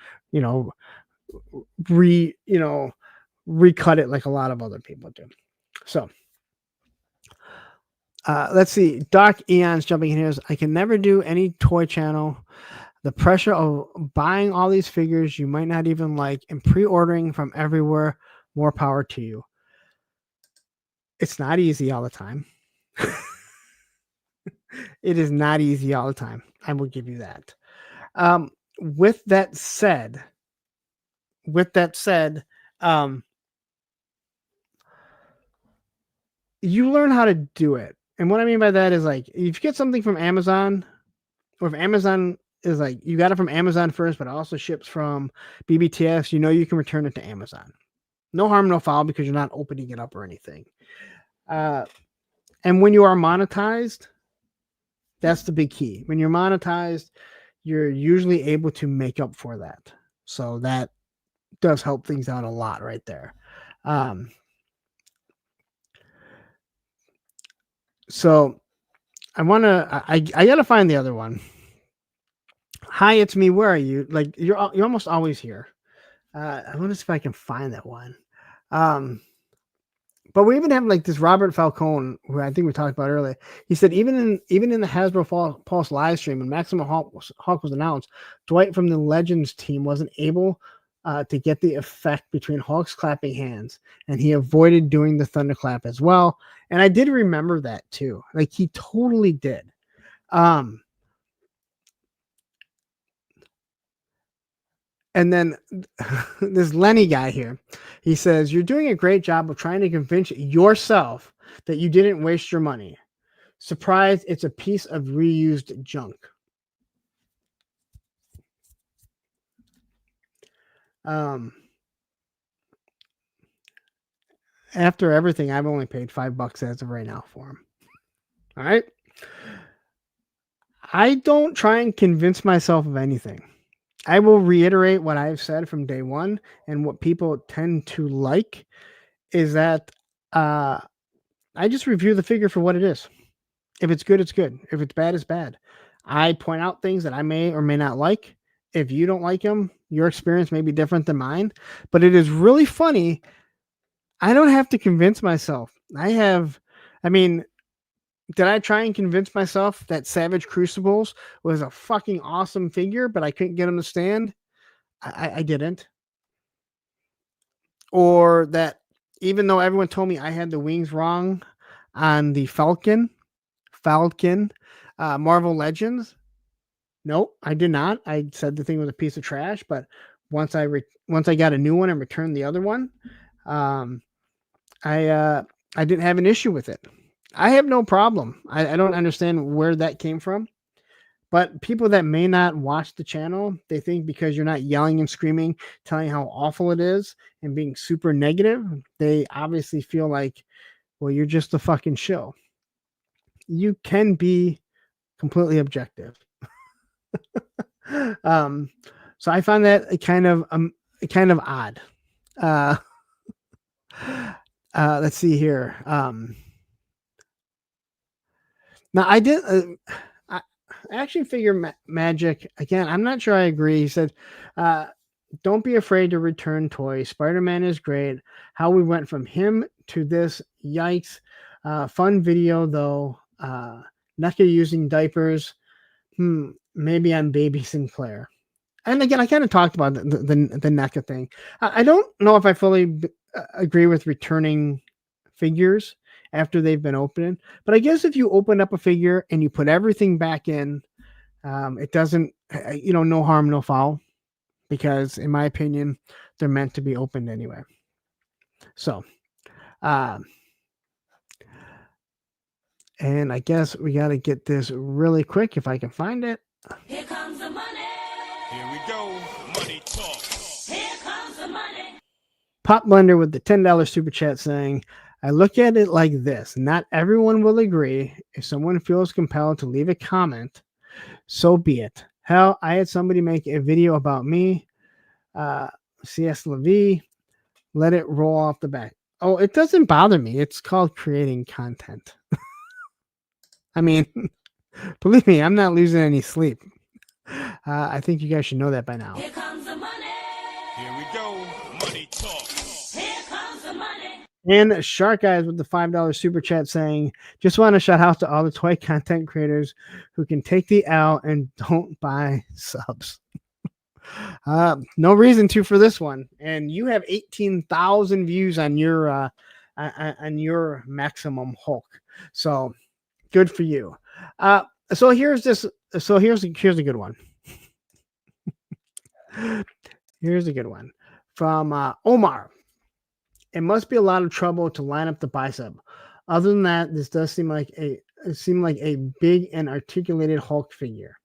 recut it like a lot of other people do. So let's see. Doc Eon's jumping in here. I can never do any toy channel. The pressure of buying all these figures you might not even like and pre-ordering from everywhere. More power to you. It's not easy all the time. It is not easy all the time. I will give you that. With that said, you learn how to do it. And what I mean by that is like, if you get something from Amazon, or if Amazon is like, you got it from Amazon first, but it also ships from BBTS, you can return it to Amazon. No harm, no foul, because you're not opening it up or anything. And when you are monetized, that's the big key. When you're monetized, you're usually able to make up for that. So that does help things out a lot right there. So I got to find the other one. Hi, it's me. Where are you? Like you're almost always here. I wonder if I can find that one. But we even have like this Robert Falcone, who I think we talked about earlier. He said even in the Hasbro Pulse live stream when Maximum Hulk was announced, Dwight from the Legends team wasn't able to get the effect between Hulk's clapping hands, and he avoided doing the thunderclap as well. And I did remember that too. Like he totally did. And then this Lenny guy here, he says, "You're doing a great job of trying to convince yourself that you didn't waste your money. Surprised it's a piece of reused junk." After everything, I've only paid $5 as of right now for him. All right. I don't try and convince myself of anything. I will reiterate what I've said from day one, and what people tend to like is that I just review the figure for what it is. If it's good, it's good. If it's bad, it's bad. I point out things that I may or may not like. If you don't like them, your experience may be different than mine. But it is really funny. I don't have to convince myself. Did I try and convince myself that Savage Crucibles was a fucking awesome figure, but I couldn't get him to stand? I didn't. Or that even though everyone told me I had the wings wrong on the Falcon, Marvel Legends, nope, I did not. I said the thing was a piece of trash, but once I got a new one and returned the other one, I didn't have an issue with it. I have no problem. I don't understand where that came from. But people that may not watch the channel, they think because you're not yelling and screaming, telling how awful it is and being super negative, they obviously feel like, well, you're just a fucking shill. You can be completely objective. So I find that kind of odd. Let's see here. Now I did. Action figure magic again. I'm not sure I agree. He said, "Don't be afraid to return toys. Spider-Man is great. How we went from him to this, yikes! Fun video though. NECA using diapers. Maybe I'm Baby Sinclair." And again, I kind of talked about the NECA thing. I don't know if I fully agree with returning figures after they've been opened, but I guess if you open up a figure and you put everything back in, it doesn't, no harm, no foul, because in my opinion, they're meant to be opened anyway. So, and I guess we got to get this really quick if I can find it. Here comes the money. Here we go. Money talk. Here comes the money. Pop Blender with the $10 super chat saying, "I look at it like this. Not everyone will agree. If someone feels compelled to leave a comment, so be it. Hell, I had somebody make a video about me. C.S. Levy. Let it roll off the back." Oh, it doesn't bother me. It's called creating content. I mean, believe me, I'm not losing any sleep. I think you guys should know that by now. Here comes the money. Here we go. Money talk. Here comes the money. And Shark Guys with the $5 super chat saying, "Just want to shout out to all the toy content creators who can take the L and don't buy subs." No reason to for this one. And you have 18,000 views on your Maximum Hulk. So good for you. So here's a good one. Here's a good one from Omar. "It must be a lot of trouble to line up the bicep. Other than that, this does seem like a big and articulated Hulk figure."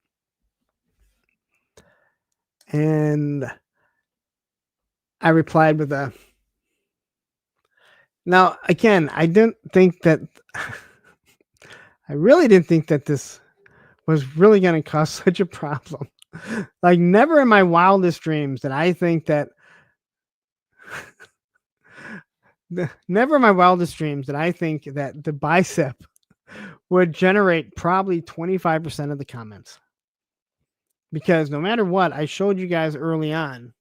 And I replied with a, now again, I really didn't think that this was really going to cause such a problem. Like, never in my wildest dreams did I think that the bicep would generate probably 25% of the comments. Because no matter what, I showed you guys early on,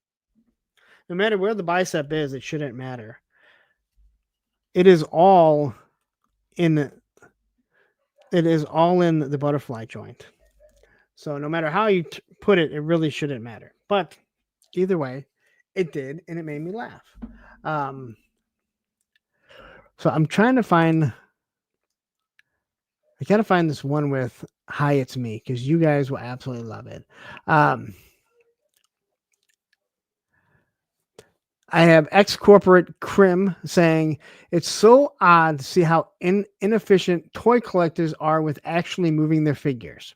no matter where the bicep is, it shouldn't matter. It is all in the butterfly joint. So no matter how you put it, it really shouldn't matter. But either way, it did, and it made me laugh. So I'm trying to find I gotta find this one with "Hi, it's me" because you guys will absolutely love it. I have ex-corporate Crim saying it's so odd to see how inefficient toy collectors are with actually moving their figures.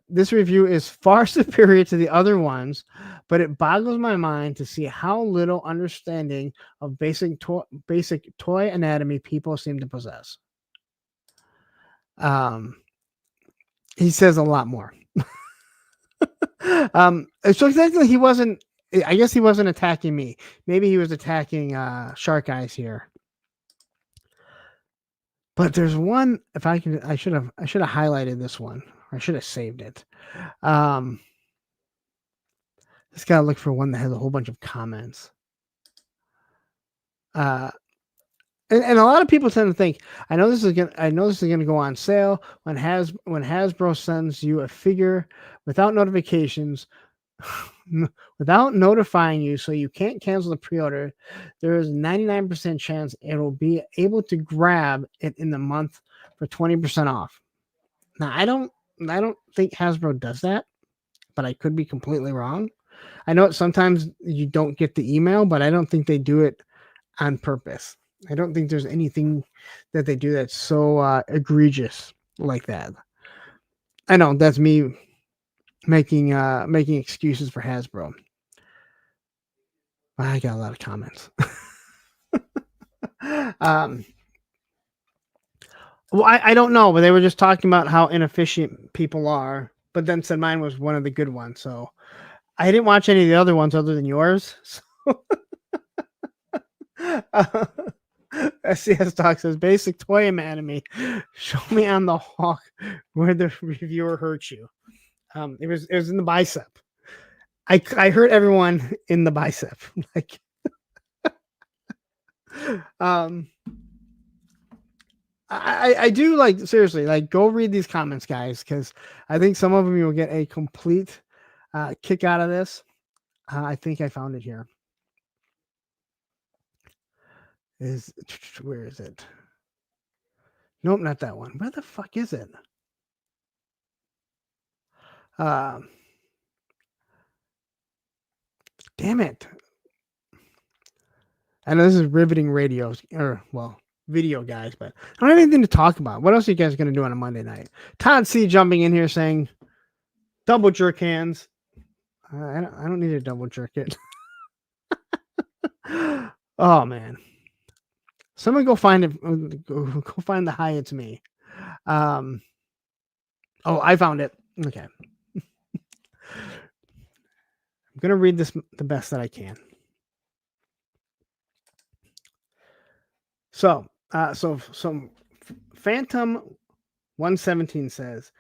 This review is far superior to the other ones, but it boggles my mind to see how little understanding of basic toy anatomy people seem to possess. He says a lot more. So exactly, he wasn't. I guess he wasn't attacking me. Maybe he was attacking Shark Eyes here. But there's one. If I can, I should have highlighted this one. Or I should have saved it. Just gotta look for one that has a whole bunch of comments. And a lot of people tend to think, I know this is gonna go on sale when Hasbro sends you a figure without notifications, without notifying you, so you can't cancel the pre-order. There is 99% chance it will be able to grab it in the month for 20% off. Now I don't think Hasbro does that, but I could be completely wrong. I know sometimes you don't get the email, but I don't think they do it on purpose. I don't think there's anything that they do that's so egregious like that. I know that's me making excuses for Hasbro. I got a lot of comments. Well, I don't know, but they were just talking about how inefficient people are, but then said mine was one of the good ones. So I didn't watch any of the other ones other than yours. So SCS Talk says basic toy anatomy. Show me on the hawk where the reviewer hurt you. It was in the bicep. I hurt everyone in the bicep. Like, I do, like, seriously, like, go read these comments, guys, because I think some of them you'll get a complete kick out of this. I think I found it here. Where is it? Nope, not that one. Where the fuck is it? Damn it. I know this is riveting video, guys, but I don't have anything to talk about. What else are you guys going to do on a Monday night? Todd C jumping in here saying, double jerk hands. I don't need to double jerk it. Oh, man. Someone go find it. Go find the Hi, it's me. Oh, I found it. Okay. I'm going to read this the best that I can. So Phantom 117 says,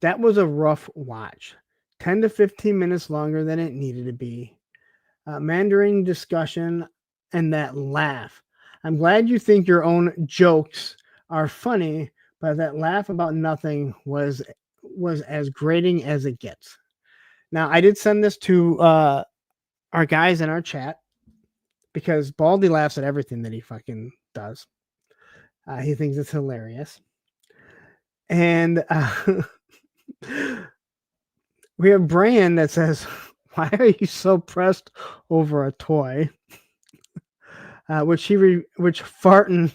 that was a rough watch. 10 to 15 minutes longer than it needed to be. Mandarin discussion and that laugh. I'm glad you think your own jokes are funny, but that laugh about nothing was as grating as it gets. Now, I did send this to our guys in our chat because Baldy laughs at everything that he fucking does. He thinks it's hilarious. And we have Brian that says, why are you so pressed over a toy? Which Farton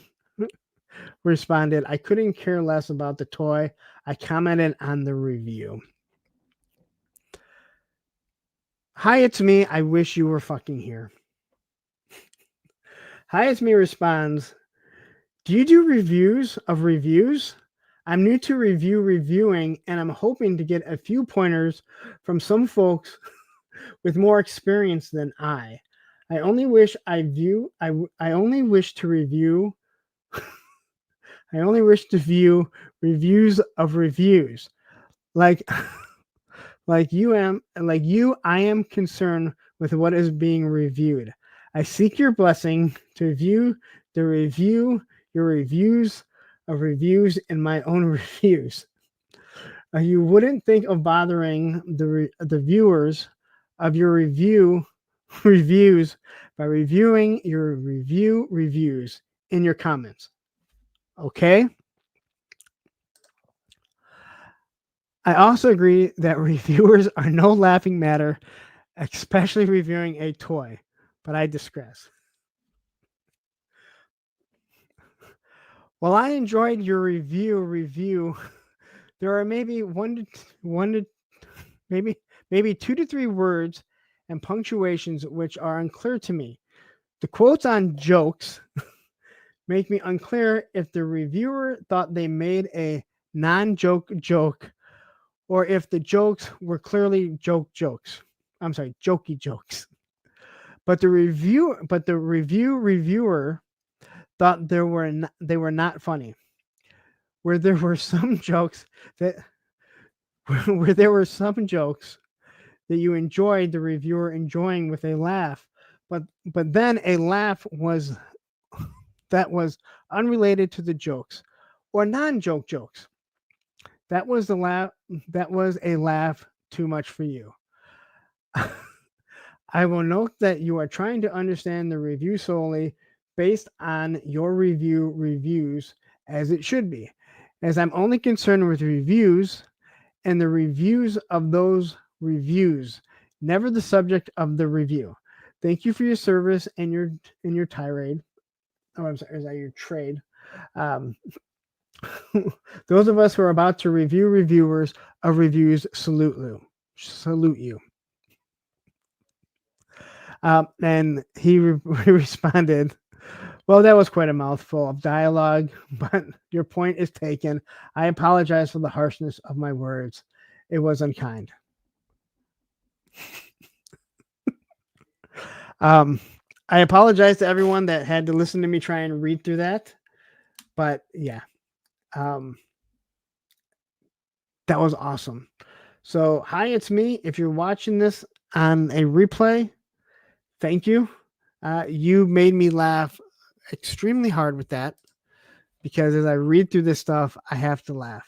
responded, I couldn't care less about the toy. I commented on the review. Hi, it's me. I wish you were fucking here. Hi, it's me responds, do you do reviews of reviews? I'm new to reviewing, and I'm hoping to get a few pointers from some folks with more experience than I. I only wish to view reviews of reviews. Like you, I am concerned with what is being reviewed. I seek your blessing to view your reviews of reviews in my own reviews. You wouldn't think of bothering the viewers of your reviews by reviewing your reviews in your comments. Okay? I also agree that reviewers are no laughing matter, especially reviewing a toy, but I digress. While I enjoyed your review, there are maybe maybe 2 to 3 words and punctuations which are unclear to me. The quotes on jokes make me unclear if the reviewer thought they made a non-joke joke or if the jokes were clearly jokes. I'm sorry, jokey jokes. But the reviewer thought they were not funny. Where there were some jokes that where there were some jokes that you enjoyed the reviewer enjoying with a laugh, but then a laugh was that was unrelated to the jokes or non-joke jokes. That was a laugh too much for you. I will note that you are trying to understand the review solely based on your reviews as it should be, as I'm only concerned with reviews and the reviews of those reviews, never the subject of the review. Thank you for your service and your tirade. Oh, I'm sorry, is that your trade? Those of us who are about to review reviewers of reviews salute you. And he responded, well, that was quite a mouthful of dialogue, but your point is taken. I apologize for the harshness of my words. It was unkind. I apologize to everyone that had to listen to me try and read through that. But yeah, that was awesome. So, hi, it's me. If you're watching this on a replay, thank you. You made me laugh extremely hard with that because as I read through this stuff, I have to laugh.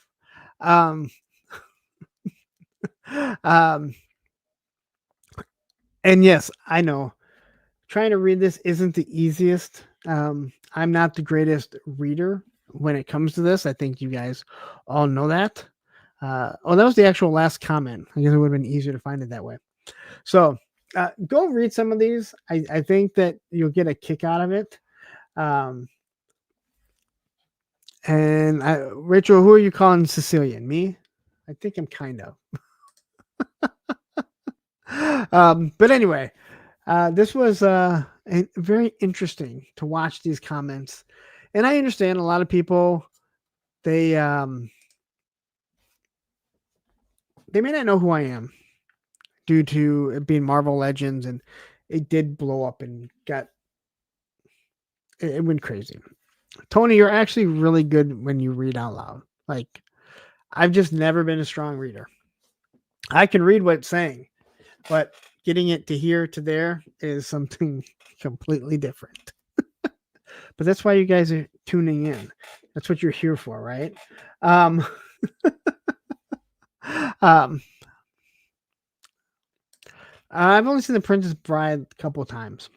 And yes, I know trying to read this isn't the easiest. I'm not the greatest reader when it comes to this. I think you guys all know that. That was the actual last comment. I guess it would have been easier to find it that way. So go read some of these. I think that you'll get a kick out of it. Rachel, who are you calling Sicilian? Me? I think I'm kind of. But anyway, this was very interesting to watch these comments. And I understand a lot of people, they may not know who I am due to it being Marvel Legends, and it did blow up and it went crazy. Tony, you're actually really good when you read out loud. Like, I've just never been a strong reader. I can read what it's saying, but getting it to here to there is something completely different. But that's why you guys are tuning in. That's what you're here for, right? I've only seen The Princess Bride a couple of times.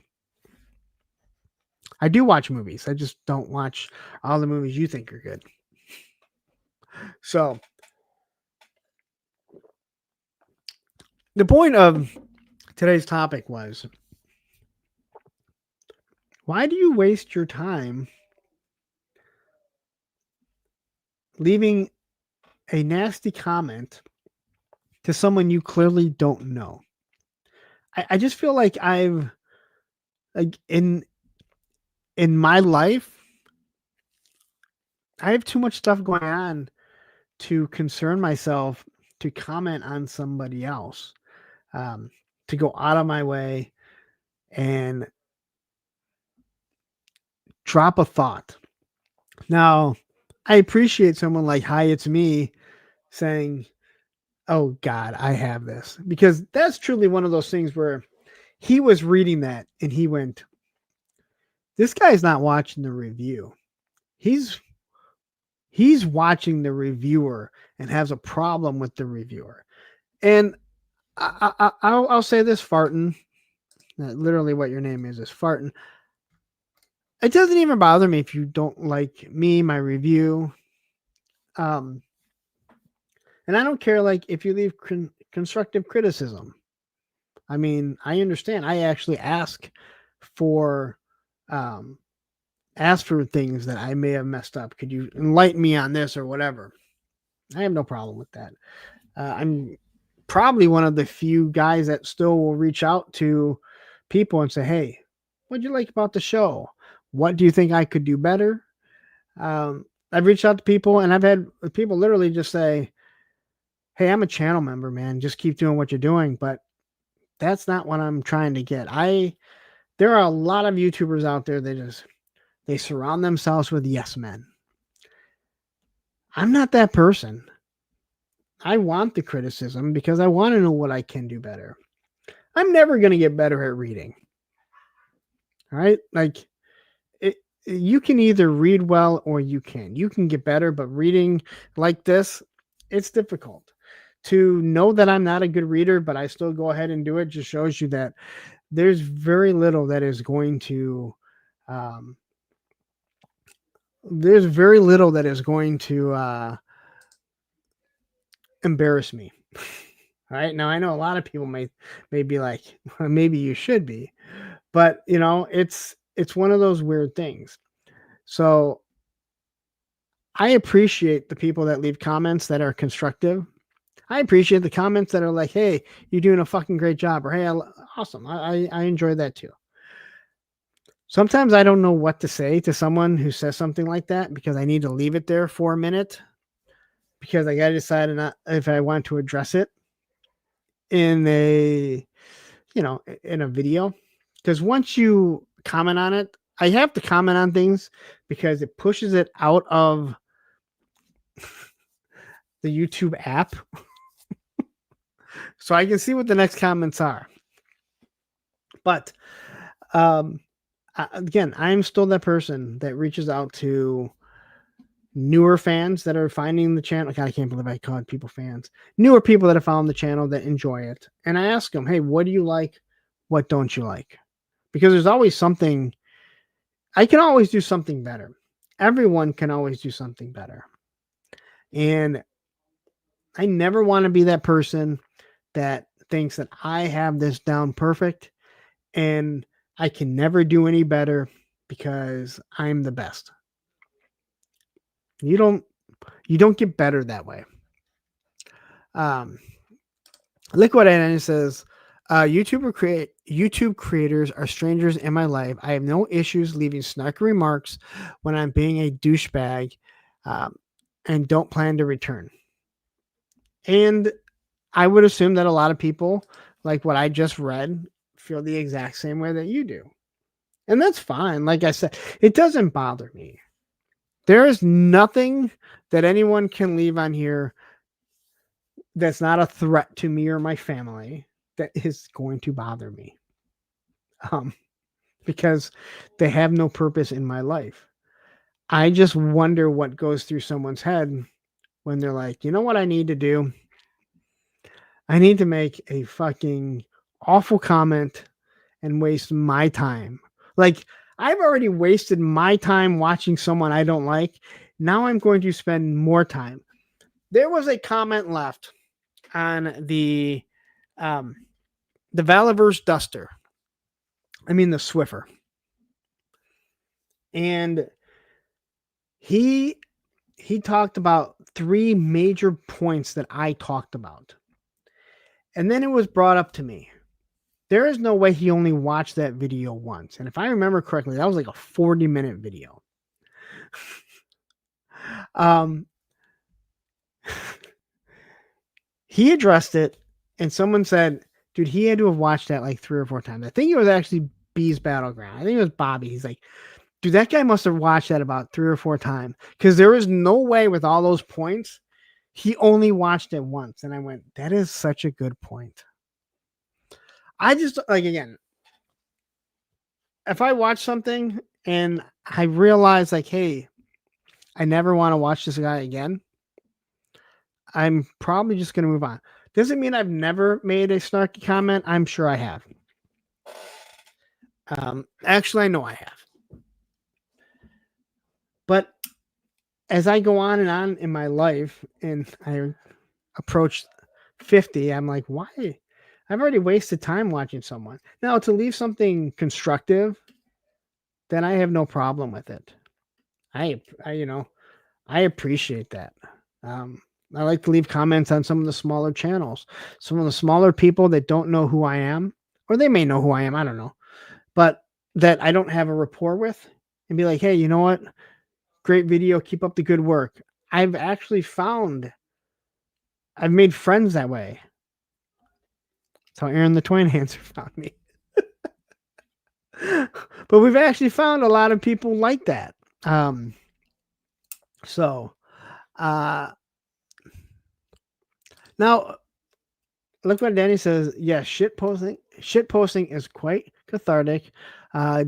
I do watch movies. I just don't watch all the movies you think are good. So the point of today's topic was, why do you waste your time leaving a nasty comment to someone you clearly don't know? I just feel like in my life, I have too much stuff going on to concern myself to comment on somebody else, to go out of my way and drop a thought. Now, I appreciate someone like Hi, It's Me saying, oh God, I have this, because that's truly one of those things where he was reading that and he went, this guy's not watching the review. He's watching the and has a problem with the reviewer. And I'll say this, Farton, literally what your name is Farton. It doesn't even bother me if you don't like me, my review. And I don't care, like, if you leave constructive criticism. I mean, I understand. I actually for, um, ask for things that I may have messed up. Could you enlighten me on this or whatever? I have no problem with that. I'm probably one of the few guys that still will reach out to people and say, "Hey, what'd you like about the show? What do you think I could do better?" I've reached out to people and I've had people literally just say, "Hey, I'm a channel member, man. Just keep doing what you're doing." But that's not what I'm trying to get. There are a lot of YouTubers out there that they surround themselves with yes men. I'm not that person. I want the criticism because I want to know what I can do better. I'm never going to get better at reading. All right? Like you can either read well or you can. You can get better, but reading like this, it's difficult. To know that I'm not a good reader, but I still go ahead and do it just shows you that there's very little that is going to there's very little that is going to embarrass me. All right. Now I know a lot of people may be like, well, maybe you should be, but it's one of those weird things. So I appreciate the people that leave comments that are constructive. I appreciate the comments that are like, "Hey, you're doing a fucking great job," or "Hey, awesome." I enjoy that too. Sometimes I don't know what to say to someone who says something like that because I need to leave it there for a minute because I got to decide if I want to address it in a video. Because once you comment on it, I have to comment on things because it pushes it out of the YouTube app so I can see what the next comments are. But again, I'm still that person that reaches out to newer fans that are finding the channel. God, I can't believe I called people fans. Newer people that have found the channel that enjoy it. And I ask them, "Hey, what do you like? What don't you like?" Because there's always something. I can always do something better. Everyone can always do something better. And I never want to be that person that thinks that I have this down perfect and I can never do any better because I'm the best. You don't get better that way. Liquid Energy says, YouTube creators are strangers in my life. I have no issues leaving snarky remarks when I'm being a douchebag, and don't plan to return. And I would assume that a lot of people, like what I just read, feel the exact same way that you do. And that's fine. Like I said, it doesn't bother me. There is nothing that anyone can leave on here that's not a threat to me or my family that is going to bother me. Because they have no purpose in my life. I just wonder what goes through someone's head when they're like, "You know what I need to do? I need to make a fucking awful comment and waste my time." Like, I've already wasted my time watching someone I don't like. Now I'm going to spend more time. There was a comment left on the Valiverse Duster. I mean the Swiffer. And he talked about 3 major points that I talked about. And then it was brought up to me. There is no way he only watched that video once. And if I remember correctly, that was like a 40-minute video. He addressed it, and someone said, "Dude, he had to have watched that like 3 or 4 times." I think it was actually B's Battleground. I think it was Bobby. He's like, "Dude, that guy must have watched that about 3 or 4 times because there is no way with all those points he only watched it once." And I went, "That is such a good point." I just, like, again, if I watch something and I realize, like, hey, I never want to watch this guy again, I'm probably just going to move on. Doesn't mean I've never made a snarky comment. I'm sure I have. Actually, I know I have. But as I go on and on in my life, and approach 50, I'm like, why? I've already wasted time watching someone. Now, to leave something constructive, then I have no problem with it. I appreciate that. I like to leave comments on some of the smaller channels, some of the smaller people that don't know who I am, or they may know who I am, I don't know, but that I don't have a rapport with, and be like, hey, you know what? Great video. Keep up the good work. I've made friends that way. That's how Aaron the Twin Hands found me. But we've actually found a lot of people like that. So now look what Danny says. Yes, shit posting is quite cathartic.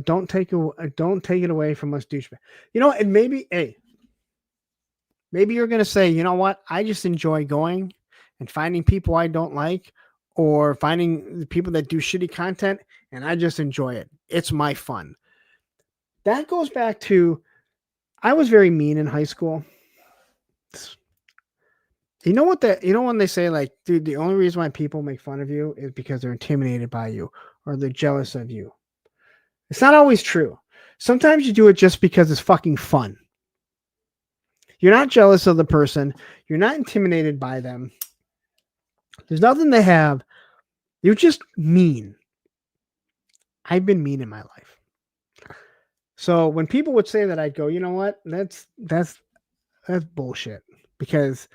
Don't take it away from us, douchebag. You know, and maybe you're gonna say, you know what? I just enjoy going and finding people I don't like, or finding the people that do shitty content, and I just enjoy it. It's my fun. That goes back to, I was very mean in high school. You know when they say, like, dude, the only reason why people make fun of you is because they're intimidated by you or they're jealous of you. It's not always true. Sometimes you do it just because it's fucking fun. You're not jealous of the person. You're not intimidated by them. There's nothing they have. You're just mean. I've been mean in my life. So when people would say that, I'd go, you know what? That's bullshit, because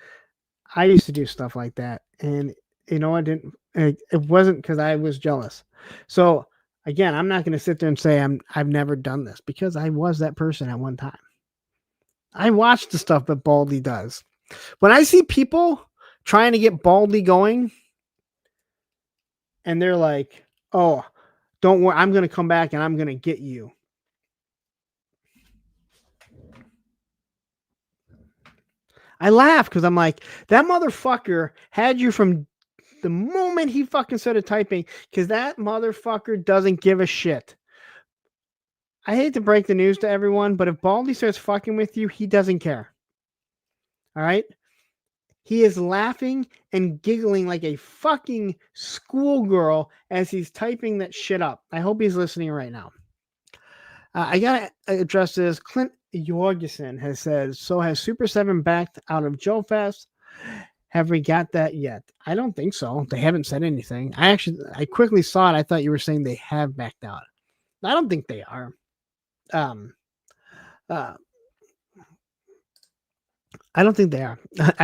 I used to do stuff like that, and it wasn't because I was jealous. So again, I'm not going to sit there and say I've never done this, because I was that person at one time. I watch the stuff that Baldy does. When I see people trying to get Baldy going, and they're like, oh, don't worry, I'm going to come back and I'm going to get you. I laugh, because I'm like, that motherfucker had you from the moment he fucking started typing, because that motherfucker doesn't give a shit. I hate to break the news to everyone, but if Baldy starts fucking with you, he doesn't care. All right? He is laughing and giggling like a fucking schoolgirl as he's typing that shit up. I hope he's listening right now. I got to address this. Clint Jorgensen has said, so has Super 7 backed out of Joe Fest? Have we got that yet? I don't think so. They haven't said anything. I quickly saw it. I thought you were saying they have backed out. I don't think they are. I don't think they are.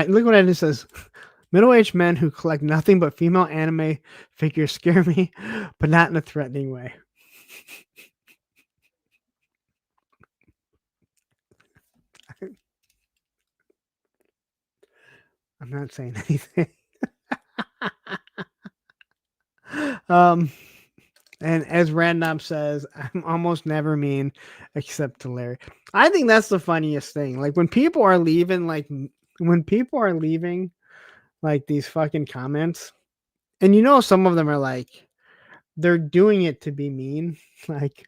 Look what it says. Middle-aged men who collect nothing but female anime figures scare me, but not in a threatening way. I'm not saying anything. And as Random says, I'm almost never mean except to Larry. I think that's the funniest thing. Like when people are leaving like these fucking comments, and you know some of them are like, they're doing it to be mean. Like,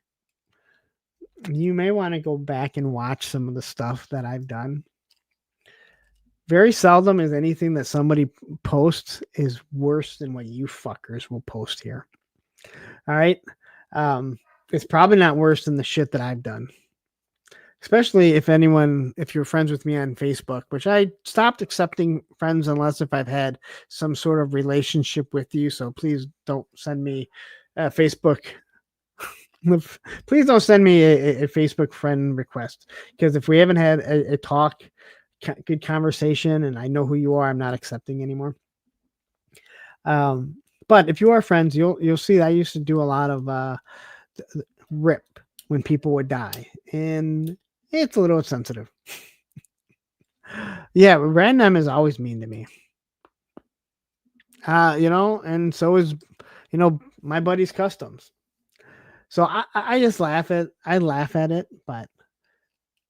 you may want to go back and watch some of the stuff that I've done. Very seldom is anything that somebody posts is worse than what you fuckers will post here. All right. It's probably not worse than the shit that I've done. Especially if you're friends with me on Facebook, which I stopped accepting friends unless if I've had some sort of relationship with you. So please don't send me a Facebook. Please don't send me a Facebook friend request, because if we haven't had a talk, good conversation, and I know who you are, I'm not accepting anymore. But if you are friends, you'll see that I used to do a lot of rip when people would die, and it's a little insensitive. Yeah, Random is always mean to me. And so is my buddy's Customs. So I just laugh at it, but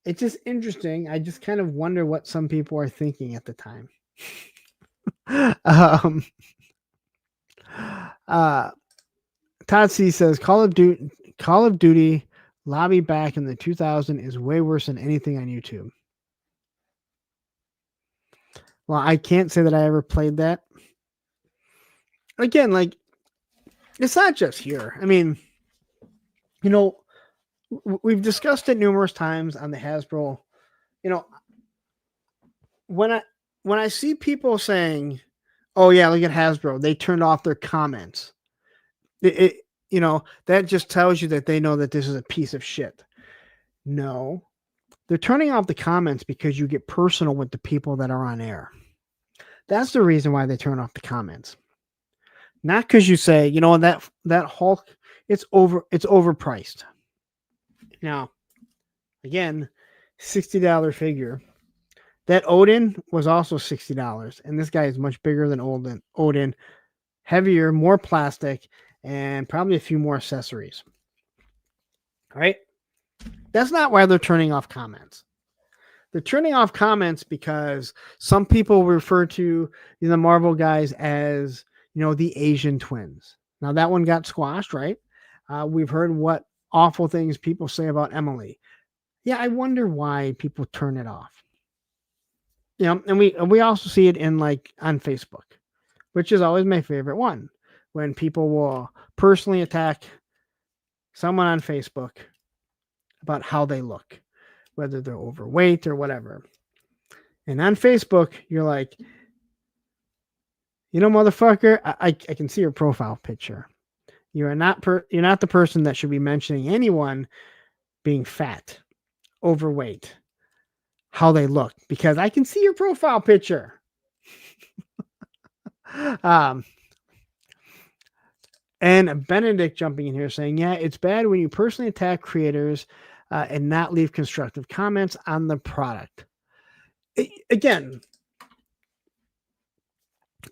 it's just interesting. I just kind of wonder what some people are thinking at the time. Todd C says Call of Duty lobby back in the 2000 is way worse than anything on YouTube. Well, I can't say that I ever played that. Again, like, it's not just here. I mean, you know, we've discussed it numerous times on the Hasbro. You know, when I see people saying, "Oh yeah, look at Hasbro," they turned off their comments. It that just tells you that they know that this is a piece of shit. No, they're turning off the comments because you get personal with the people that are on air. That's the reason why they turn off the comments. Not because you say, that Hulk, it's overpriced. Now, again, $60 figure. That Odin was also $60, and this guy is much bigger than Odin, heavier, more plastic, and probably a few more accessories. All right? That's not why they're turning off comments. They're turning off comments because some people refer to the Marvel guys as, the Asian twins. Now that one got squashed, right? We've heard what awful things people say about Emily. Yeah, I wonder why people turn it off. And we also see it in on Facebook, which is always my favorite one, when people will personally attack someone on Facebook about how they look, whether they're overweight or whatever. And on Facebook, you're like, motherfucker, I can see your profile picture. You're not the person that should be mentioning anyone being fat, overweight, how they look, because I can see your profile picture. And Benedict jumping in here saying, yeah, it's bad when you personally attack creators and not leave constructive comments on the product. Again,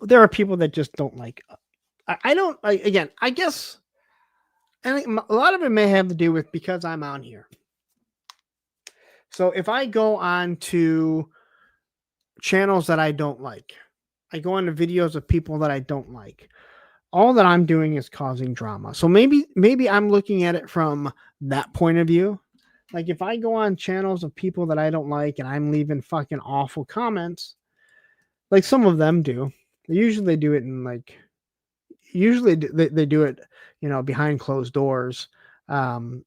there are people that just don't like. I guess, and a lot of it may have to do with because I'm on here. So if I go on to channels that I don't like, I go on to videos of people that I don't like, all that I'm doing is causing drama. So maybe I'm looking at it from that point of view. Like if I go on channels of people that I don't like and I'm leaving fucking awful comments, like some of them do, they do it in they do it, behind closed doors, in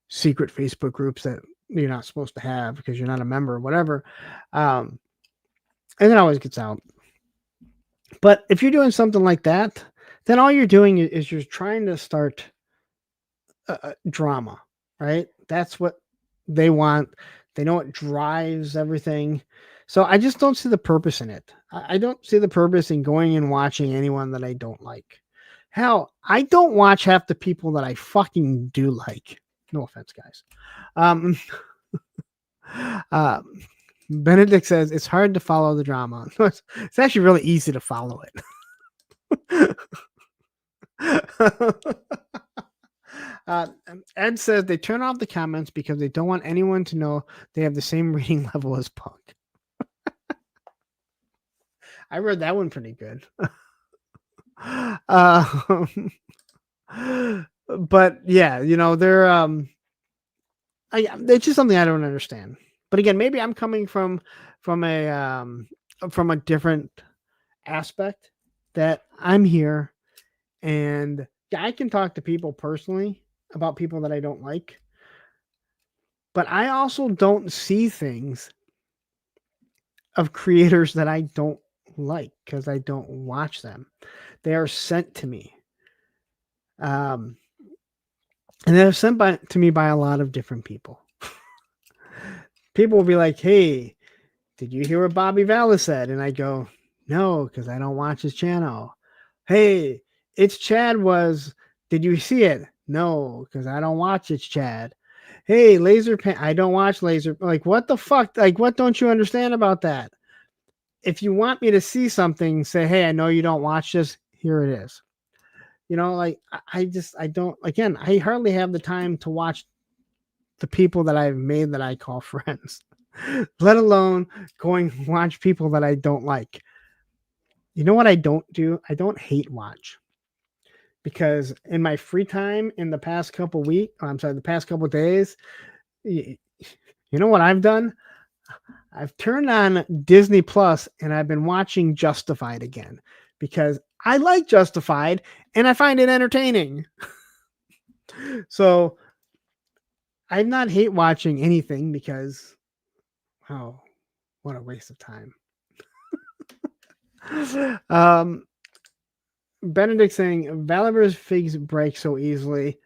secret Facebook groups that you're not supposed to have because you're not a member or whatever. And it always gets out. But if you're doing something like that, then all you're doing is you're trying to start drama, right? That's what they want. They know it drives everything. So I just don't see the purpose in it. I don't see the purpose in going and watching anyone that I don't like. Hell, I don't watch half the people that I fucking do like. No offense, guys. Benedict says it's hard to follow the drama. It's actually really easy to follow it. Ed says they turn off the comments because they don't want anyone to know they have the same reading level as Punk. I read that one pretty good. But yeah, they're it's just something I don't understand. But again, maybe I'm coming from a different aspect, that I'm here and I can talk to people personally about people that I don't like. But I also don't see things of creators that I don't like because I don't watch them. They are sent to me. And they're sent to me by a lot of different people. People will be like, hey, did you hear what Bobby Vallis said? And I go, no, because I don't watch his channel. Hey, it's Chad did you see it? No, because I don't watch It's Chad. Hey, Laser Pan, I don't watch Laser. Like, what the fuck? Like, what don't you understand about that? If you want me to see something, say, hey, I know you don't watch this. Here it is. I don't, again, I hardly have the time to watch the people that I've made that I call friends, let alone going to watch people that I don't like. You know what I don't do? I don't hate watch, because in my free time in the past couple days, you know what I've done? I've turned on Disney Plus and I've been watching Justified again because I like Justified and I find it entertaining. So I'm not hate watching anything because, oh, what a waste of time. Benedict saying Valivor's figs break so easily.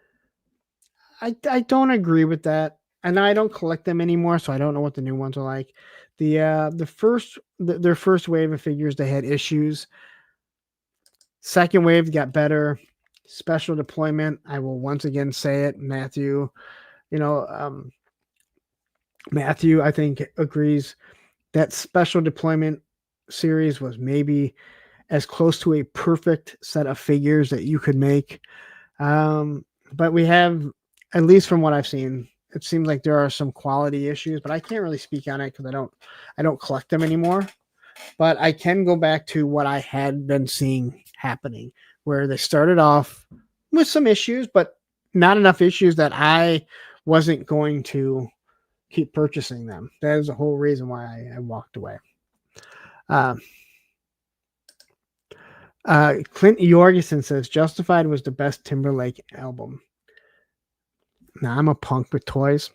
I don't agree with that. And I don't collect them anymore, so I don't know what the new ones are like. Their first wave of figures, they had issues. Second wave got better. Special deployment, I will once again say it, Matthew. Matthew, I think, agrees that special deployment series was maybe as close to a perfect set of figures that you could make. But we have, at least from what I've seen, it seems like there are some quality issues, but I can't really speak on it because I don't collect them anymore. But I can go back to what I had been seeing happening, where they started off with some issues, but not enough issues that I wasn't going to keep purchasing them. That is the whole reason why I walked away. Clint Jorgensen says Justified was the best Timberlake album. Now, I'm a punk with toys,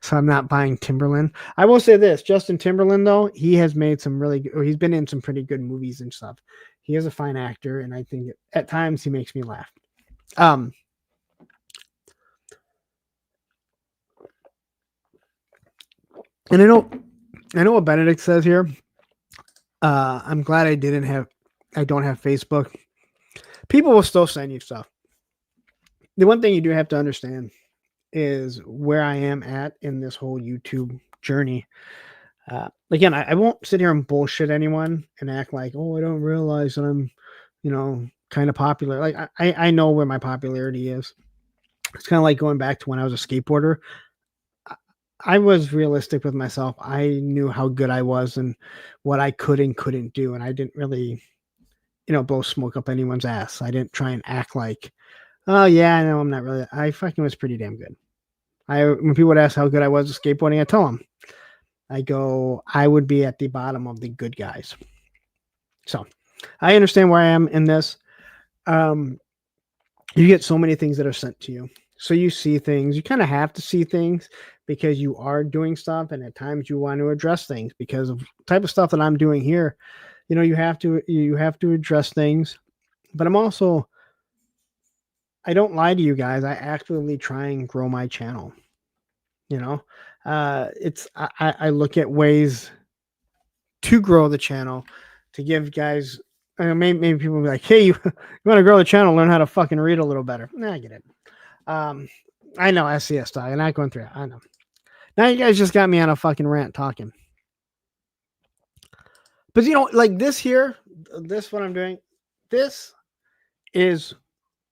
so I'm not buying Timberland. I will say this: Justin Timberland, though, he has made some he's been in some pretty good movies and stuff. He is a fine actor, and I think at times he makes me laugh. And I know what Benedict says here. I'm glad I don't have Facebook. People will still send you stuff. The one thing you do have to understand is where I am at in this whole YouTube journey. Again, I won't sit here and bullshit anyone and act like, oh, I don't realize that I'm, kind of popular. Like I know where my popularity is. It's kind of like going back to when I was a skateboarder. I was realistic with myself. I knew how good I was and what I could and couldn't do. And I didn't really, blow smoke up anyone's ass. I didn't try and act like, oh yeah, I know I'm not really. I fucking was pretty damn good. When people would ask how good I was at skateboarding, I tell them, I would be at the bottom of the good guys. So I understand where I am in this. You get so many things that are sent to you. So you see things, you kind of have to see things because you are doing stuff. And at times you want to address things because of the type of stuff that I'm doing here. You have to address things, but I don't lie to you guys. I actively try and grow my channel. I look at ways to grow the channel, to give guys, maybe people will be like, hey, you want to grow the channel, learn how to fucking read a little better. Nah, I get it. I know SCS dog. I'm not going through it. I know. Now you guys just got me on a fucking rant talking. But like this here, this what I'm doing, this is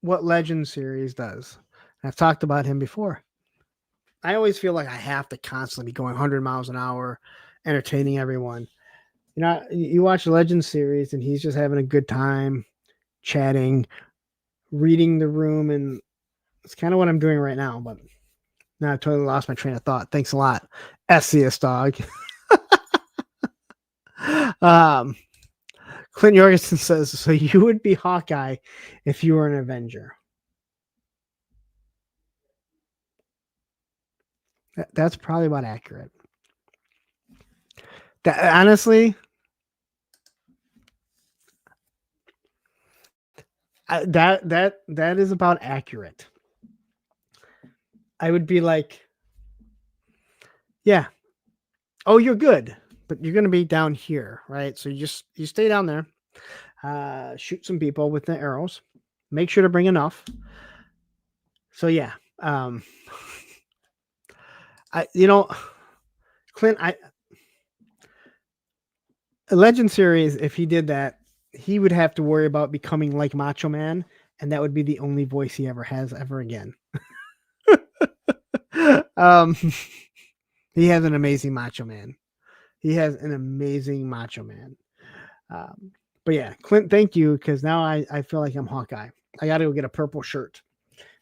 what Legend series does. I've talked about him before. I always feel like I have to constantly be going 100 miles an hour, entertaining everyone. You watch the Legend series and he's just having a good time, chatting, reading the room, and it's kind of what I'm doing right now. But now I totally lost my train of thought. Thanks a lot, SCS dog. Clint Jorgensen says, so you would be Hawkeye if you were an Avenger. That's probably about accurate. Honestly, that is about accurate. I would be like, yeah. Oh, you're good, but you're going to be down here, right? So you stay down there, shoot some people with the arrows, make sure to bring enough. So yeah, Clint, a Legend series, if he did that, he would have to worry about becoming like Macho Man, and that would be the only voice he ever has ever again. He has an amazing Macho Man. But yeah, Clint, thank you, because now I feel like I'm Hawkeye. I got to go get a purple shirt,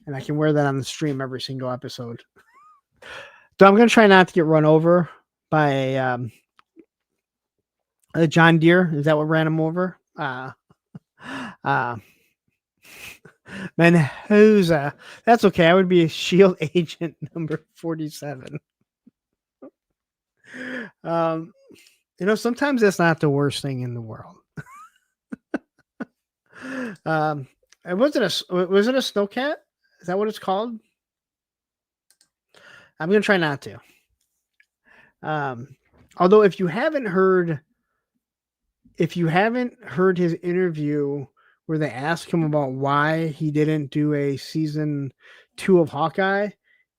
and I can wear that on the stream every single episode. So I'm going to try not to get run over by John Deere. Is that what ran him over? Mendoza. That's okay. I would be a Shield agent number 47. Sometimes that's not the worst thing in the world. Was it a snowcat? Is that what it's called? I'm gonna try not to. Although if you haven't heard his interview where they ask him about why he didn't do a season 2 of Hawkeye,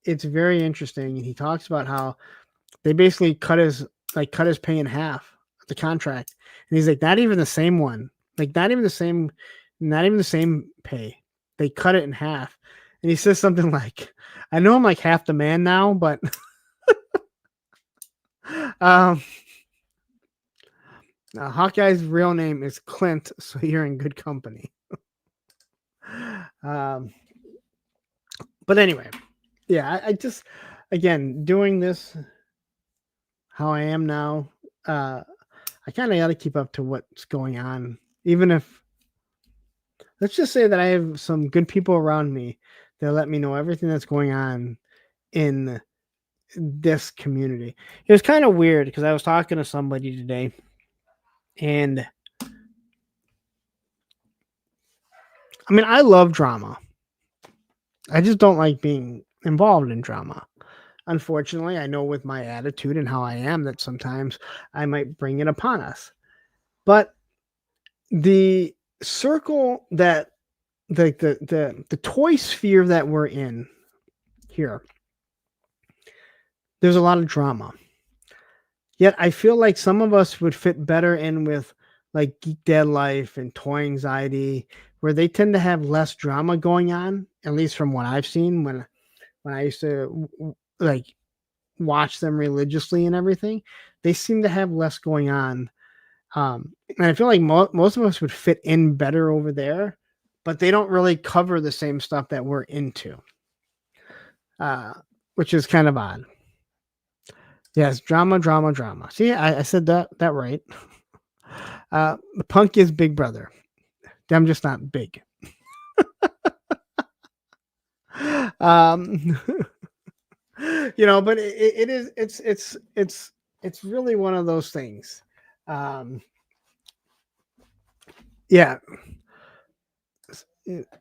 it's very interesting, and he talks about how they basically cut his pay in half, the contract, and he's like, not even the same one, like not even the same pay. They cut it in half, and he says something like, "I know I'm like half the man now, but." Hawkeye's real name is Clint, so you're in good company. But anyway, yeah, I just, again, doing this how I am now, I kind of got to keep up to what's going on, even if, let's just say that I have some good people around me that let me know everything that's going on in this community. It was kind of weird because I was talking to somebody today, and I mean, I love drama. I just don't like being involved in drama. Unfortunately, I know with my attitude and how I am that sometimes I might bring it upon us. But the circle that the toy sphere that we're in here, there's a lot of drama. Yet I feel like some of us would fit better in with like Geek Dad Life and Toy Anxiety, where they tend to have less drama going on, at least from what I've seen when I used to like watch them religiously and everything. They seem to have less going on. And I feel like most of us would fit in better over there, but they don't really cover the same stuff that we're into, which is kind of odd. Yes, drama. See, I said that right. The Punk is Big Brother. I'm just not big. But it's really one of those things. Yeah.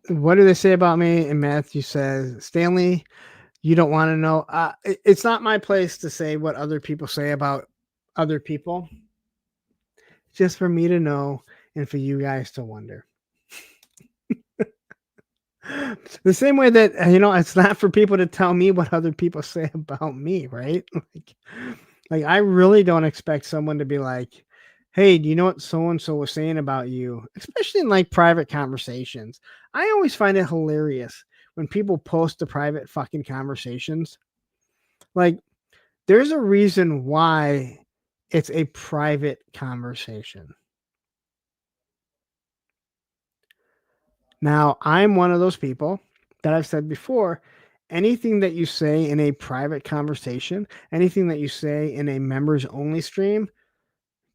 What do they say about me? And Matthew says, Stanley, you don't want to know. It's not my place to say what other people say about other people. Just for me to know and for you guys to wonder. The same way that, it's not for people to tell me what other people say about me, right? Like I really don't expect someone to be like, hey, do you know what so-and-so was saying about you? Especially in like private conversations. I always find it hilarious when people post the private fucking conversations. Like there's a reason why it's a private conversation. Now, I'm one of those people that I've said before, anything that you say in a private conversation, anything that you say in a members only stream,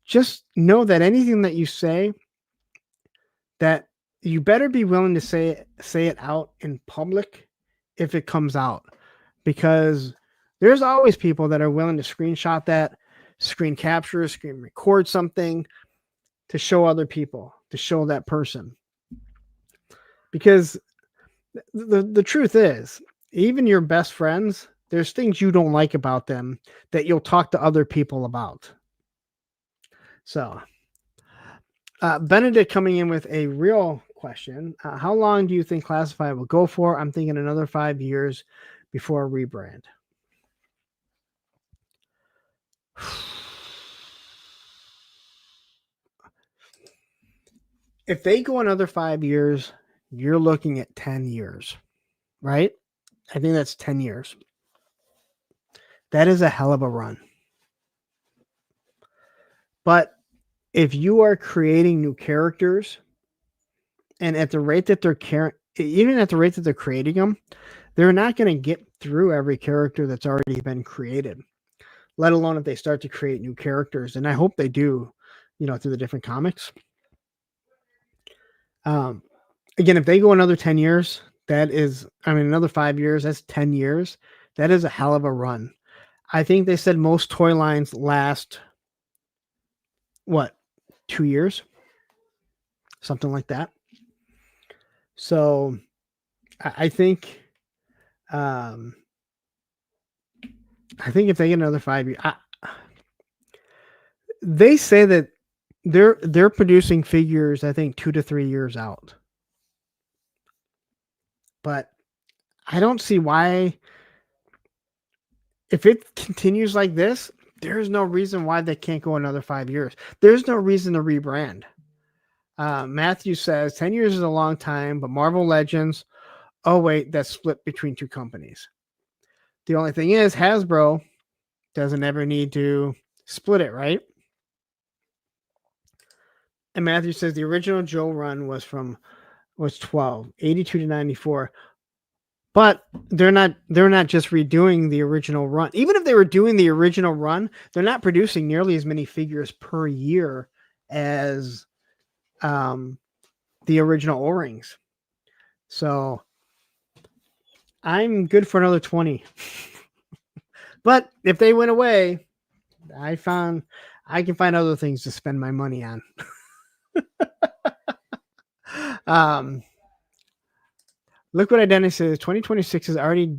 just know that anything that you say, that you better be willing to say it out in public if it comes out, because there's always people that are willing to screenshot that, screen capture, screen record something to show other people, to show that person. Because the truth is, even your best friends, there's things you don't like about them that you'll talk to other people about. So, Benedict coming in with a real question. How long do you think Classified will go for? I'm thinking another 5 years before a rebrand. If they go another 5 years, you're looking at 10 years, right? I think that's 10 years. That is a hell of a run. But if you are creating new characters, and at the rate that they're creating them, they're not going to get through every character that's already been created. let alone if they start to create new characters. And I hope they do, through the different comics. Again, if they go another 10 years, another 5 years, that's 10 years. That is a hell of a run. I think they said most toy lines last, 2 years? Something like that. So I think if they get another 5 years, they say that they're producing figures, I think 2 to 3 years out. But I don't see why, if it continues like this, there's no reason why they can't go another 5 years. There's no reason to rebrand. Matthew says 10 years is a long time, but Marvel Legends, oh wait, that's split between two companies. The only thing is Hasbro doesn't ever need to split it, right? And Matthew says the original Joe run was 12, 82 to 94. But they're not just redoing the original run. Even if they were doing the original run, they're not producing nearly as many figures per year as the original O-rings. So I'm good for another 20. But if they went away, I can find other things to spend my money on. Liquid Identity says 2026 is already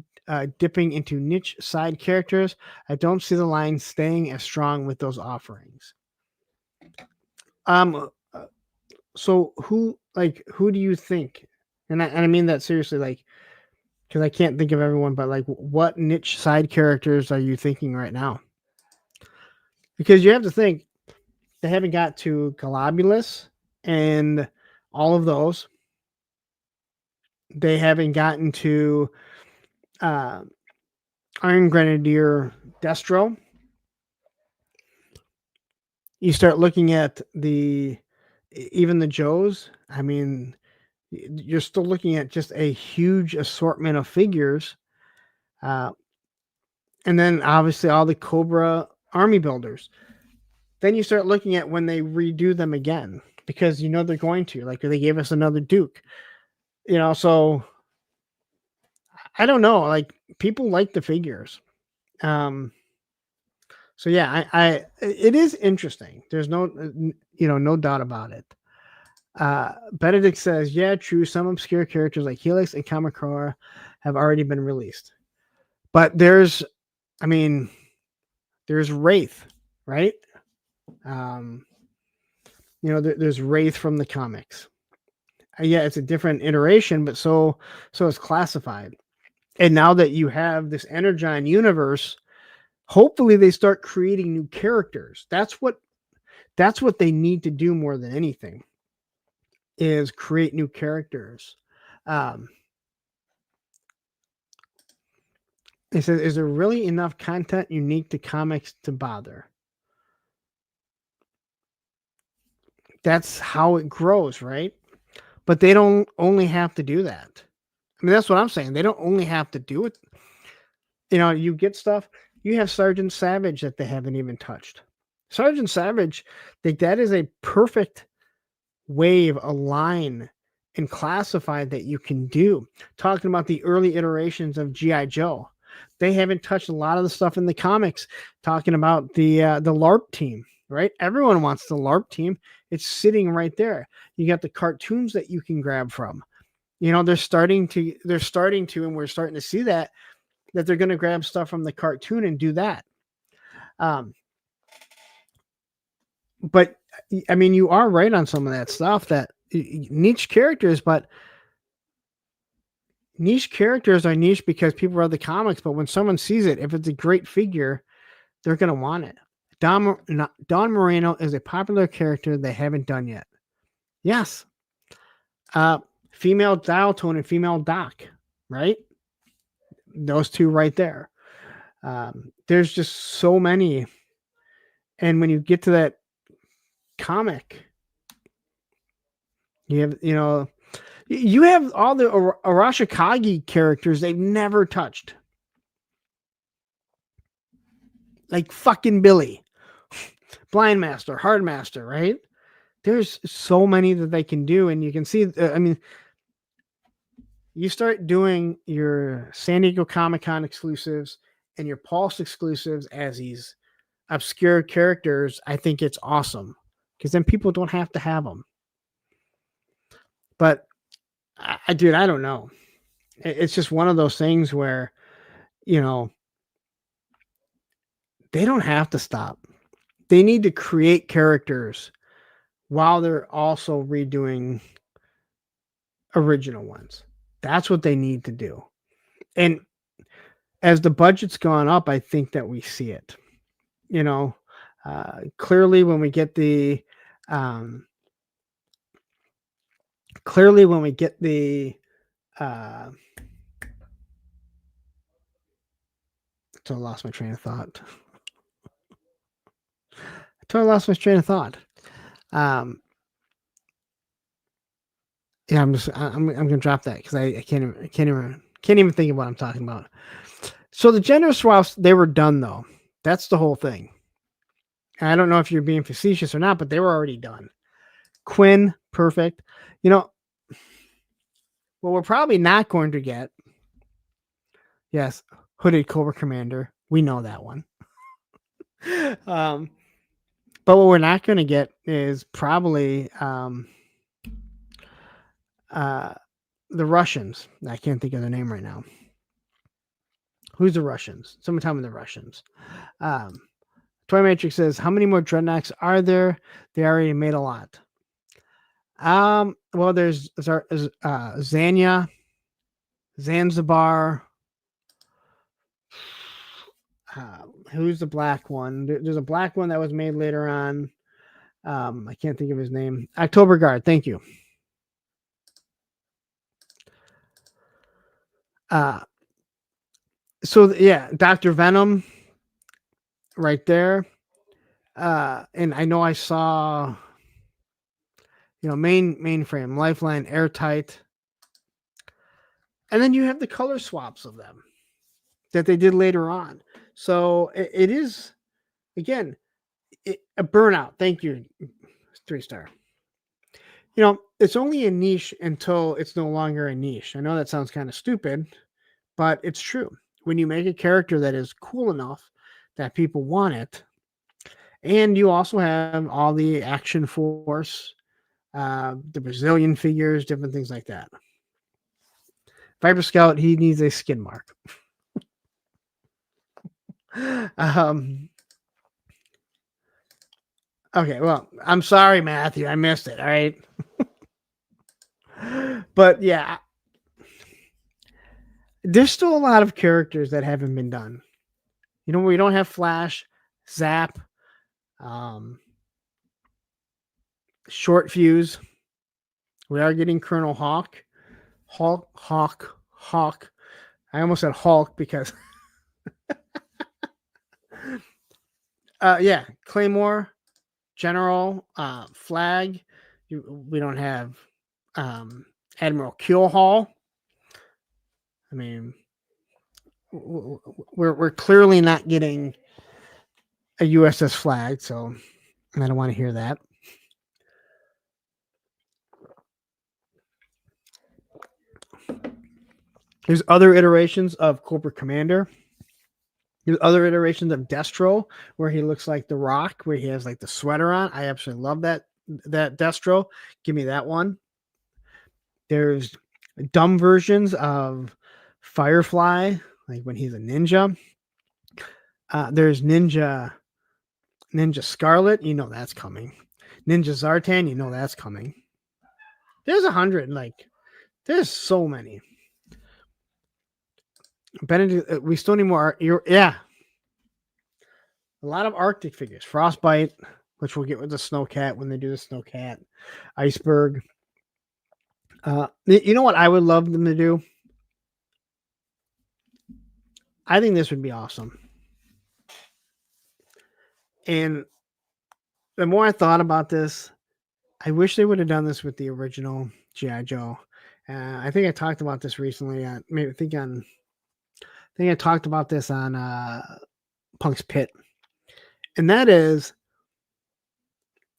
dipping into niche side characters. I don't see the line staying as strong with those offerings. So who do you think? And I mean that seriously, because I can't think of everyone, but what niche side characters are you thinking right now? Because you have to think they haven't got to Globulus and all of those. They haven't gotten to Iron Grenadier Destro. You start looking at even the Joes. I mean, you're still looking at just a huge assortment of figures. And then obviously all the Cobra army builders. Then you start looking at when they redo them again, because they're going to, they gave us another Duke. So I don't know, people like the figures. So yeah, it is interesting. There's no doubt about it. Benedict says, yeah, true. Some obscure characters like Helix and Kamakura have already been released, but there's Wraith, right? There's Wraith from the comics. Yeah, it's a different iteration, but so it's classified. And now that you have this Energon universe, hopefully they start creating new characters. That's what they need to do more than anything, is create new characters. It says, is there really enough content unique to comics to bother? That's how it grows, right? But they don't only have to do that. I mean, that's what I'm saying. They don't only have to do it. You get stuff. You have Sergeant Savage that they haven't even touched. Sergeant Savage, that is a perfect wave, a line, and classified that you can do. Talking about the early iterations of G.I. Joe. They haven't touched a lot of the stuff in the comics. Talking about the LARP team, right? Everyone wants the LARP team. It's sitting right there. You got the cartoons that you can grab from. They're starting to, and we're starting to see that they're going to grab stuff from the cartoon and do that. But I mean, you are right on some of that stuff, that niche characters, but niche characters are niche because people read the comics, but when someone sees it, if it's a great figure, they're going to want it. Don Moreno is a popular character they haven't done yet. Yes. Female Dial Tone and female Doc, right? Those two right there. There's just so many. And when you get to that comic, you have all the Arashikage characters they've never touched. like fucking Billy, Blind Master, Hard Master, right? There's so many that they can do, and you can see. I mean, you start doing your San Diego Comic-Con exclusives and your Pulse exclusives as these obscure characters. I think it's awesome because then people don't have to have them. But dude, I don't know. It's just one of those things where, you know, they don't have to stop. They need to create characters while they're also redoing original ones. That's what they need to do. And as the budget's gone up, I think that we see it. You know, clearly when we get the so I lost my train of thought. Yeah, I'm gonna drop that because I can't even think of what I'm talking about. So the gender swaps, they were done though. That's the whole thing. And I don't know if you're being facetious or not, but they were already done. Quinn, perfect. You know, what we're probably not going to get. Yes, Hooded Cobra Commander. We know that one. But what we're not going to get is probably the Russians. I can't think of their name right now. Who's the Russians? Someone tell me the Russians. Toy Matrix says, how many more Dreadnoks are there? They already made a lot. Well, there's Zanya, Zanzibar. Who's the black one? There's a black one that was made later on. I can't think of his name. October Guard. Thank you. So yeah, Dr. Venom right there. And I know I saw, mainframe, Lifeline, Airtight. And then you have the color swaps of them that they did later on. So it is, again, a burnout. Thank you, 3-star. It's only a niche until it's no longer a niche. I know that sounds kind of stupid, but it's true. When you make a character that is cool enough that people want it, and you also have all the Action Force, the Brazilian figures, different things like that. Viper Scout, he needs a skin mark. Okay, well, I'm sorry, Matthew. I missed it. All right. But yeah, there's still a lot of characters that haven't been done. We don't have Flash, Zap, Short Fuse. We are getting Colonel Hawk. Hawk. I almost said Hulk because yeah, Claymore, General, Flag. We don't have Admiral Keelhaul. I mean, we're clearly not getting a USS Flag, so I don't want to hear that. There's other iterations of Cobra Commander. There's other iterations of Destro where he looks like The Rock, where he has like the sweater on. I absolutely love that Destro. Give me that one. There's dumb versions of Firefly, like when he's a ninja. There's Ninja Scarlet. That's coming. Ninja Zartan. That's coming. There's 100. There's so many. Benedict, we still need more. Yeah. A lot of Arctic figures. Frostbite, which we'll get with the Snowcat when they do the Snowcat. Iceberg. You know what I would love them to do? I think this would be awesome. And the more I thought about this, I wish they would have done this with the original G.I. Joe. I think I talked about this recently. I think I talked about this on Punk's Pit. And that is,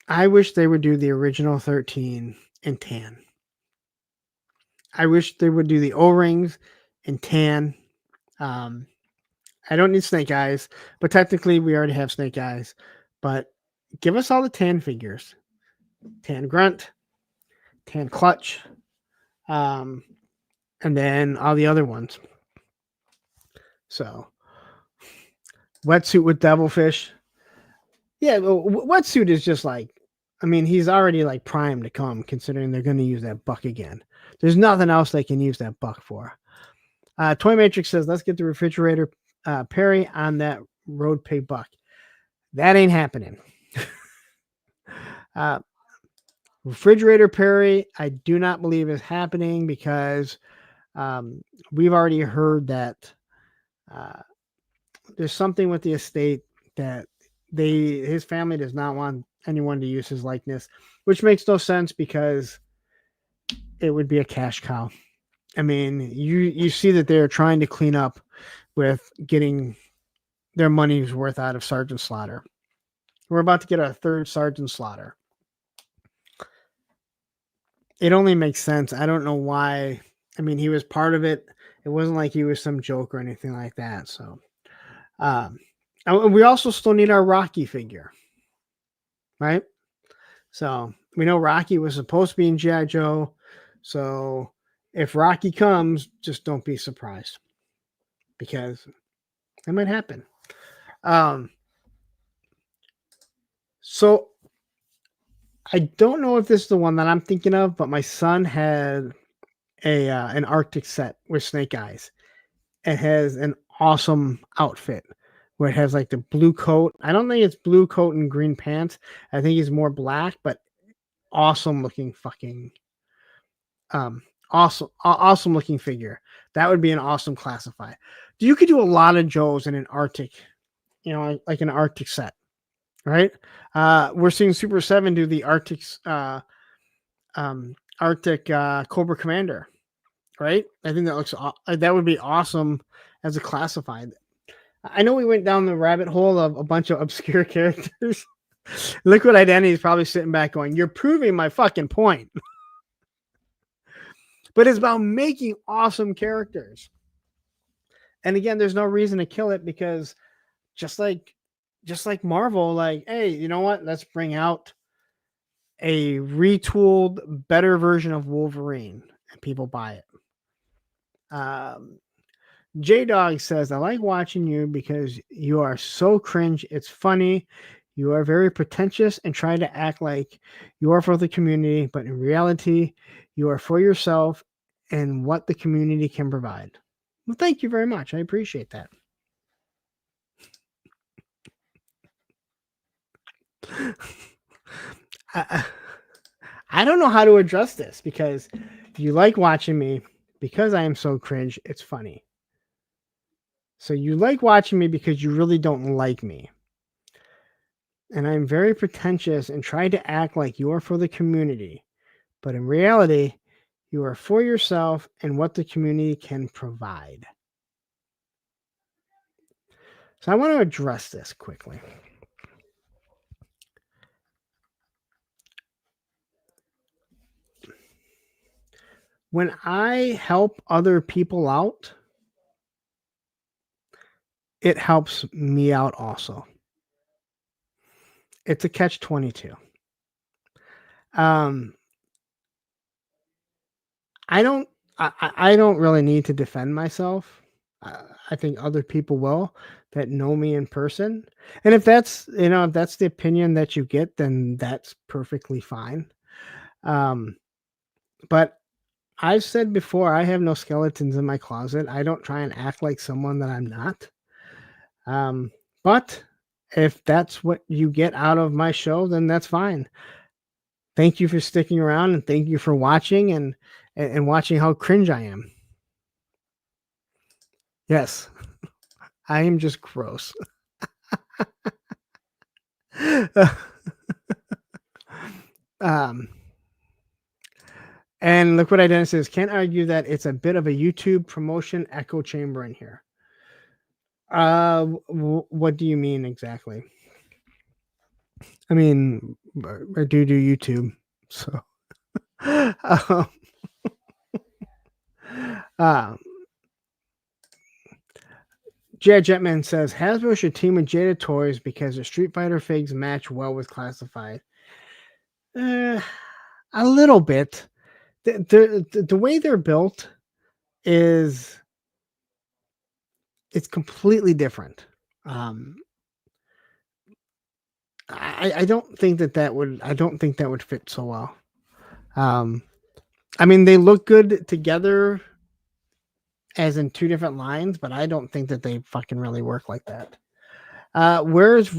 I wish they would do the original 13 in tan. I wish they would do the O-rings in tan. I don't need Snake Eyes, but technically we already have Snake Eyes. But give us all the tan figures. Tan Grunt, Tan Clutch, and then all the other ones. So, Wetsuit with Devilfish. Yeah, Wetsuit is just like, I mean, he's already like primed to come, considering they're going to use that buck again. There's nothing else they can use that buck for. Toy Matrix says, let's get the refrigerator Perry on that road pig buck. That ain't happening. Refrigerator Perry, I do not believe is happening because we've already heard that there's something with the estate that his family does not want anyone to use his likeness, which makes no sense because it would be a cash cow. I mean, you see that they're trying to clean up with getting their money's worth out of Sergeant Slaughter. We're about to get our third Sergeant Slaughter. It only makes sense. I don't know why. I mean, he was part of it. It wasn't like he was some joke or anything like that. So, and we also still need our Rocky figure, right? So we know Rocky was supposed to be in G.I. Joe. So if Rocky comes, just don't be surprised because it might happen. So I don't know if this is the one that I'm thinking of, but my son had an Arctic set with Snake Eyes. It has an awesome outfit where it has like the blue coat. I don't think it's blue coat and green pants. I think he's more black, but awesome looking fucking awesome looking figure. That would be an awesome classify. You could do a lot of Joes in an Arctic, like an Arctic set, right? We're seeing Super 7 do the Arctic Cobra Commander, right? I think that would be awesome as a classified. I know we went down the rabbit hole of a bunch of obscure characters. Liquid Identity is probably sitting back going, "You're proving my fucking point." But it's about making awesome characters. And again, there's no reason to kill it because just like Marvel, like, hey, you know what? Let's bring out a retooled, better version of Wolverine, and people buy it. J Dog says, I like watching you because you are so cringe. It's funny. You are very pretentious and try to act like you are for the community, but in reality, you are for yourself and what the community can provide. Well, thank you very much. I appreciate that. I don't know how to address this because you like watching me because I am so cringe. It's funny. So you like watching me because you really don't like me. And I'm very pretentious and try to act like you are for the community. But in reality, you are for yourself and what the community can provide. So I want to address this quickly. When I help other people out, it helps me out also. It's a catch-22. I don't really need to defend myself. I think other people will that know me in person. And if that's the opinion that you get, then that's perfectly fine. But I've said before, I have no skeletons in my closet. I don't try and act like someone that I'm not. But if that's what you get out of my show, then that's fine. Thank you for sticking around and thank you for watching and watching how cringe I am. Yes, I am just gross. And look what Identity says. Can't argue that it's a bit of a YouTube promotion echo chamber in here. What do you mean exactly? I mean, I do YouTube, so. um, uh, Jad Jetman says Hasbro should team with Jada Toys because the Street Fighter figs match well with Classified. A little bit. The way they're built is it's completely different. I don't think that would fit so well. I mean, they look good together as in two different lines, but I don't think that they fucking really work like that. Where's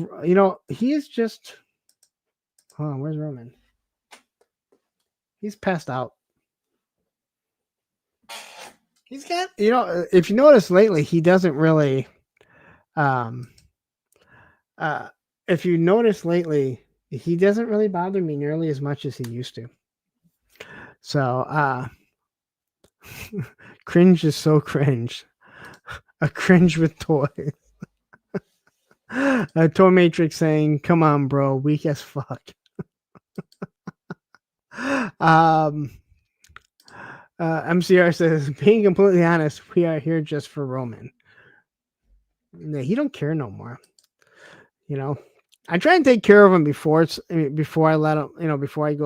he is just hold on, where's Roman? He's passed out. He's got, if you notice lately, he doesn't really if you notice lately, he doesn't really bother me nearly as much as he used to. So cringe is so cringe. A cringe with toys. A Toy Matrix saying, "Come on, bro, weak as fuck." MCR says, "Being completely honest, we are here just for Roman." Yeah, he don't care no more. I try and take care of him before I let him, before I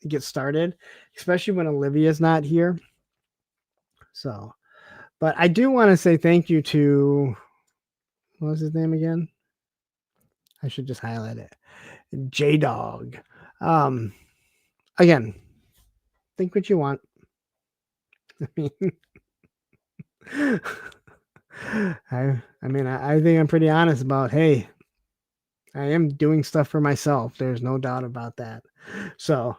get started, especially when Olivia's not here. So, but I do want to say thank you to, what was his name again? I should just highlight it. J-Dog. Again, think what you want. I mean, I think I'm pretty honest about, hey, I am doing stuff for myself. There's no doubt about that. So,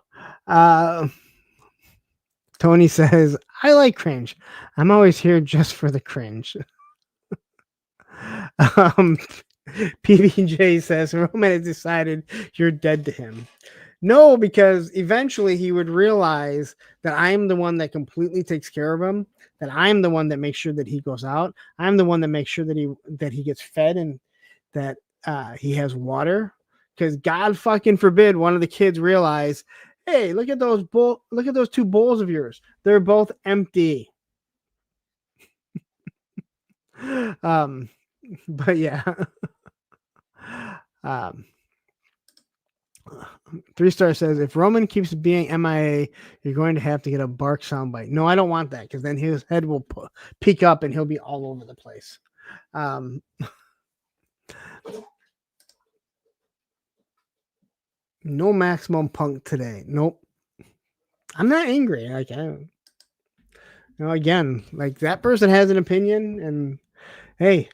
Tony says, I like cringe. I'm always here just for the cringe. PBJ says, Roman has decided you're dead to him. No, because eventually he would realize that I'm the one that completely takes care of him, that I'm the one that makes sure that he goes out. I'm the one that makes sure that he gets fed and that he has water. Because God fucking forbid one of the kids realize, hey, look at those two bowls of yours. They're both empty. But yeah. 3-star says, if Roman keeps being MIA, you're going to have to get a bark soundbite. No, I don't want that, because then his head will peek up and he'll be all over the place. No maximum punk today. Nope. I'm not angry. Like, again, like, that person has an opinion, and hey,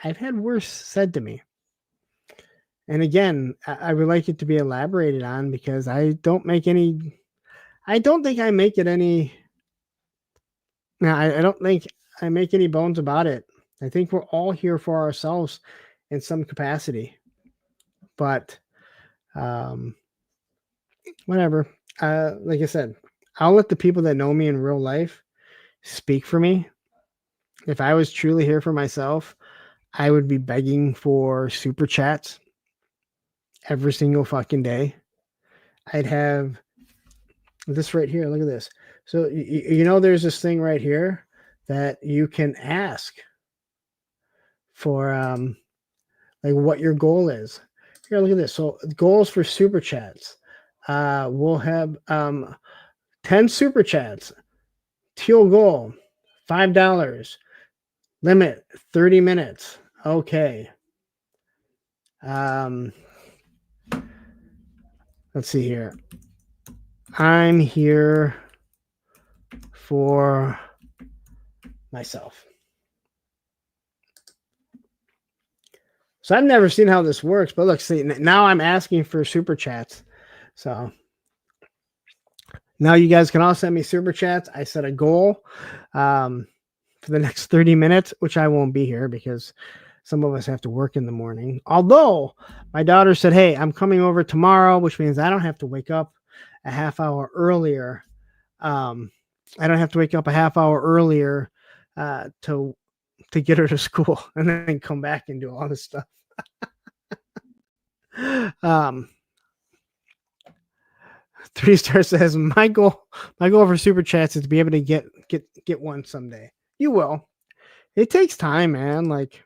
I've had worse said to me. And again, I would like it to be elaborated on, because I don't think I make it any. No, I don't think I make any bones about it. I think we're all here for ourselves in some capacity. But whatever. Like I said, I'll let the people that know me in real life speak for me. If I was truly here for myself, I would be begging for super chats every single fucking day. I'd have this right here. Look at this. So, there's this thing right here that you can ask for, like, what your goal is. Here, look at this. So, goals for super chats. We'll have 10 super chats. Teal goal, $5. Limit 30 minutes. Okay. Let's see here. I'm here for myself. So I've never seen how this works, but look, see, now I'm asking for super chats. So now you guys can all send me super chats. I set a goal for the next 30 minutes, which I won't be here because some of us have to work in the morning. Although my daughter said, hey, I'm coming over tomorrow, which means I don't have to wake up a half hour earlier. I don't have to wake up a half hour earlier to get her to school and then come back and do all this stuff. um, 3-star says my goal for super chats is to be able to get one someday. You will. It takes time, man. Like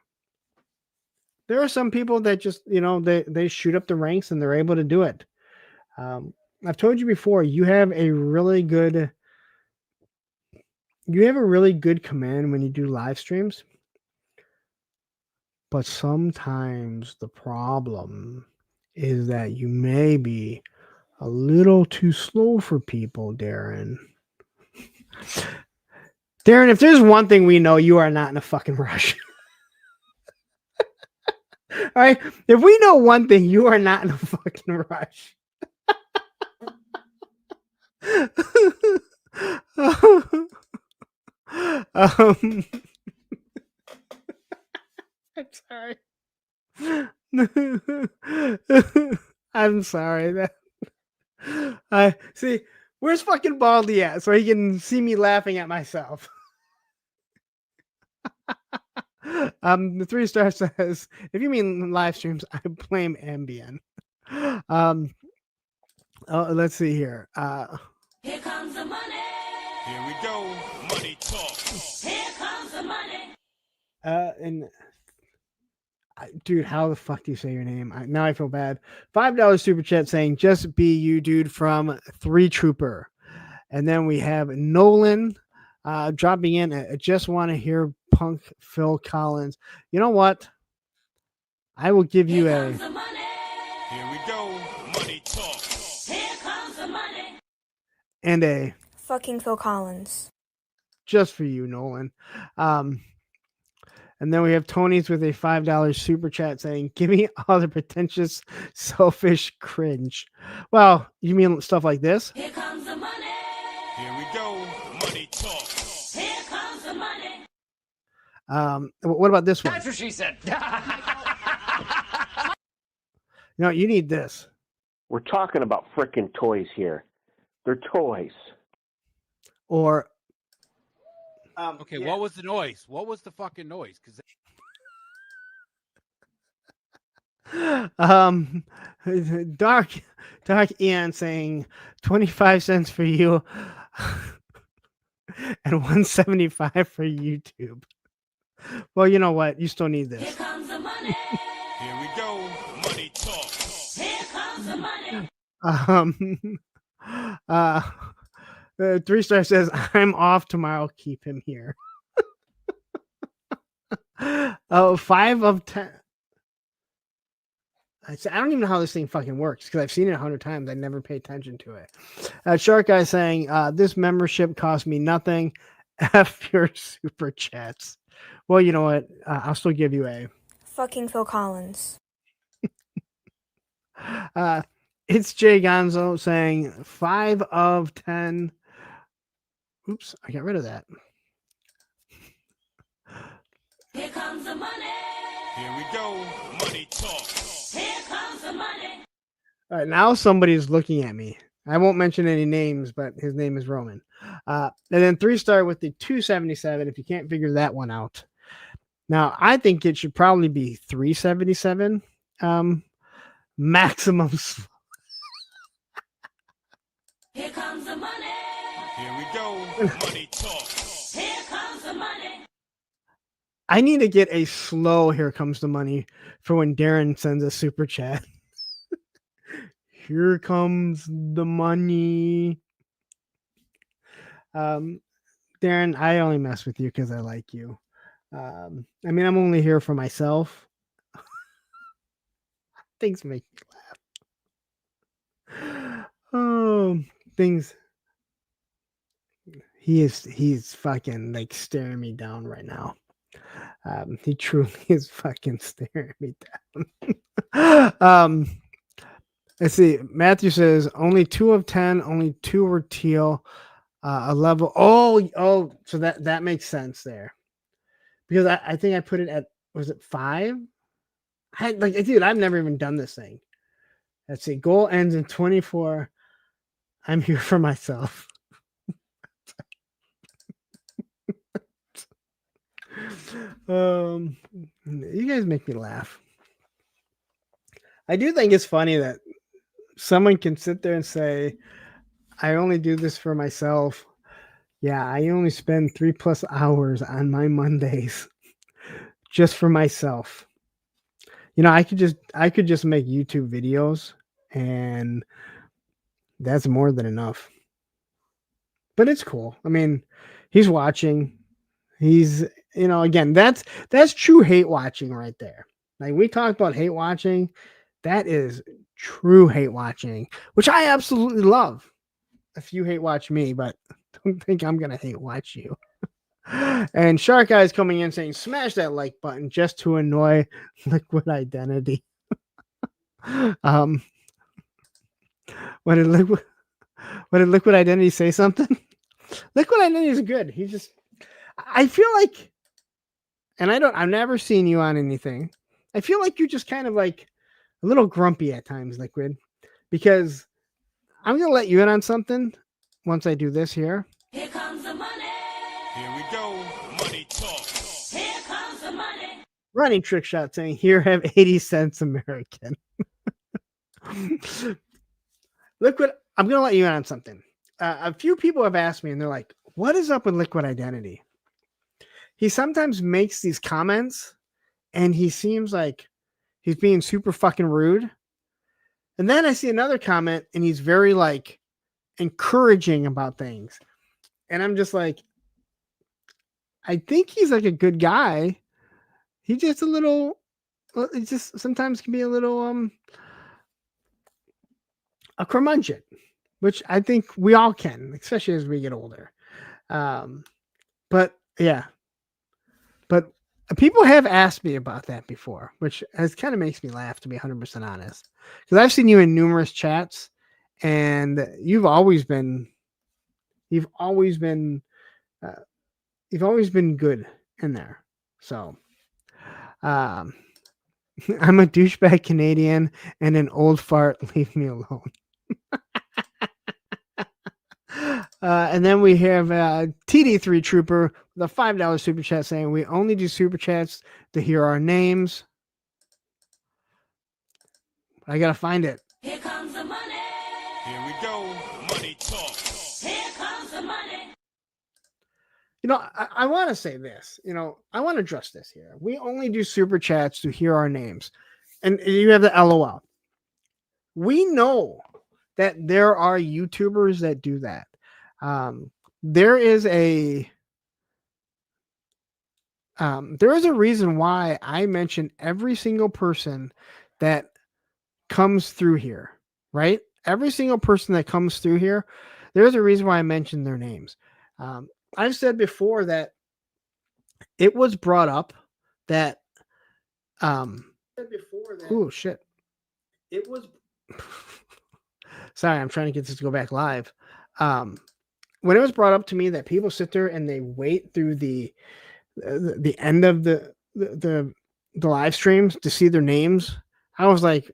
there are some people that just they shoot up the ranks and they're able to do it. I've told you before, you have a really good command when you do live streams. But sometimes the problem is that you may be a little too slow for people, Darren. Darren, if there's one thing we know, you are not in a fucking rush. All right? If we know one thing, you are not in a fucking rush. I'm sorry. I'm sorry. That I see. Where's fucking Baldy at so he can see me laughing at myself? The 3-star says, if you mean live streams, I blame Ambien. Let's see here. Here comes the money. Here we go. Money talk. Here comes the money. Dude, how the fuck do you say your name? Now I feel bad. $5 super chat saying, just be you, dude, from 3 Trooper. And then we have Nolan dropping in. I just want to hear Punk Phil Collins. You know what? I will give you Here comes the money. Here we go. Money talk. Here comes the money. and a Fucking Phil Collins. just for you, Nolan. And then we have Tony's with a $5 super chat saying, give me all the pretentious, selfish cringe. Well, you mean stuff like this? Here comes the money. Here we go. Money talk. Here comes the money. What about this one? That's what she said. No, you need this. We're talking about frickin' toys here. They're toys. Or Okay, what was the noise? What was the fucking noise? Because Dark Ian saying 25 cents for you and 175 for YouTube. Well, you know what? You still need Here this. comes the money. Here we go. Money talk. Here comes the money. 3-star says, I'm off tomorrow. Keep him here. 5 of 10. I don't even know how this thing fucking works because I've seen it 100 times. I never pay attention to it. Shark Guy saying, this membership cost me nothing. F your super chats. Well, you know what? I'll still give you a. Fucking Phil Collins. It's Jay Gonzo saying 5 of 10. Oops, I got rid of that. Here comes the money. Here we go. Money talk. Here comes the money. All right, now somebody's looking at me. I won't mention any names, but his name is Roman. And then 3-star with the 277. If you can't figure that one out, now I think it should probably be 377. Maximum. Here comes the money. Here we go. Money talk. Here comes the money. I need to get a slow "Here Comes the Money" for when Darren sends a super chat. Here comes the money. Darren, I only mess with you because I like you. I mean, I'm only here for myself. Things make me laugh. Oh, things. He's fucking like staring me down right now. He truly is fucking staring me down. Let's see. Matthew says only 2 of 10, only 2 were teal. A level. Oh, so that makes sense there. Because I think I put it at, was it 5? Dude, I've never even done this thing. Let's see. Goal ends in 24. I'm here for myself. You guys make me laugh. I do think it's funny that someone can sit there and say, I only do this for myself. Yeah, I only spend 3+ hours on my Mondays just for myself. You know, I could just make YouTube videos and that's more than enough. But it's cool. I mean, he's watching. He's, you know, again, that's true hate watching right there. Like we talked about hate watching, that is true hate watching, which I absolutely love. If you hate watch me, but don't think I'm gonna hate watch you. And Shark Eye is coming in saying, "Smash that like button just to annoy Liquid Identity." um, what did Liquid Identity say? Something? Liquid Identity is good. He's just. I feel like, and I've never seen you on anything. I feel like you're just kind of like a little grumpy at times, Liquid, because I'm gonna let you in on something once I do this here. Here comes the money. Here we go. Money talk. Here comes the money. Running trick shot saying, "Here, have 80 cents American." Liquid, I'm gonna let you in on something. A few people have asked me, and they're like, "What is up with Liquid Identity?" He sometimes makes these comments, and he seems like he's being super fucking rude. And then I see another comment, and he's very like encouraging about things. And I'm just like, I think he's like a good guy. He just a little, it just sometimes can be a little a curmudgeon, which I think we all can, especially as we get older. But yeah, but people have asked me about that before, which has kind of makes me laugh, to be 100% honest, because I've seen you in numerous chats, and you've always been good in there. So, I'm a douchebag Canadian and an old fart. Leave me alone. And then we have TD3 Trooper with a $5 super chat saying, "We only do super chats to hear our names." I gotta find it. Here comes the money. Here we go. Money talk. Here comes the money. You know, I want to say this. You know, I want to address this here. We only do super chats to hear our names, and you have the LOL. We know that there are YouTubers that do that. There is a reason why I mention every single person that comes through here, right? Every single person that comes through here, there's a reason why I mention their names. I've said before that it was brought up that oh shit. It was sorry, I'm trying to get this to go back live. When it was brought up to me that people sit there and they wait through the end of the live streams to see their names, I was like,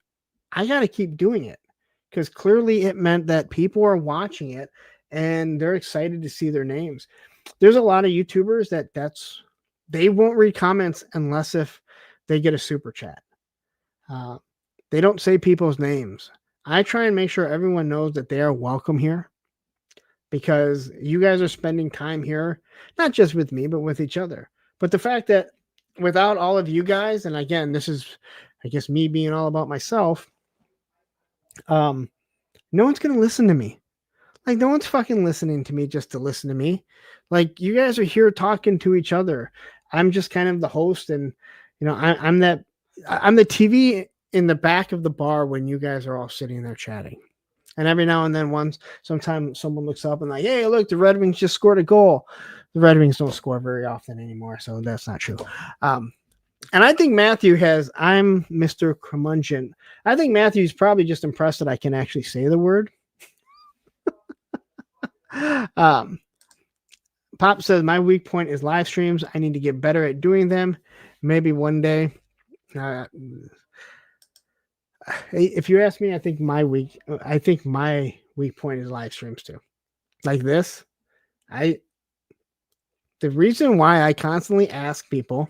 I got to keep doing it, because clearly it meant that people are watching it and they're excited to see their names. There's a lot of YouTubers they won't read comments unless if they get a super chat. They don't say people's names. I try and make sure everyone knows that they are welcome here, because you guys are spending time here, not just with me, but with each other. But the fact that without all of you guys, and again, this is, I guess, me being all about myself, no one's going to listen to me. Like, no one's fucking listening to me just to listen to me. Like, you guys are here talking to each other. I'm just kind of the host, and, you know, I'm the TV in the back of the bar when you guys are all sitting there chatting. And every now and then, sometimes someone looks up and like, "Hey, look, the Red Wings just scored a goal." The Red Wings don't score very often anymore, so that's not true. And I think I'm Mr. Curmudgeon. I think Matthew's probably just impressed that I can actually say the word. Pop says, "My weak point is live streams. I need to get better at doing them. Maybe one day." If you ask me, I think my weak point is live streams too. Like this, the reason why I constantly ask people,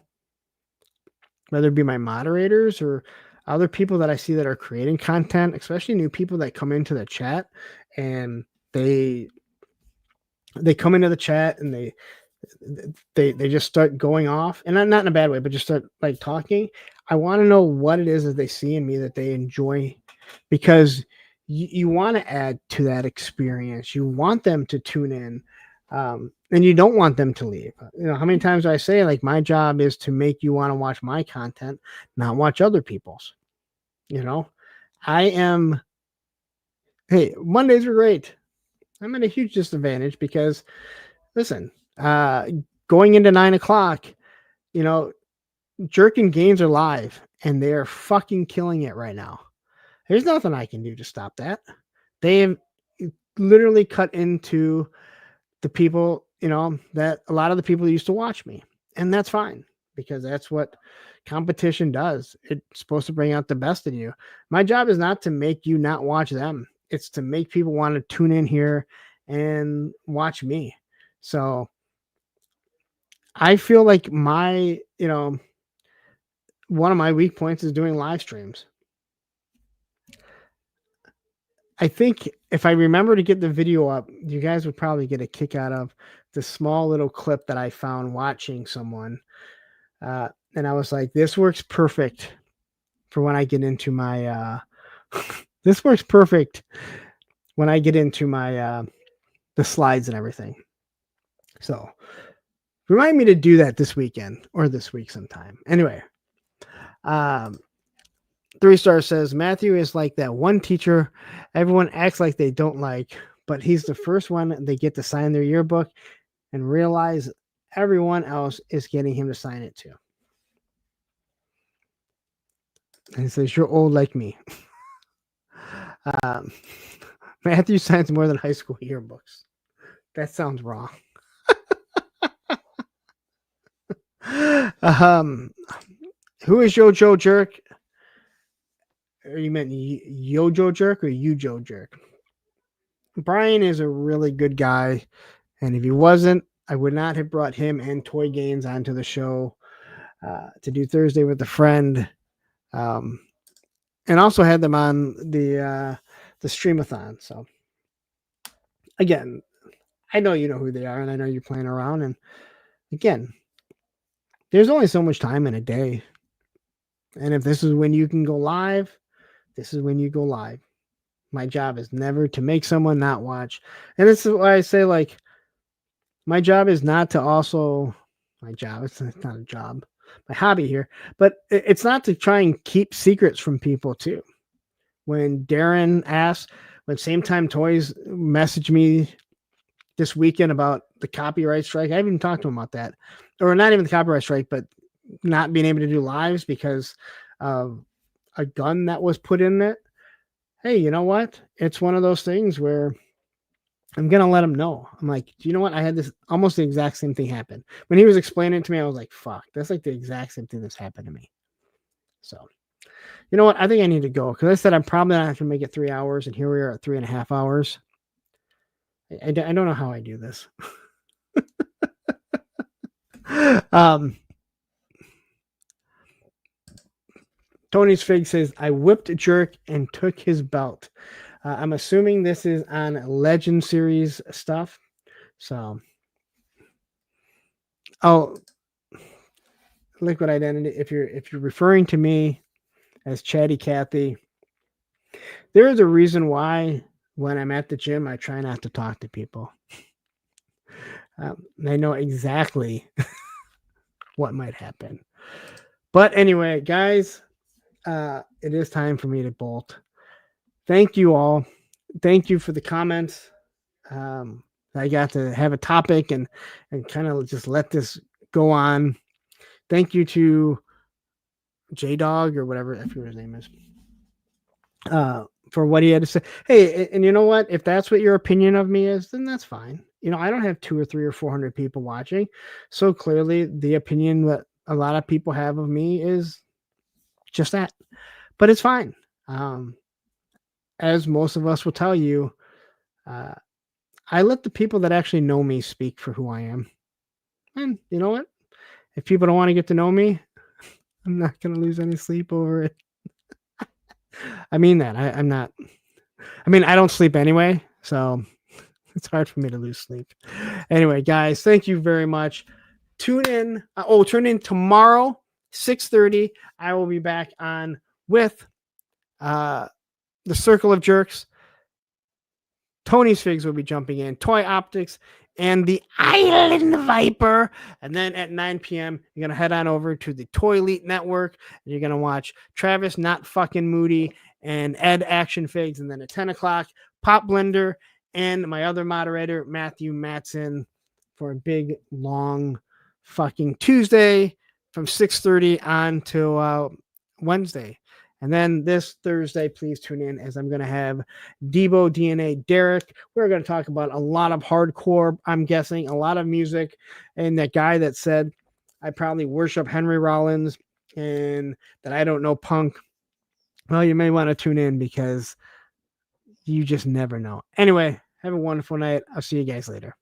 whether it be my moderators or other people that I see that are creating content, especially new people that come into the chat, and they come into the chat and they just start going off, and not in a bad way, but just start like talking. I want to know what it is that they see in me that they enjoy, because you want to add to that experience. You want them to tune in, and you don't want them to leave. You know, how many times do I say, like, my job is to make you want to watch my content, not watch other people's. You know, hey, Mondays are great. I'm at a huge disadvantage because, listen, going into 9 o'clock, you know, Jerk and Gains are live and they're fucking killing it right now. There's nothing I can do to stop that. They have literally cut into the people, you know, that a lot of the people used to watch me. And that's fine, because that's what competition does. It's supposed to bring out the best in you. My job is not to make you not watch them. It's to make people want to tune in here and watch me. So I feel like my, you know, one of my weak points is doing live streams. I think if I remember to get the video up, you guys would probably get a kick out of the small little clip that I found watching someone. And I was like, this works perfect for when I get into my, this works perfect when I get into my, the slides and everything. So remind me to do that this weekend or this week sometime. Anyway, 3-star says, Matthew is like that one teacher everyone acts like they don't like, but he's the first one they get to sign their yearbook and realize everyone else is getting him to sign it too. And he says, you're old like me. Matthew signs more than high school yearbooks. That sounds wrong. Who is Yojo Jerk? Or you meant Yojo Jerk or Yujo Jerk? Brian is a really good guy, and if he wasn't, I would not have brought him and Toy Gains onto the show to do Thursday with a friend, and also had them on the streamathon. So again, I know you know who they are, and I know you're playing around. And again, there's only so much time in a day, and if this is when you can go live, this is when you go live. My job is never to make someone not watch, and this is why I say, like, my job is not to also my job. It's not a job, my hobby here, but it's not to try and keep secrets from people too. When Darren asked, when Same Time Toys messaged me this weekend about the copyright strike, I haven't even talked to him about that, or not even the copyright strike, but not being able to do lives because of a gun that was put in it. Hey, you know what? It's one of those things where I'm going to let him know. I'm like, do you know what? I had this almost the exact same thing happen. When he was explaining it to me, I was like, fuck, that's like the exact same thing that's happened to me. So, you know what? I think I need to go, because I said I'm probably not going to make it 3 hours, and here we are at 3.5 hours. I don't know how I do this. Tony's Fig says, I whipped Jerk and took his belt. I'm assuming this is on Legend Series stuff. So, Liquid Identity. If you're referring to me as Chatty Cathy, there is a reason why when I'm at the gym, I try not to talk to people. I know exactly what might happen. But anyway, guys, it is time for me to bolt. Thank you all. Thank you for the comments. I got to have a topic and kind of just let this go on. Thank you to J-Dog or whatever, I forget what his name is, for what he had to say. Hey, and you know what? If that's what your opinion of me is, then that's fine. You know, I don't have 200 or 300 or 400 people watching. So clearly the opinion that a lot of people have of me is just that. But it's fine. As most of us will tell you, I let the people that actually know me speak for who I am. And you know what? If people don't want to get to know me, I'm not going to lose any sleep over it. I mean that. I'm not. I mean, I don't sleep anyway, so it's hard for me to lose sleep. Anyway, guys, thank you very much. Tune in. Tune in tomorrow, 6:30. I will be back on with the Circle of Jerks. Tony's Figs will be jumping in. Toy Optics and the Island Viper. And then at 9 p.m., you're going to head on over to the Toy Elite Network. And you're going to watch Travis Not Fucking Moody and Ed Action Figs. And then at 10 o'clock, Pop Blender and my other moderator, Matthew Matson, for a big, long fucking Tuesday from 6:30 on to Wednesday. And then this Thursday, please tune in as I'm going to have Debo DNA Derek. We're going to talk about a lot of hardcore, I'm guessing, a lot of music. And that guy that said, I probably worship Henry Rollins and that I don't know punk. Well, you may want to tune in because you just never know. Anyway, have a wonderful night. I'll see you guys later.